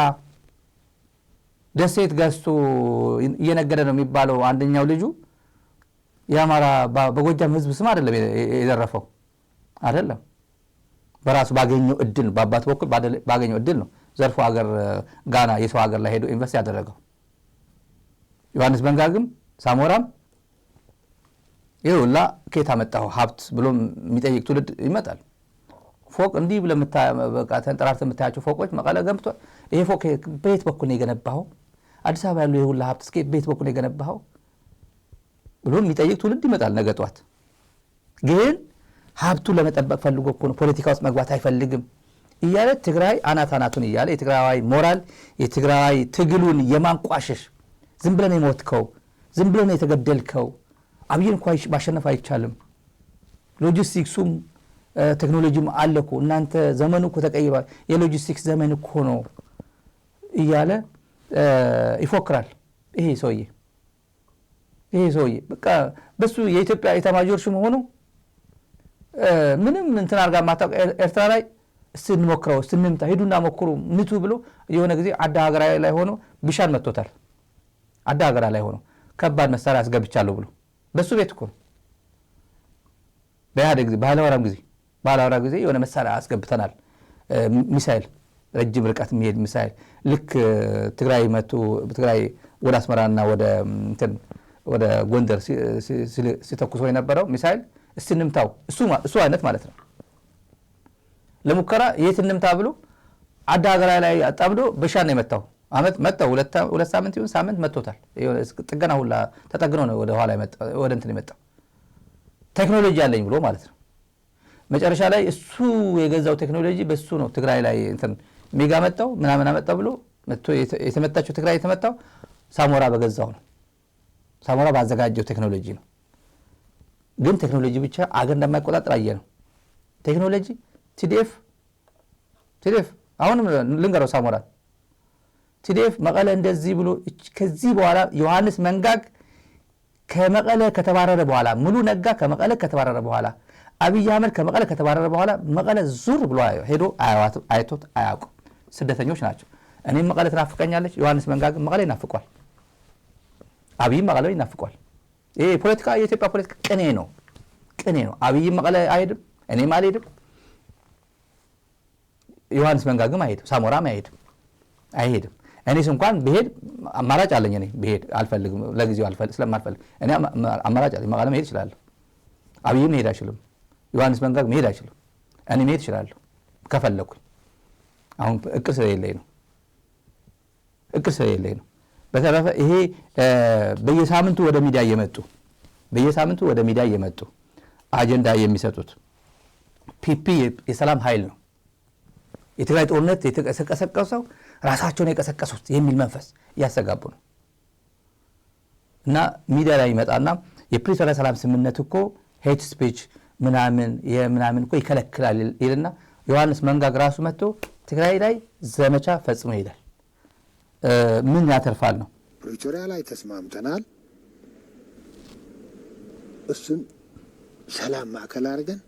ደሴት ገዝቶ እየነገደ ነው የሚባለው አንደኛው ልጁ የአማራ በጎጃም ህዝብ ስም አይደለም የዘረፈው አይደለም። በራሱ ባገኘው እድል በአባት በኩል ባገኘው እድል ነው ዘርፎ ሀገር ጋና የሰው ሀገር ላይ ሄዶ ኢንቨስት ያደረገው። ዮሐንስ መንጋግም ሳሞራም ይኸውላ ከየት አመጣው ሀብት ብሎ የሚጠይቅ ትውልድ ይመጣል። ፎቅ እንዲህ ብለህ በቃ ተንጠራርተህ የምታያቸው ፎቆች መቀለ ገንብቷል። ይሄ ፎቅ በየት በኩል ነው የገነባኸው? አዲስ አበባ ያለው የሁላ ሀብት እስከ በየት በኩል ነው የገነባኸው ብሎ የሚጠይቅ ትውልድ ይመጣል ነገ ጧት። ግን ሀብቱ ለመጠበቅ ፈልጎ እኮ ነው ፖለቲካ ውስጥ መግባት አይፈልግም እያለ ትግራይ አናቱን እያለ የትግራይ ሞራል የትግራይ ትግሉን የማንቋሸሽ ዝም ብለን የሞትከው ዝም ብለን የተገደልከው አብይን እንኳን ማሸነፍ አይቻልም። ሎጂስቲክሱም ቴክኖሎጂም አለ እኮ እናንተ ዘመኑ እኮ ተቀይሯል። የሎጂስቲክስ ዘመን እኮ ነው እያለ ይፎክራል። ይሄ ሰውዬ በቃ በሱ የኢትዮጵያ ኤታማዦር ሹም ሆኖ ምንም እንትን አድርጋ ማታውቅ ኤርትራ ላይ ስንሞክረው ስንምታ ሄዱና ሞክሩ ምቱ ብሎ የሆነ ጊዜ አዳ ሀገራ ላይ ሆኖ ቢሻን መጥቶታል። አዳ ሀገራ ላይ ሆኖ ከባድ መሳሪያ አስገብቻለሁ ብሎ በሱ ቤት እኮ በኢህአዴግ ጊዜ በኃይለማርያም ጊዜ ባላወራ ጊዜ የሆነ መሳሪያ አስገብተናል ሚሳኤል ረጅም ርቀት የሚሄድ ሚሳኤል ልክ ትግራይ መጥቶ ትግራይ ወደ አስመራና ወደ ጎንደር ሲተኩሶ የነበረው ሚሳኤል እስቲ እንምታው እሱ አይነት ማለት ነው ለሙከራ የት እንምታ ብሎ አዳገራ ላይ አጣብዶ በሻና የመታው አመት መጣው ሁለት ሳምንት ይሁን ሳምንት መጥቶታል ጥገና ሁላ ተጠግኖ ነው ወደ ኋላ ወደ እንትን የመጣው ቴክኖሎጂ አለኝ ብሎ ማለት ነው መጨረሻ ላይ እሱ የገዛው ቴክኖሎጂ በሱ ነው ትግራይ ላይ እንትን ሜጋ መጣው ምናምን አመጣ ብሎ መጥቶ የተመታቸው ትግራይ የተመታው ሳሞራ በገዛው ነው ሳሞራ ባዘጋጀው ቴክኖሎጂ ነው ግን ቴክኖሎጂ ብቻ አገር እንደማይቆጣጠር አየ ነው ቴክኖሎጂ ቲዲኤፍ አሁንም ልንገረው ሳሞራ ቲዲኤፍ መቀለ እንደዚህ ብሎ ከዚህ በኋላ ዮሐንስ መንጋግ ከመቀለ ከተባረረ በኋላ ሙሉ ነጋ ከመቀለ ከተባረረ በኋላ አብይ አህመድ ከመቀለ ከተባረረ በኋላ መቀለ ዙር ብሎ ሄዶ አይቶት አያውቁም ስደተኞች ናቸው እኔም መቀለ ትናፍቀኛለች ዮሐንስ መንጋግ መቀለ ይናፍቋል አብይ መቀለ ይናፍቋል ይሄ ፖለቲካ የኢትዮጵያ ፖለቲካ ቅኔ ነው አብይ መቀለ አይሄድም እኔም አልሄድም ዮሐንስ መንጋግም አይሄድም ሳሞራም አይሄድም እኔስ እንኳን ብሄድ አማራጭ አለኝ እኔ ብሄድ አልፈልግም ለጊዜው ስለማልፈልግ እኔ አማራጭ አለኝ መቀለ መሄድ ይችላል አብይ መሄድ አይችልም ዮሐንስ መንጋግ መሄድ አይችልም እኔ መሄድ ይችላል ከፈለኩኝ አሁን እቅድ ስለሌለኝ ነው በተረፈ ይሄ በየሳምንቱ ወደ ሚዲያ እየመጡ አጀንዳ የሚሰጡት ፒፒ የሰላም ኃይል ነው የትግራይ ጦርነት የተቀሰቀሰው ራሳቸውን የቀሰቀሱት የሚል መንፈስ ያሰጋቡ ነው እና ሚዲያ ላይ ይመጣና የፕሪቶሪያ ሰላም ስምምነት እኮ ሄት ስፒች ምናምን እኮ ይከለክላል ይልና ዮሐንስ መንጋግ ራሱ መጥቶ ትግራይ ላይ ዘመቻ ፈጽሞ ይላል ምን ያተርፋል ነው ፕሪቶሪያ ላይ ተስማምተናል እሱን ሰላም ማዕከል አድርገን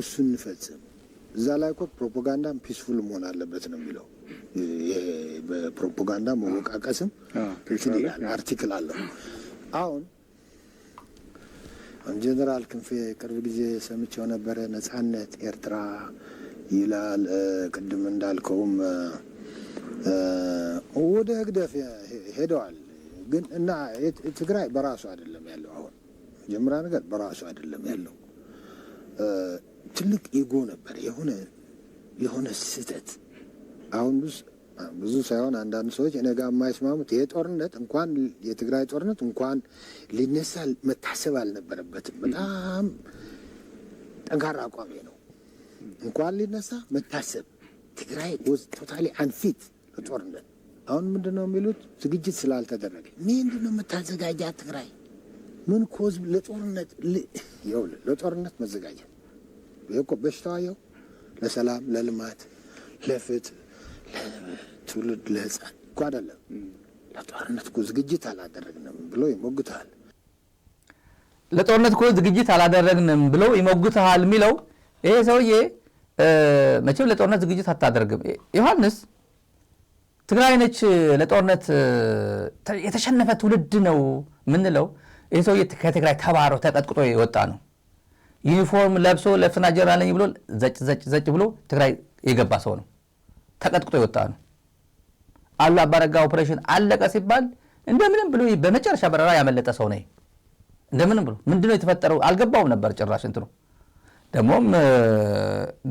እሱን እንፈጽም እዛ ላይ እኮ ፕሮፓጋንዳም ፒስፉል መሆን አለበት ነው የሚለው በፕሮፓጋንዳ መወቃቀስም ይችላል አርቲክል አለው አሁን ጀነራል ክንፌ ቅርብ ጊዜ ሰምቼው ነበረ ነጻነት ኤርትራ ይላል ቅድም እንዳልከውም ወደ ህግደፍ ሄደዋል ግን እና ትግራይ በራሱ አይደለም ያለው አሁን ጀምራ ነገር በራሱ አይደለም ያለው ትልቅ ኢጎ ነበር የሆነ ስህተት አሁን ብዙ ሳይሆን አንዳንድ ሰዎች እኔ ጋር የማይስማሙት ይሄ ጦርነት እንኳን የትግራይ ጦርነት እንኳን ሊነሳ መታሰብ አልነበረበትም በጣም ጠንካራ አቋሜ ነው እንኳን ሊነሳ መታሰብ ትግራይ was totally unfit ለጦርነት አሁን ምንድነው የሚሉት ዝግጅት ስላልተደረገ ምንድነው መታዘጋጃት ትግራይ ምን ኮዝ ለጦርነት መዘጋጀት ይሄኮ በሽታው ለሰላም ለልማት ለፍትህ ለትውልድ ለህፃን እኮ አይደለም ለጦርነት እኮ ዝግጅት አላደረግንም ብሎ ይሞግታል ለጦርነት እኮ ዝግጅት አላደረግንም ብሎ ይሞግታል የሚለው ይሄ ሰውዬ መቼም ለጦርነት ዝግጅት አታደርግም ዮሐንስ ትግራይ ነች ለጦርነት የተሸነፈ ትውልድ ነው ምንለው ይሄ ሰውዬ ከትግራይ ተባሮ ተቀጥቅጦ የወጣ ነው ዩኒፎርም ለብሶ ለፍና ጀነራል ነኝ ብሎ ዘጭ ብሎ ትግራይ የገባ ሰው ነው ተቀጥቅጦ የወጣ ነው አላ ባረጋ ኦፕሬሽን አለቀ ሲባል እንደምንም ብሎ በመጨረሻ በረራ ያመለጠ ሰው ነው እንደምንም ብሎ ምንድነው የተፈጠረው አልገባውም ነበር ጭራሽ እንትኑ ደሞም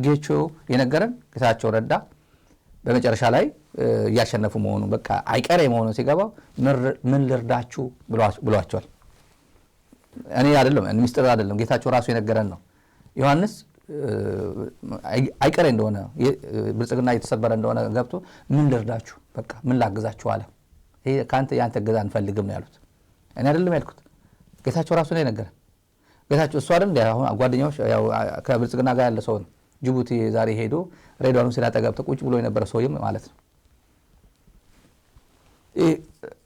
ጌቾ የነገረን ጌታቸው ረዳ በመጨረሻ ላይ ያሸነፉ መሆኑ በቃ አይቀሬ መሆኑ ሲገባው ምን ልርዳችሁ ብሏቸዋል እኔ አይደለም ሚኒስትር አይደለም ጌታቸው ራሱ የነገረን ነው ዮሐንስ አይቀሬ እንደሆነ ብልጽግና የተሰበረ እንደሆነ ገብቶ ምን ልርዳችሁ በቃ ምን ላግዛችሁ አለ ይሄ ካንተ ያንተ ገዛ እንፈልግም ነው ያሉት እኔ አይደለም ያልኩት ጌታቸው ራሱ ነው የነገረን ጌታቸው እሱ አይደል ያው ጓደኛው ያው ከብልጽግና ጋር ያለ ሰው ነው ጅቡቲ ዛሬ ሄዶ ሬዲዮኑን ሲላጠገብተ ቁጭ ብሎ የነበረ ሰውዬም ማለት ነው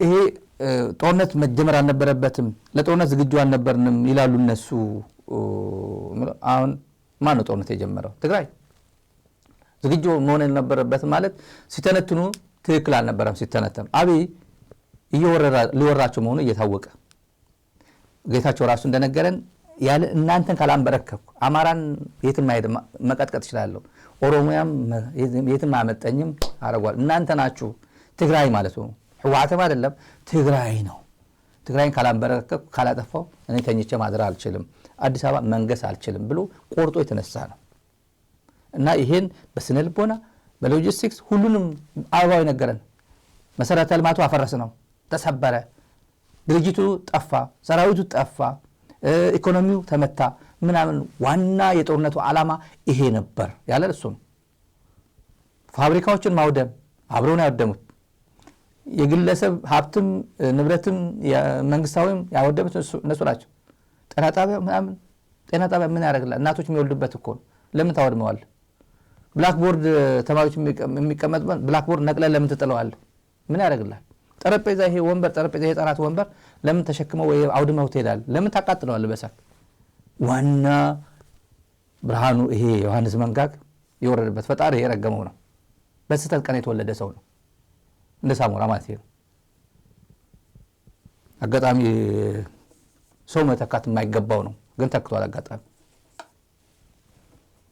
ይሄ ጦርነት መጀመር አልነበረበትም ለጦርነት ዝግጁ አልነበርንም ይላሉ እነሱ አሁን ማን ነው ጦርነት የጀመረው ትግራይ ዝግጁ መሆን አልነበረበትም ማለት ሲተነትኑ ትክክል አልነበረም ሲተነተኑ አብይ ሊወራቸው መሆኑ እየታወቀ ጌታቸው ራሱ እንደነገረን ያለ እናንተን ካላንበረከኩ አማራን የትም አይደ መቀጥቀጥ ይችላል ኦሮሞያም የትም አመጣኝም አረጋል እናንተ ናችሁ ትግራይ ማለት ነው ህዋዓትም አይደለም ትግራይ ነው ትግራይን ካላንበረከኩ ካላጠፋው እኔ ተኝቼ ማድር አልችልም አዲስ አበባ መንገስ አልችልም ብሎ ቆርጦ የተነሳ ነው እና ይሄን በስነ ልቦና በሎጂስቲክስ ሁሉንም አባባው ነገረን መሰረተ ልማቱ አፈረስ ነው ተሰበረ ድርጅቱ ጠፋ ሰራዊቱ ጠፋ ኢኮኖሚው ተመታ ምናምን ዋና የጦርነቱ ዓላማ ይሄ ነበር ያለ እሱ ነው ፋብሪካዎችን ማውደም አብረው ነው ያወደሙት የግለሰብ ሀብትም ንብረትም የመንግስታዊም ያወደሙት እነሱ ናቸው ጤና ጣቢያ ምን ያደርግላል እናቶች የሚወልዱበት እኮ ለምን ታወድመዋል ብላክቦርድ ተማሪዎች የሚቀመጡበት ብላክቦርድ ነቅለ ለምን ትጥለዋል ምን ያደርግላል ጠረጴዛ ይሄ ወንበር ጠረጴዛ የህፃናት ወንበር ለምን ተሸክመው ወይ አውድመው ትሄዳል ለምን ታቃጥለዋል በሳክ ዋና ብርሃኑ ይሄ ዮሐንስ መንጋግ የወረደበት ፈጣሪ የረገመው ነው በስተት ቀን የተወለደ ሰው ነው እንደ ሳሞራ ማለት ነው አጋጣሚ ሰው መተካት የማይገባው ነው ግን ተክቷል አጋጣሚ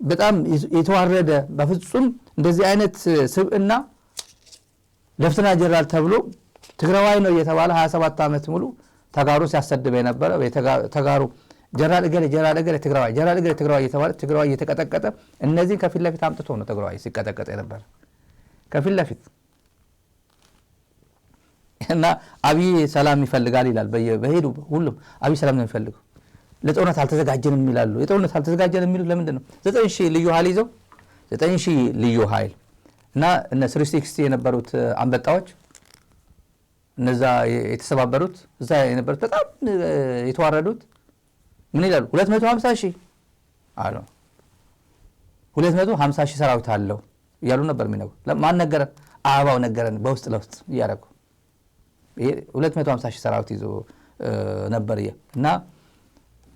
በጣም የተዋረደ በፍጹም እንደዚህ አይነት ስብዕና ለፍተና ጀነራል ተብሎ ትግራዋይ ነው የተባለ 27 ዓመት ሙሉ ተጋሩ ሲያሰድበ የነበረ ተጋሩ ጀነራል እገሌ ትግራዋይ የተባለ ትግራዋይ እየተቀጠቀጠ እነዚህ ከፊት ለፊት አምጥቶ ነው ትግራዋይ ሲቀጠቀጥ የነበረ ከፊት ለፊት እና አብይ ሰላም ይፈልጋል ይላል በሄዱ ሁሉም አብይ ሰላም ነው የሚፈልገው ለጦርነት አልተዘጋጀንም ይላሉ የጦርነት አልተዘጋጀንም የሚሉት ለምንድን ነው 9000 ልዩ ኃይል ይዘው 9000 ልዩ ኃይል እና እነ 360 የነበሩት አንበጣዎች እነዛ የተሰባበሩት እዛ የነበሩት በጣም የተዋረዱት ምን ይላሉ 250,000 አሉ 250,000 ሰራዊት አለው ያሉ ነበር የሚነገሩ ማን ነገረን አባው ነገረን በውስጥ ለውስጥ ያረቁ ይሄ 250,000 ሰራዊት ይዞ ነበር እና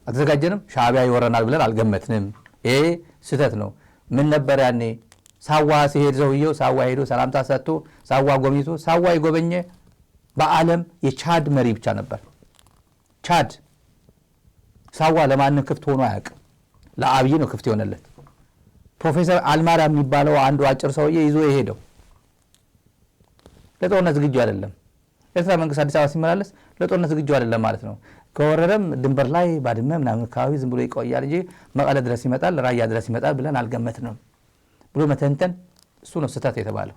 አልተዘጋጀንም ሻዕቢያ ይወረናል ብለን አልገመትንም ይሄ ስህተት ነው ምን ነበር ያኔ ሳዋ ሲሄድ ዘውየው ሳዋ ሄዶ ሰላምታ ሰጥቶ ሳዋ ጎብኝቶ ሳዋ ይጎበኘ በአለም የቻድ መሪ ብቻ ነበር ቻድ ሳዋ ለማንም ክፍት ሆኖ አያውቅም ለአብይ ነው ክፍት የሆነለት ፕሮፌሰር አልማራ የሚባለው አንዱ አጭር ሰውዬ ይዞ የሄደው ለጦርነት ዝግጁ አይደለም ኤርትራ መንግስት አዲስ አበባ ሲመላለስ ለጦርነት ዝግጁ አይደለም ማለት ነው ከወረረም ድንበር ላይ ባድመ ምናምን አካባቢ ዝም ብሎ ይቆያል እንጂ መቀለ ድረስ ይመጣል ራያ ድረስ ይመጣል ብለን አልገመትንም ብሎ መተንተን እሱ ነው ስህተት የተባለው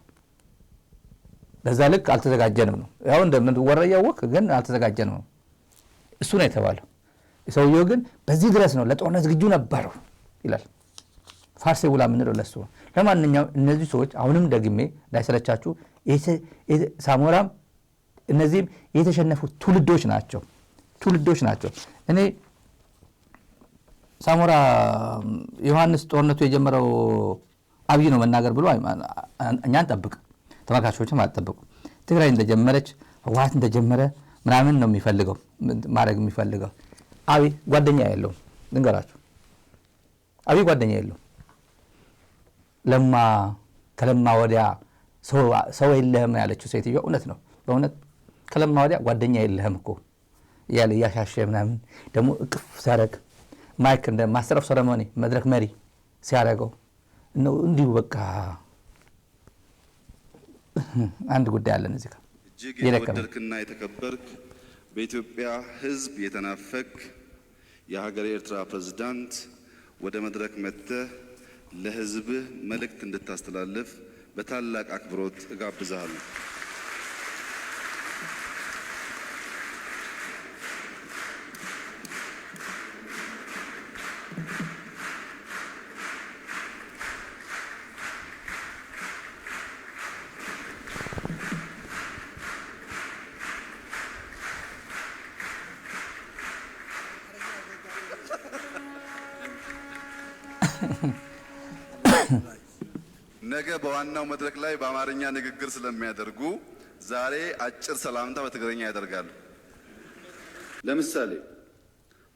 በዛ ልክ አልተዘጋጀንም ነው ያው እንደምን ወረያው ወክ ግን አልተዘጋጀንም ነው እሱ ነው የተባለው ሰውየው ግን በዚህ ድረስ ነው ለጦርነት ዝግጁ ነበሩ ይላል ፋርሴ ውላ ምን ነው ለሱ ለማንኛውም እነዚህ ሰዎች አሁንም ደግሜ ላይሰለቻችሁ ሳሞራም እነዚህም የተሸነፉ ትውልዶች ናቸው እኔ ሳሞራ ዮሐንስ ጦርነቱ የጀመረው አብይ ነው መናገር ብሎ እኛን ጠብቅ ተመካቾችም አልጠብቁ ትግራይ እንደጀመረች ህወሓት እንደጀመረ ምናምን ነው የሚፈልገው ማድረግ የሚፈልገው አብይ ጓደኛ ያለው እንገራችሁ አብይ ጓደኛ ያለው ከለማ ወዲያ ሰው የለህም ያለችው ሴትዮ እውነት ነው በእውነት ከለማ ወዲያ ጓደኛ የለህም እኮ ያለ ያሻሸ ምናምን ደግሞ እቅፍ ሲያደርግ ማይክ እንደ ማስተር ኦፍ ሴሬሞኒ መድረክ መሪ ሲያደርገው ነው እንዲሁ በቃ አንድ ጉዳይ አለን እዚህ ጋር እጅግ የተወደድክና የተከበርክ በኢትዮጵያ ህዝብ የተናፈክ የሀገር ኤርትራ ፕሬዝዳንት ወደ መድረክ መጥተህ ለህዝብ መልእክት እንድታስተላልፍ በታላቅ አክብሮት እጋብዛለሁ። ነገ በዋናው መድረክ ላይ በአማርኛ ንግግር ስለሚያደርጉ ዛሬ አጭር ሰላምታ በትግርኛ ያደርጋሉ። ለምሳሌ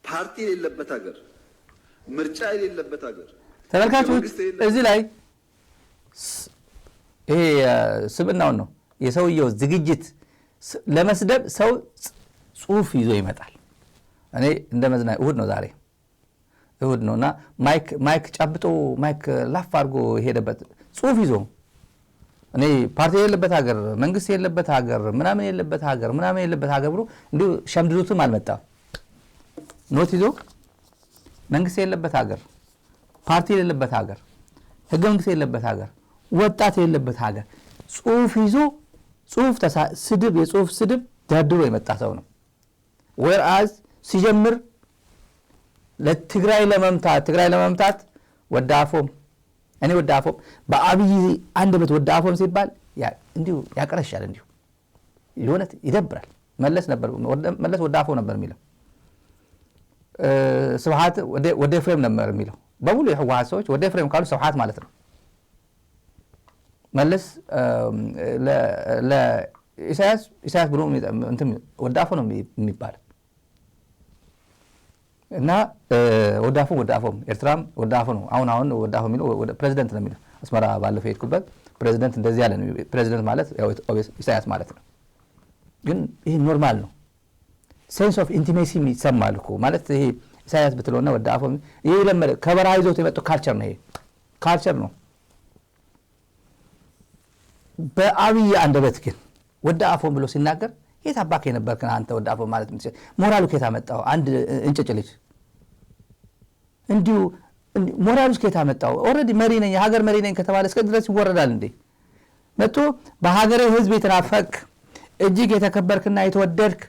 ፓርቲ የሌለበት ሀገር፣ ምርጫ የሌለበት ሀገር ተመልካቾች እዚህ ላይ ይሄ ስብናውን ነው የሰውየው ዝግጅት ለመስደብ ሰው ጽሁፍ ይዞ ይመጣል። እኔ እንደ መዝናኛ እሁድ ነው ዛሬ እሁድ ነውና ማይክ ጨብጦ ማይክ ላፍ አድርጎ ሄደበት ጽሁፍ ይዞ እኔ ፓርቲ የሌለበት ሀገር መንግስት የሌለበት ሀገር ምናምን የሌለበት ሀገር ብሎ እንዲሁ ሸምድዱትም አልመጣም። ኖት ይዞ መንግስት የሌለበት ሀገር ፓርቲ የሌለበት ሀገር ህገ መንግስት የሌለበት ሀገር ወጣት የሌለበት ሀገር ጽሁፍ ይዞ ስድብ የጽሁፍ ስድብ ደርድሮ የመጣ ሰው ነው። ወርአዝ ሲጀምር ለትግራይ ለመምታት ወዳፎም በአብይ አንደበት ወዳፎም ሲባል እንዲሁ ያቀረሻል እንዲሁ ይሆነት ይደብራል። መለስ ወዳፎም ነበር የሚለው ስብሃት ወደ ፍሬም ነበር የሚለው በሙሉ የህወሓት ሰዎች ወደ ፍሬም ካሉ ስብሃት ማለት ነው። መለስ ለኢሳያስ ብሎ እንትን ወዳፎም ነው የሚባል እና ወዳፎም ኤርትራም ወዳፎም ነው። አሁን ወዳፎም የሚለው ፕሬዚደንት ነው የሚለው አስመራ ባለፈው ሄድኩበት ፕሬዚደንት እንደዚህ ያለ ነው። ፕሬዚደንት ማለት ያው ኢሳያስ ማለት ነው። ግን ይሄ ኖርማል ነው። ሴንስ ኦፍ ኢንቲሜሲ ይሰማል እኮ ማለት ይሄ ኢሳያስ ብትለውና ወዳፎም ይሄ ለመደ ከበረሃ ይዞት የመጣው ካልቸር ነው። ይሄ ካልቸር ነው። በአብይ አንደበት ግን ወዳፎም ብሎ ሲናገር የት አባክ የነበርክ አንተ ወዳፎም ማለት ምን ሞራሉ ከየት አመጣው? አንድ እንጭጭ ልጅ እንዲሁ ሞራሉስ ከየት አመጣው? ኦሬዲ መሪ ነኝ የሀገር መሪ ነኝ ከተባለ እስከ ድረስ ይወረዳል እንዴ? መጥቶ በሀገሬ ህዝብ የተናፈቅ እጅግ የተከበርክና የተወደድክ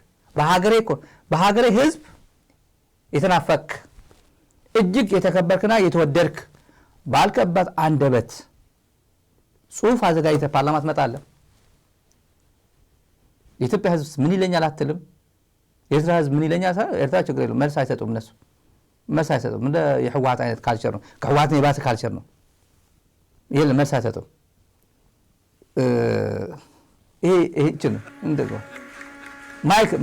በሀገሬ ህዝብ የተናፈቅ እጅግ የተከበርክና የተወደድክ ባልከበት አንደበት ጽሁፍ አዘጋጅተህ ፓርላማ ትመጣለህ። የኢትዮጵያ ህዝብ ምን ይለኛል አትልም። የኤርትራ ህዝብ ምን ይለኛል ኤርትራ ችግር የለውም መልስ አይሰጡም። እነሱ መልስ አይሰጡም። እንደ የህወሓት አይነት ካልቸር ነው። ከህወሓት የባሰ ካልቸር ነው። የለም መልስ አይሰጡም። ይሄ እቺን እንደው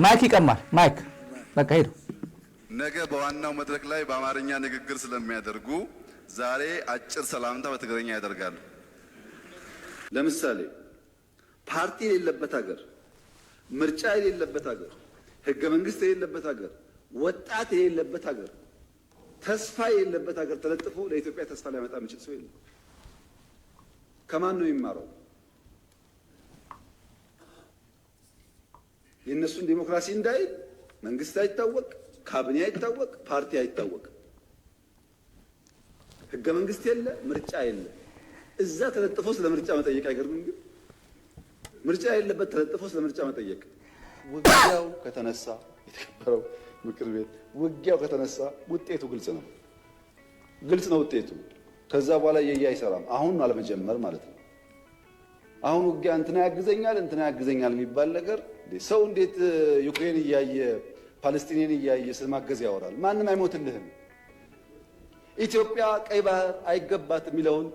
ማይክ ይቀማል። ማይክ በቃ ሄዱ። ነገ በዋናው መድረክ ላይ በአማርኛ ንግግር ስለሚያደርጉ ዛሬ አጭር ሰላምታ በትግርኛ ያደርጋሉ። ለምሳሌ ፓርቲ የሌለበት ሀገር፣ ምርጫ የሌለበት ሀገር፣ ህገ መንግስት የሌለበት ሀገር፣ ወጣት የሌለበት ሀገር፣ ተስፋ የሌለበት ሀገር ተለጥፎ ለኢትዮጵያ ተስፋ ሊያመጣ የሚችል ሰው የለም። ከማን ነው የሚማረው? የእነሱን ዲሞክራሲ እንዳይ መንግስት አይታወቅ፣ ካቢኔ አይታወቅ፣ ፓርቲ አይታወቅ፣ ህገ መንግስት የለ፣ ምርጫ የለ። እዛ ተለጥፎ ስለ ምርጫ መጠየቅ አይገርምም? ግን ምርጫ የሌለበት ተለጥፎ ስለ ምርጫ መጠየቅ። ውጊያው ከተነሳ የተከበረው ምክር ቤት ውጊያው ከተነሳ ውጤቱ ግልጽ ነው ውጤቱ። ከዛ በኋላ አይሰራም። አሁን አለመጀመር ማለት ነው። አሁን ውጊያ እንትና ያግዘኛል የሚባል ነገር ሰው እንዴት ዩክሬን እያየ ፓለስቲንን እያየ ስለማገዝ ያወራል? ማንም አይሞትልህም። ኢትዮጵያ ቀይ ባህር አይገባት የሚለውን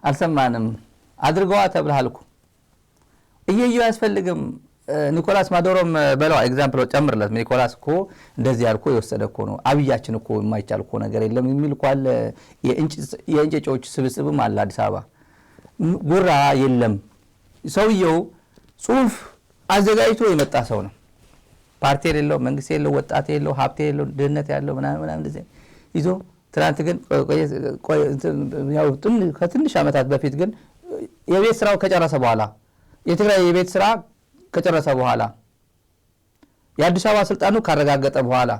አልሰማንም። አድርገዋ ተብለሃል እኮ እየዩ አያስፈልግም። ኒኮላስ ማዶሮም በለው ኤግዛምፕል ጨምርለት። ኒኮላስ እኮ እንደዚህ ያልኮ የወሰደ እኮ ነው። አብያችን እኮ የማይቻል እኮ ነገር የለም የሚል እኮ አለ። የእንጨጮች ስብስብም አለ አዲስ አበባ። ጉራ የለም። ሰውየው ጽሁፍ አዘጋጅቶ የመጣ ሰው ነው። ፓርቲ የሌለው መንግስት የሌለው ወጣት የሌለው ሀብት የሌለው ድህነት ያለው ምናምን እንደዚህ ይዞ ትናንት ግን ከትንሽ ዓመታት በፊት ግን የቤት ስራው ከጨረሰ በኋላ የትግራይ የቤት ስራ ከጨረሰ በኋላ የአዲስ አበባ ስልጣኑ ካረጋገጠ በኋላ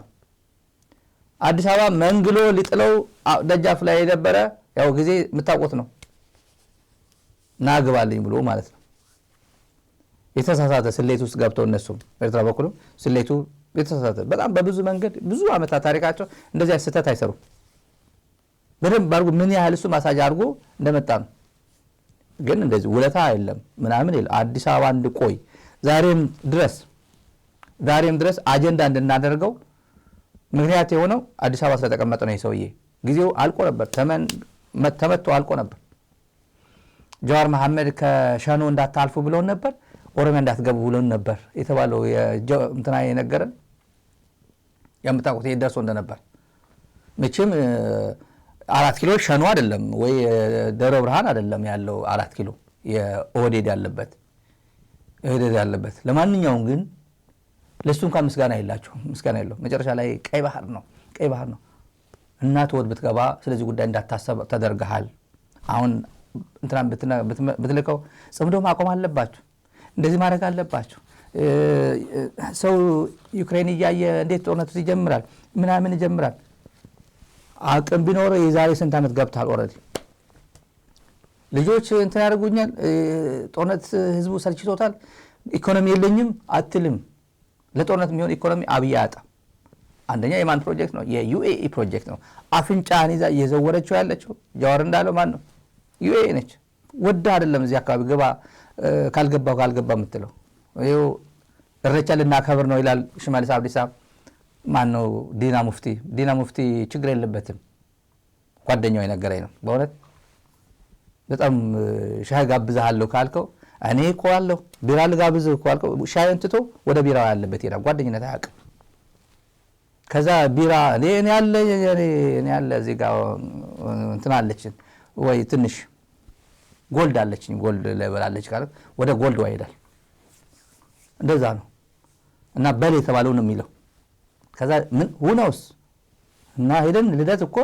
አዲስ አበባ መንግሎ ሊጥለው ደጃፍ ላይ የነበረ ያው ጊዜ የምታውቁት ነው። ናግባልኝ ብሎ ማለት ነው። የተሳሳተ ስሌት ውስጥ ገብተው እነሱም ኤርትራ በኩል ስሌቱ የተሳሳተ በጣም በብዙ መንገድ ብዙ ዓመታት ታሪካቸው እንደዚህ ስህተት አይሰሩም። በደንብ አድርጎ ምን ያህል እሱ ማሳጅ አድርጎ እንደመጣ ነው። ግን እንደዚህ ውለታ የለም ምናምን የለም። አዲስ አበባ እንድቆይ ዛሬም ድረስ አጀንዳ እንድናደርገው ምክንያት የሆነው አዲስ አበባ ስለተቀመጠ ነው። ሰውዬ ጊዜው አልቆ ነበር፣ ተመቶ አልቆ ነበር። ጀዋር መሐመድ ከሸኖ እንዳታልፉ ብለውን ነበር፣ ኦሮሚያ እንዳትገቡ ብለውን ነበር የተባለው እንትና የነገረን የምታውቁት ደርሶ እንደነበር። መቼም 4 ኪሎ ሸኖ አይደለም ወይ ደብረ ብርሃን አይደለም ያለው 4 ኪሎ የኦህዴድ ያለበት። ለማንኛውም ግን ለሱ እንኳን ምስጋና የላቸውም። ምስጋና የለው። መጨረሻ ላይ ቀይ ባህር ነው እናት ወድ ብትገባ ስለዚህ ጉዳይ እንዳታሰብ ተደርገሃል። አሁን እንትናን ብትልከው ጽምዶ ማቆም አለባችሁ፣ እንደዚህ ማድረግ አለባችሁ። ሰው ዩክሬን እያየ እንዴት ጦርነቱ ይጀምራል ምናምን ይጀምራል። አቅም ቢኖረው የዛሬ ስንት ዓመት ገብታል። ኦልሬዲ ልጆች እንትን ያደርጉኛል። ጦርነት ህዝቡ ሰልችቶታል። ኢኮኖሚ የለኝም አትልም። ለጦርነት የሚሆን ኢኮኖሚ አብይ አያጣ። አንደኛ የማን ፕሮጀክት ነው? የዩኤኢ ፕሮጀክት ነው። አፍንጫን ይዛ እየዘወረችው ያለችው ጃዋር እንዳለው ማን ነው? ዩኤኢ ነች። ወዳ አይደለም እዚህ አካባቢ ገባ ካልገባ የምትለው ይኸው እረቻ ልናከብር ነው ይላል ሽመልስ አብዲሳ። ማን ነው? ዲና ሙፍቲ ችግር የለበትም ጓደኛው የነገረኝ ነው። በእውነት በጣም ሻይ ጋብዛለሁ ካልከው እኔ እኮ አለሁ ቢራ ልጋብዝህ እኮ አልከው ሻይን ትቶ ወደ ቢራው ያለበት ይላል። ጓደኝነት አያውቅም። ከዛ ቢራ እኔ ያለ እዚህ ጋር እንትን አለችን ወይ ትንሽ ጎልድ አለችኝ ጎልድ ለበላለች ካለ ወደ ጎልድ ይሄዳል። እንደዛ ነው እና በል የተባለው ነው የሚለው። ከዛ ምን ሁነውስ እና ሄደን ልደት እኮ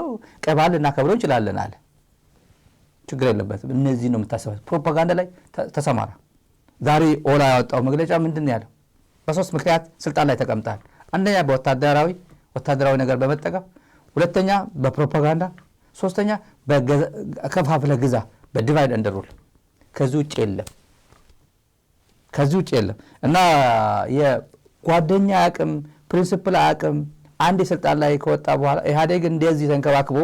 ቀባል እናከብረው እንችላለን አለ። ችግር የለበትም። እነዚህ ነው የምታሰበው። ፕሮፓጋንዳ ላይ ተሰማራ። ዛሬ ኦላ ያወጣው መግለጫ ምንድን ነው ያለው? በሶስት ምክንያት ስልጣን ላይ ተቀምጣል። አንደኛ ወታደራዊ ነገር በመጠቀም፣ ሁለተኛ በፕሮፓጋንዳ፣ ሶስተኛ በከፋፍለ ግዛ በዲቫይድ ኤንድ ሩል። ከዚህ ውጭ የለም እና የጓደኛ አቅም ፕሪንሲፕል አቅም አንድ ስልጣን ላይ ከወጣ በኋላ ኢህአዴግ እንደዚህ ተንከባክቦ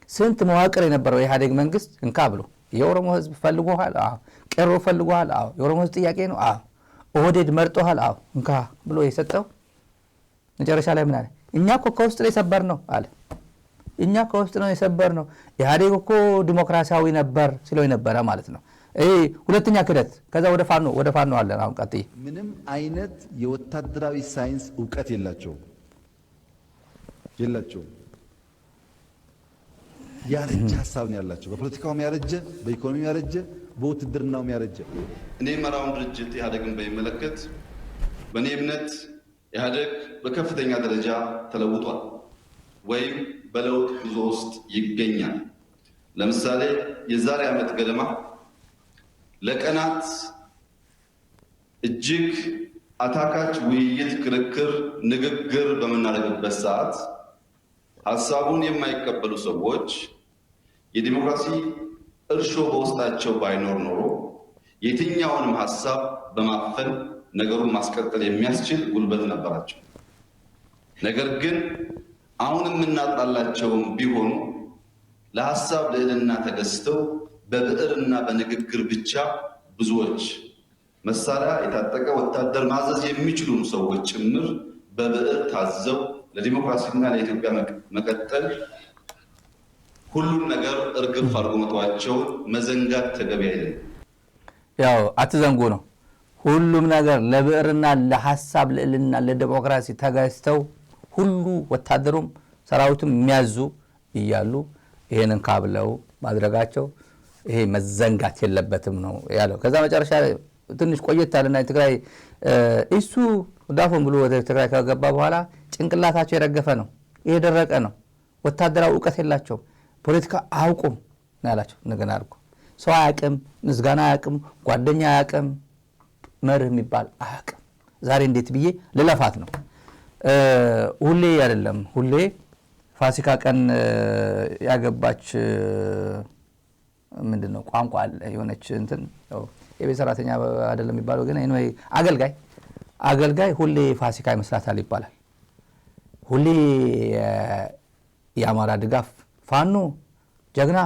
ስንት መዋቅር የነበረው ኢህአዴግ መንግስት እንካ ብሎ የኦሮሞ ህዝብ ፈልጎሃል፣ ቀሮ ፈልጎሃል፣ የኦሮሞ ህዝብ ጥያቄ ነው፣ ኦህዴድ መርጦሃል፣ እንካ ብሎ የሰጠው መጨረሻ ላይ ምን አለ? እኛ እኮ ከውስጥ ላይ ሰበር ነው አለ። እኛ ከውስጥ ነው የሰበር ነው። ኢህአዴግ እኮ ዲሞክራሲያዊ ነበር ሲለው የነበረ ማለት ነው። ሁለተኛ ክደት። ከዛ ወደ ፋኖ አለን። አሁን ቀጥይ። ምንም አይነት የወታደራዊ ሳይንስ እውቀት የላቸውም። ያረጀ ሀሳብ ነው ያላቸው። በፖለቲካውም ያረጀ፣ በኢኮኖሚው ያረጀ፣ በውትድርናውም ያረጀ። እኔ መራውን ድርጅት ኢህአዴግን በሚመለከት በእኔ እምነት ኢህአዴግ በከፍተኛ ደረጃ ተለውጧል ወይም በለውጥ ጉዞ ውስጥ ይገኛል። ለምሳሌ የዛሬ ዓመት ገደማ ለቀናት እጅግ አታካች ውይይት፣ ክርክር፣ ንግግር በምናደርግበት ሰዓት ሀሳቡን የማይቀበሉ ሰዎች የዲሞክራሲ እርሾ በውስጣቸው ባይኖር ኖሮ የትኛውንም ሀሳብ በማፈን ነገሩን ማስቀጠል የሚያስችል ጉልበት ነበራቸው። ነገር ግን አሁን የምናጣላቸውም ቢሆኑ ለሀሳብ ልዕልና ተገዝተው በብዕርና በንግግር ብቻ ብዙዎች መሳሪያ የታጠቀ ወታደር ማዘዝ የሚችሉም ሰዎች ጭምር በብዕር ታዘው ለዲሞክራሲና ለኢትዮጵያ መቀጠል ሁሉም ነገር እርግፍ አድርጎ መተዋቸውን መዘንጋት ተገቢ አይደለም። ያው አትዘንጉ ነው። ሁሉም ነገር ለብዕርና ለሐሳብ ልዕልና ለዲሞክራሲ ተጋጭተው ሁሉ ወታደሩም ሰራዊቱም የሚያዙ እያሉ ይሄንን ካብለው ማድረጋቸው ይሄ መዘንጋት የለበትም ነው ያለው። ከዛ መጨረሻ ትንሽ ቆየት አለና ትግራይ እሱ ዳፎን ብሎ ወደ ትግራይ ከገባ በኋላ ጭንቅላታቸው የረገፈ ነው፣ የደረቀ ነው። ወታደራዊ ዕውቀት የላቸው፣ ፖለቲካ አያውቁም ነው ያላቸው። እንደገና አድርጎ ሰው አያውቅም፣ ምስጋና አያውቅም፣ ጓደኛ አያውቅም፣ መርህ የሚባል አያውቅም። ዛሬ እንዴት ብዬ ልለፋት ነው? ሁሌ አይደለም ሁሌ ፋሲካ ቀን ያገባች ምንድነው ቋንቋ አለ የሆነች እንትን የቤት ሰራተኛ አይደለም የሚባለው ግን እኔ አገልጋይ ሁሌ ፋሲካ ይመስላታል ይባላል። ሁሌ የአማራ ድጋፍ ፋኖ ጀግና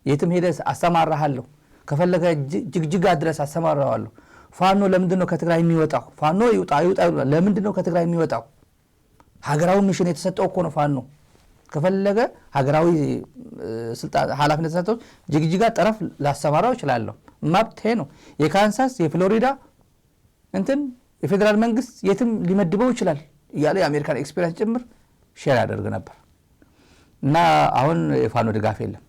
የትም ሄደስ አሰማራሃለሁ፣ ከፈለገ ጅግጅጋ ድረስ አሰማራዋለሁ። ፋኖ ለምንድነው ከትግራይ የሚወጣው? ፋኖ ይውጣ ለምንድነው ከትግራይ የሚወጣው? ሀገራዊ ሚሽን የተሰጠው እኮ ነው። ፋኖ ከፈለገ ሀገራዊ ስልጣን ኃላፊነት ተሰጥቶ ጅግጅጋ ጠረፍ ላሰማራው ይችላል። መብቴ ነው። የካንሳስ የፍሎሪዳ እንትን የፌደራል መንግስት የትም ሊመድበው ይችላል እያለ የአሜሪካን ኤክስፒሪየንስ ጭምር ሼር ያደርግ ነበር። እና አሁን የፋኖ ድጋፍ የለም፣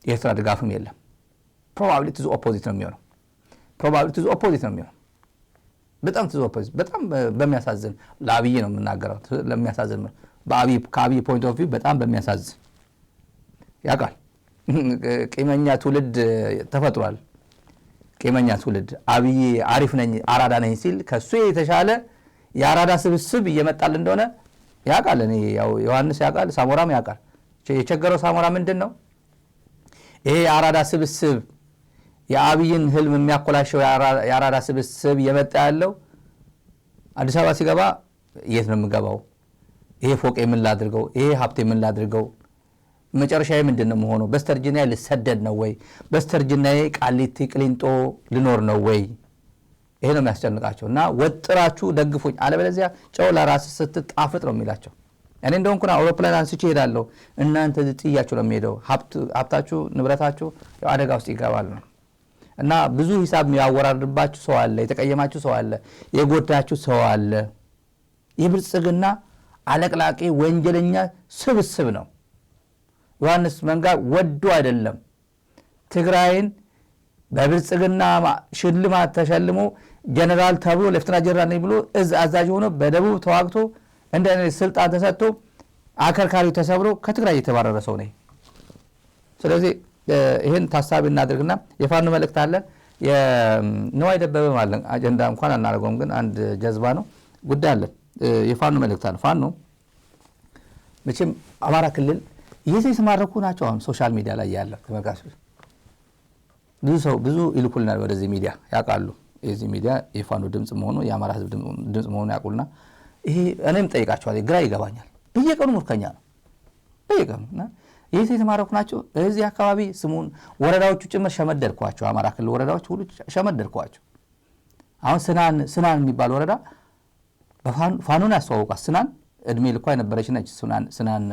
የኤርትራ ድጋፍም የለም። ፕሮባቢሊቲ ኦፖዚት ነው የሚሆነው። በጣም ትዝ ኦፖዚት በጣም በሚያሳዝን ለአብይ ነው የምናገረው ለሚያሳዝን ከአብይ ፖይንት ኦፍ ቪው በጣም በሚያሳዝን ያውቃል ቂመኛ ትውልድ ተፈጥሯል ቂመኛ ትውልድ አብይ አሪፍ ነኝ አራዳ ነኝ ሲል ከሱ የተሻለ የአራዳ ስብስብ እየመጣል እንደሆነ ያውቃል እኔ ያው ዮሐንስ ያውቃል ሳሞራም ያውቃል የቸገረው ሳሞራ ምንድነው ይሄ የአራዳ ስብስብ የአብይን ህልም የሚያኮላሸው የአራዳ ስብስብ እየመጣ ያለው አዲስ አበባ ሲገባ የት ነው የምገባው ይሄ ፎቅ ምን ላድርገው ይሄ ሀብቴ ምን ላድርገው መጨረሻዬ ምንድነው መሆኑ በስተርጅናዬ ልሰደድ ነው ወይ በስተርጅናዬ ቃሊቲ ቅሊንጦ ልኖር ነው ወይ ይሄ ነው የሚያስጨንቃቸውና ወጥራችሁ ደግፉኝ አለበለዚያ ጨው ለራስ ስትጣፍጥ ነው የሚላቸው እኔ እንደውንኩና አውሮፕላን አንስቼ ሄዳለሁ እናንተ ጥያችሁ ነው የሚሄደው ሀብታችሁ ንብረታችሁ አደጋ ውስጥ ይገባል ነው እና ብዙ ሂሳብ የሚያወራርድባችሁ ሰው አለ የተቀየማችሁ ሰው አለ የጎዳችሁ ሰው አለ የብልጽግና አለቅላቂ ወንጀለኛ ስብስብ ነው ዮሐንስ መንጋ ወዶ አይደለም ትግራይን በብልጽግና ሽልማት ተሸልሞ ጀነራል ተብሎ ሌፍተና ጀነራል ነኝ ብሎ አዛዥ ሆኖ በደቡብ ተዋግቶ እንደኔ ስልጣን ተሰጥቶ አከርካሪው ተሰብሮ ከትግራይ የተባረረ ሰው ነኝ ስለዚህ ይሄን ታሳቢ እናድርግና የፋኖ መልእክት አለ የነዋይ ደበበ ማለት አጀንዳ እንኳን አናረጋውም ግን አንድ ጀዝባ ነው ጉዳይ አለ የፋኖ መልእክት አለ ፋኖ መቼም አማራ ክልል የተማረኩ ናቸው አሁን ሶሻል ሚዲያ ላይ ያለ ተመልካቾች ብዙ ይልኩልናል ወደዚህ ሚዲያ ያውቃሉ የዚህ ሚዲያ የፋኖ ድምጽ መሆኑ የአማራ ህዝብ ድምጽ መሆኑ ያውቁልና ይሄ እኔም ጠይቃቸዋለሁ ግራ ይገባኛል በየቀኑ ሙርከኛ ነው በየቀኑና የተማረኩ ናቸው እዚህ አካባቢ ስሙን ወረዳዎቹ ጭምር ሸመደድኳቸው አማራ ክልል ወረዳዎች ሁሉ ሸመደድኳቸው አሁን ስናን የሚባል ወረዳ በፋኖን ያስተዋውቃል ስናን እድሜ ልኳ የነበረች ነች ስናን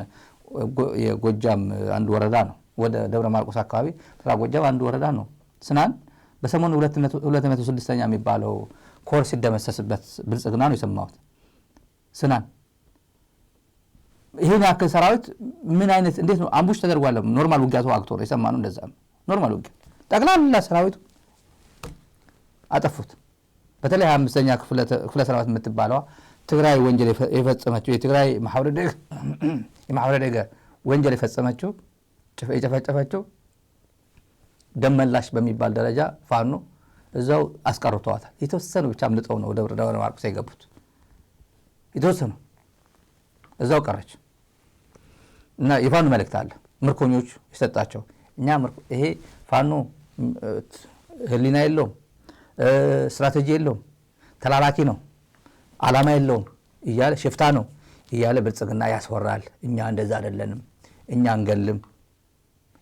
የጎጃም አንድ ወረዳ ነው ወደ ደብረ ማርቆስ አካባቢ ተራ ጎጃም አንድ ወረዳ ነው ስናን በሰሞኑ 206ኛ የሚባለው ኮርስ ሲደመሰስበት ብልጽግና ነው የሰማሁት ስናን ይሄን ያክል ሰራዊት ምን አይነት እንዴት ነው አምቡሽ ተደርጓል ኖርማል ውጊያ ተዋግቶ ነው የሰማነው እንደዛ ነው ኖርማል ውጊያ ጠቅላላ ሰራዊቱ አጠፉት በተለይ 25ኛ ክፍለ ሰራዊት የምትባለው ትግራይ ወንጀል የፈጸመችው የትግራይ ማህበረ ደገ ወንጀል የፈጸመችው የጨፈጨፈችው ደመላሽ በሚባል ደረጃ ፋኖ እዛው አስቀርተዋታል የተወሰኑ ብቻ አምልጠው ነው ደብረ ማርቆስ የገቡት የተወሰኑ እዛው ቀረች እና የፋኖ መልእክት አለ ምርኮኞች ይሰጣቸው እኛ ይሄ ፋኖ ህሊና የለውም ስትራቴጂ የለውም ተላላኪ ነው ዓላማ የለውም እያለ ሽፍታ ነው እያለ ብልጽግና ያስወራል እኛ እንደዛ አይደለንም እኛ አንገልም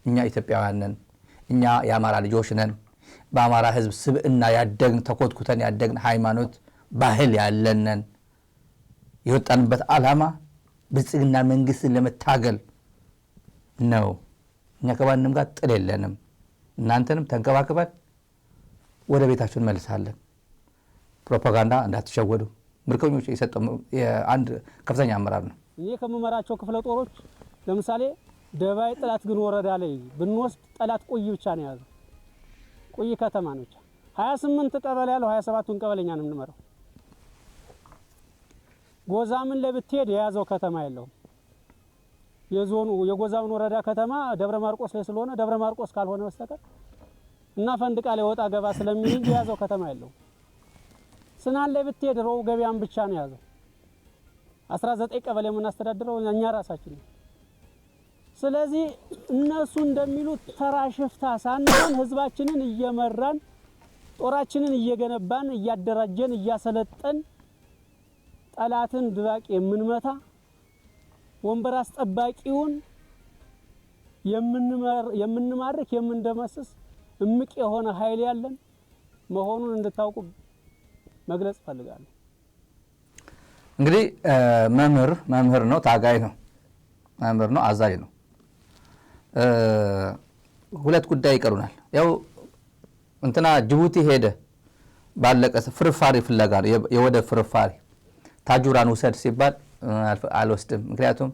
እኛ ኢትዮጵያውያን ነን እኛ የአማራ ልጆች ነን በአማራ ህዝብ ስብዕና ያደግን ተኮትኩተን ያደግን ሃይማኖት ባህል ያለንን የወጣንበት ዓላማ ብልጽግና መንግስትን ለመታገል ነው እኛ ከማንም ጋር ጥል የለንም እናንተንም ተንከባክበን ወደ ቤታችሁ እንመልሳለን ፕሮፓጋንዳ እንዳትሸወዱ ምርኮኞች የሰጠው አንድ ከፍተኛ አመራር ነው እኔ ከመመራቸው ክፍለ ጦሮች ለምሳሌ ደባይ ጠላት ግን ወረዳ ላይ ብንወስድ ጠላት ቆይ ብቻ ነው ያዘው ቆይ ከተማ ነው ብቻ 28 ቀበሌ ያለው 27ቱን ቀበሌኛ ነው የምንመራው ጎዛምን ለብትሄድ የያዘው ከተማ የለውም የዞኑ የጎዛምን ወረዳ ከተማ ደብረ ማርቆስ ላይ ስለሆነ ደብረ ማርቆስ ካልሆነ በስተቀር እና ፈንድቃ ላይ ወጣ ገባ ስለሚል የያዘው ከተማ የለውም ስናን ላይ ብትሄድ ሮው ገቢያን ብቻ ነው ያዘው 19 ቀበሌ የምናስተዳድረው እኛ ራሳችን ነው ስለዚህ እነሱ እንደሚሉት ተራሽፍታ ሳንሆን ህዝባችንን እየመራን ጦራችንን እየገነባን እያደራጀን እያሰለጠን ጠላትን ድባቅ የምንመታ ወንበር አስጠባቂውን የምንማርክ የምንደመስስ እምቅ የሆነ ኃይል ያለን መሆኑን እንድታውቁ መግለጽ ፈልጋለሁ እንግዲህ መምህር ነው ታጋይ ነው መምህር ነው አዛዥ ነው ሁለት ጉዳይ ይቀሩናል ያው እንትና ጅቡቲ ሄደ ባለቀ ፍርፋሪ ፍለጋ ነው የወደ ፍርፋሪ ታጁራን ወሰድ ሲባል አልወስድም ምክንያቱም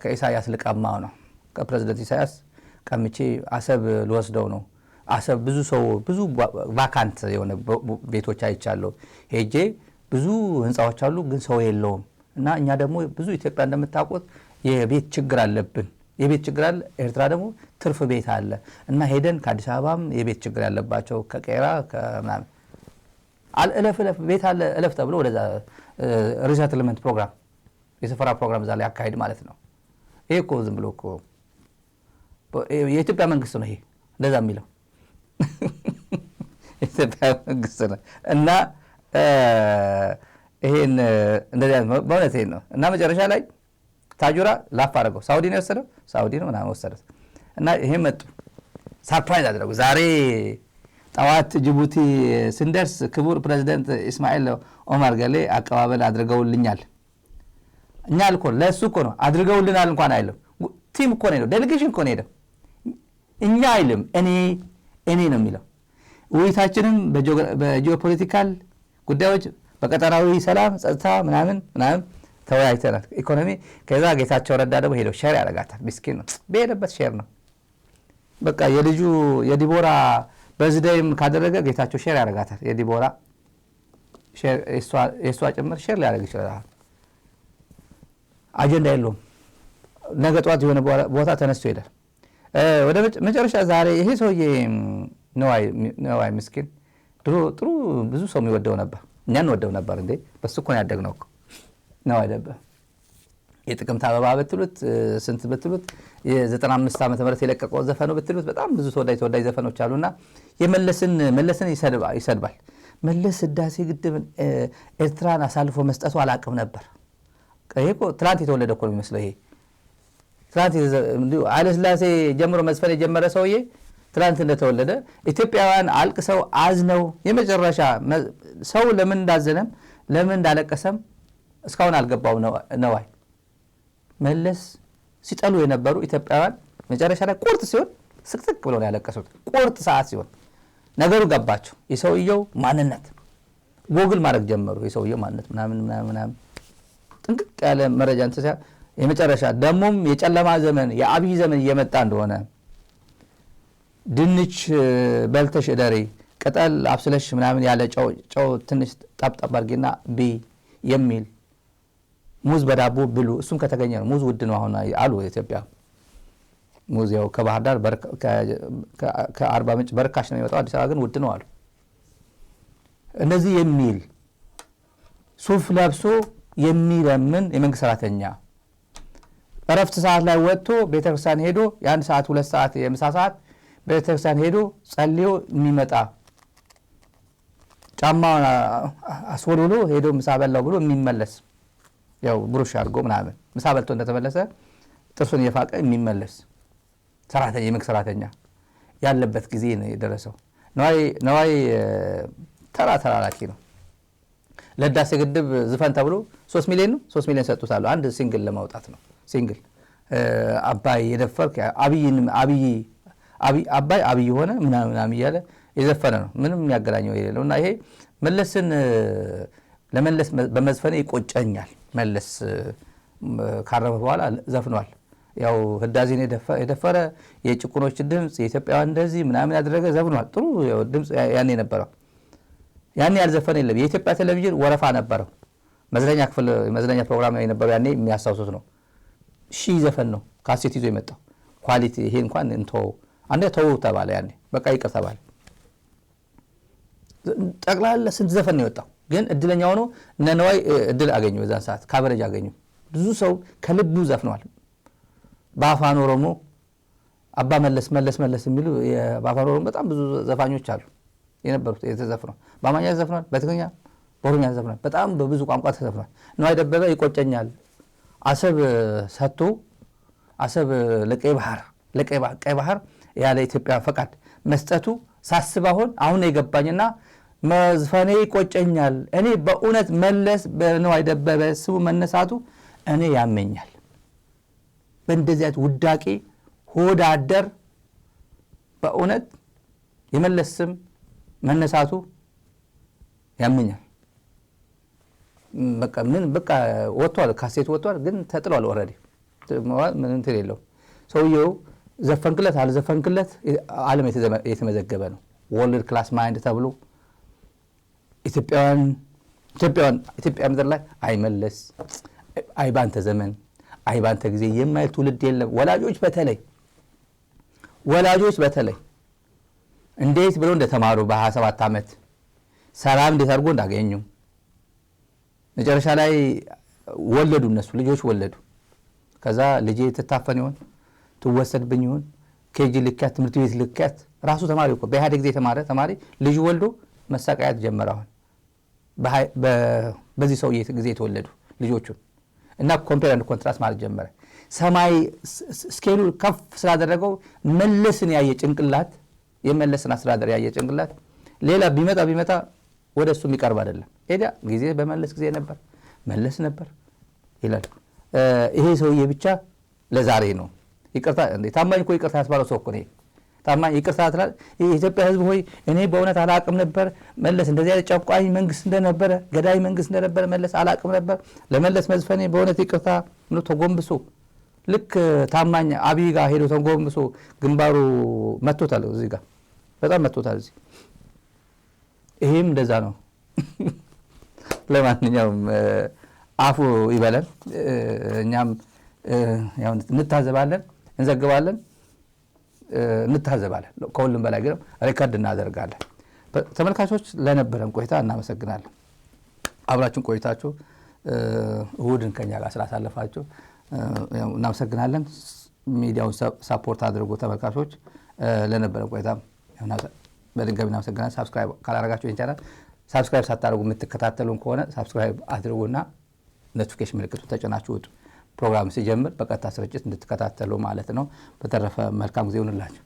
ከኢሳያስ ልቀማው ነው ከፕሬዝዳንት ኢሳያስ ቀምቼ አሰብ ልወስደው ነው አሰብ ብዙ ሰው ብዙ ቫካንት የሆነ ቤቶች አይቻለሁ ሄጄ ብዙ ህንጻዎች አሉ ግን ሰው የለውም እና እኛ ደግሞ ብዙ ኢትዮጵያ እንደምታውቁት የቤት ችግር አለብን የቤት ችግር አለ ኤርትራ ደግሞ ትርፍ ቤት አለ እና ሄደን ከአዲስ አበባም የቤት ችግር ያለባቸው ከቄራ ከምናምን እለፍ ቤት አለ እለፍ ተብሎ ወደዛ ሪሰትልመንት ፕሮግራም የሰፈራ ፕሮግራም እዛ ላይ አካሄድ ማለት ነው ይሄ እኮ ዝም ብሎ እኮ የኢትዮጵያ መንግስት ነው ይሄ እንደዛ የሚለው የኢትዮጵያ መንግስት ነው እና ይሄን እንደዛ በእውነት ይሄን ነው እና መጨረሻ ላይ ታጁራ ላፍ አደረገው ሳውዲ ነው የወሰደው ሳውዲ ነው ምናምን ወሰደው እና ይሄ መጡ ሰርፕራይዝ አደረጉ ዛሬ ጠዋት ጅቡቲ ስንደርስ ክቡር ፕሬዝዳንት ኢስማኤል ኦማር ገሌ አቀባበል አድርገውልኛል እኛ አልኮ ለሱ እኮ ነው አድርገውልናል እንኳን አይልም ቲም እኮ ነው ዴሌጌሽን እኮ ነው ሄደው እኛ አይልም እኔ ነው የሚለው ውይይታችንም በጂኦፖለቲካል ጉዳዮች በቀጠናዊ ሰላም ጸጥታ ምናምን ተወያይተናል ኢኮኖሚ ከዛ ጌታቸው ረዳ ደግሞ ሄደው ሼር ያደርጋታል ምስኪን ነው በሄደበት ሼር ነው በቃ የልጁ የዲቦራ በዝደይም ካደረገ ጌታቸው ሼር ያደርጋታል የዲቦራ ሼር የሷ ጭምር ሼር ሊያደርግ ይችላል አጀንዳ የለውም ነገ ጧት የሆነ ቦታ ተነስቶ ይሄዳል ወደ መጨረሻ ዛሬ ይሄ ሰውዬ ነዋይ ምስኪን ድሮ ጥሩ ብዙ ሰው የሚወደው ነበር እኛ እንወደው ነበር እንዴ በሱ እኮ ነው ያደግነው ነዋይ ደበበ የጥቅምት አበባ በትሉት ስንት በትሉት የ95 ዓመተ ምህረት የለቀቀው ዘፈኑ በትሉት በጣም ብዙ ተወዳጅ ዘፈኖች አሉና መለስን ይሰድባል መለስ ህዳሴ ግድብን ኤርትራን አሳልፎ መስጠቱ አላቅም ነበር ከይቆ ትላንት የተወለደ እኮ ነው የሚመስለው ይሄ ትላንት ኃይለሥላሴ ጀምሮ መስፈን የጀመረ ሰውዬ ትላንት እንደተወለደ ኢትዮጵያውያን አልቅሰው አዝነው የመጨረሻ ሰው ለምን እንዳዘነም ለምን እንዳለቀሰም እስካሁን አልገባው ነዋይ መለስ ሲጠሉ የነበሩ ኢትዮጵያውያን መጨረሻ ላይ ቁርጥ ሲሆን ስቅስቅ ብለው ያለቀሱት ቁርጥ ሰዓት ሲሆን ነገሩ ገባቸው የሰውየው ማንነት ጎግል ማድረግ ጀመሩ የሰውየው ማንነት ምናምን ጥንቅቅ ያለ መረጃ እንተሳ የመጨረሻ ደሞም የጨለማ ዘመን የአብይ ዘመን እየመጣ እንደሆነ ድንች በልተሽ እደሪ ቅጠል አብስለሽ ምናምን ያለ ጨው ትንሽ ጠብጠብ አድርጊና ቢ የሚል ሙዝ በዳቦ ብሉ እሱም ከተገኘ ነው ሙዝ ውድ ነው አሁን አሉ ኢትዮጵያ ሙዝ ያው ከባህር ዳር ከአርባ ምንጭ በርካሽ ነው የሚወጣው አዲስ አበባ ግን ውድ ነው አሉ እንደዚህ የሚል ሱፍ ለብሶ የሚለምን የመንግስት ሰራተኛ እረፍት ሰዓት ላይ ወጥቶ ቤተክርስቲያን ሄዶ ያን ሰዓት 2 ሰዓት የምሳ ሰዓት ቤተክርስቲያን ሄዶ ጸልዮ የሚመጣ ጫማውን አስወልውሎ ሄዶ ምሳ በላው ብሎ የሚመለስ ያው ብሩሽ አድርጎ ምናምን ምሳ በልቶ እንደተመለሰ ጥርሱን እየፋቀ የሚመለስ ሰራተኛ የመንግስት ሰራተኛ ያለበት ጊዜ ነው የደረሰው ነዋይ ተራራኪ ነው ለህዳሴ ግድብ ዝፈን ተብሎ 3 ሚሊዮን ሰጥቷል አንድ ሲንግል ለማውጣት ነው ሲንግል አባይ የደፈርክ አባይ ሆነ ምናምን እያለ የዘፈነ ነው ምንም የሚያገናኘው የሌለውና ይሄ መለስን ለመለስ በመዝፈኔ ይቆጨኛል መለስ ካረፈ በኋላ ዘፍኗል ያው ህዳሴን የደፈረ የጭቁኖች ድምጽ የኢትዮጵያውያን እንደዚህ ምናምን ያደረገ ዘፍኗል ጥሩ ድምጽ ያኔ ነበረው ያኔ ያልዘፈነ የለም የኢትዮጵያ ቴሌቪዥን ወረፋ ነበረው መዝናኛ ፕሮግራም የነበረው ያኔ የሚያሳውሱት ነው ዘፈን ነው ካሴት ይዞ የመጣው ኳሊቲ ይሄ እንኳን አንዴ ተው ተባለ ያኔ በቃ ይቅር ተባለ ጠቅላላ ስንት ዘፈን ነው የወጣው ግን እድለኛ ሆኖ ነዋይ እድል አገኙ በዛን ሰዓት ካቨሬጅ አገኙ ብዙ ሰው ከልቡ ዘፍኗል በአፋን ኦሮሞ አባ መለስ የሚሉ የአፋን ኦሮሞ በጣም ብዙ ዘፋኞች አሉ የነበሩት የተዘፈነው በአማርኛ ዘፍኗል በትግርኛ በኦሮምኛ ዘፍኗል በጣም በብዙ ቋንቋ ተዘፍኗል ነዋይ ደበበ ይቆጨኛል አሰብ ሰጥቶ አሰብ ለቀይ ባህር ያለ ኢትዮጵያ ፈቃድ መስጠቱ ሳስባውን አሁን የገባኝና መዝፈኔ ይቆጨኛል እኔ በእውነት መለስ በነዋይ ደበበ ስሙ መነሳቱ እኔ ያመኛል በእንደዚያት ውዳቂ ሆዳደር በእውነት የመለስ ስም መነሳቱ ያመኛል በቃ ወጥቷል ካሴት ወጥቷል ግን ተጥሏል ኦሬዲ ምን እንትን የለው ሰውየው ዘፈንክለት አልዘፈንክለት ዓለም የተመዘገበ ነው። ወርልድ ክላስ ማይንድ ተብሎ ኢትዮጵያ ምድር ላይ አይመለስ አይባንተ ዘመን አይባንተ ጊዜ የማይል ትውልድ የለም። ወላጆች በተለይ እንዴት ብለው እንደተማሩ በ27 ዓመት ሰላም እንዴት አድርጎ እንዳገኙ መጨረሻ ላይ ወለዱ። እነሱ ልጆች ወለዱ። ከዛ ልጄ ትታፈን ይሆን ትወሰድብኝ ይሆን ኬጂ ልካት ትምህርት ቤት ልካት ራሱ ተማሪ እኮ በኢህአዴግ ጊዜ የተማረ ተማሪ ልጅ ወልዶ መሳቀያት ጀመረዋል። በዚህ ሰው ጊዜ የተወለዱ ልጆቹን እና ኮምፔር ኤንድ ኮንትራስት ማለት ጀመረ። ሰማይ ስኬሉ ከፍ ስላደረገው መለስን ያየ ጭንቅላት የመለስን አስተዳደር ያየ ጭንቅላት ሌላ ቢመጣ ወደ እሱ የሚቀርብ አይደለም። ሄዳ ጊዜ በመለስ ጊዜ ነበር መለስ ነበር ይላል። ይሄ ሰውዬ ብቻ ለዛሬ ነው ይቅርታ እንዴ ታማኝ እኮ ይቅርታ ያስባለው ሰው እኮ ነው። ታማኝ ይቅርታ አትላል። የኢትዮጵያ ሕዝብ ሆይ እኔ በእውነት አላቅም ነበር መለስ እንደዚህ አይነት ጨቋኝ መንግስት እንደነበረ ገዳይ መንግስት እንደነበረ መለስ አላቅም ነበር። ለመለስ መዝፈኔ በእውነት ይቅርታ ነው ተጎንብሶ ልክ ታማኝ አብይ ጋር ሄዶ ተጎንብሶ ግንባሩ መጥቶታል። እዚህ ጋር በጣም መጥቶታል እዚህ። ይሄም እንደዛ ነው። ለማንኛውም አፉ ይበለን። እኛም ያው እንታዘባለን፣ እንዘግባለን፣ እንታዘባለን። ከሁሉም በላይ ግን ሪከርድ እናደርጋለን። ተመልካቾች ለነበረን ቆይታ እናመሰግናለን። አብራችሁን ቆይታችሁ እሁድን ከኛ ጋር ስላሳለፋችሁ እናመሰግናለን። ሚዲያውን ሳፖርት አድርጉ ተመልካቾች። ለነበረን ቆይታ በድጋሚ እናመሰግናለን። ሳብስክራይብ ካላደረጋችሁ ቻናል ሳብስክራይብ ሳታደርጉ የምትከታተሉን ከሆነ ሳብስክራይብ አድርጉና ኖቲፊኬሽን ምልክቱን ተጭናችሁ ውጡ። ፕሮግራም ሲጀምር በቀጥታ ስርጭት እንድትከታተሉ ማለት ነው። በተረፈ መልካም ጊዜ ይሁንላችሁ።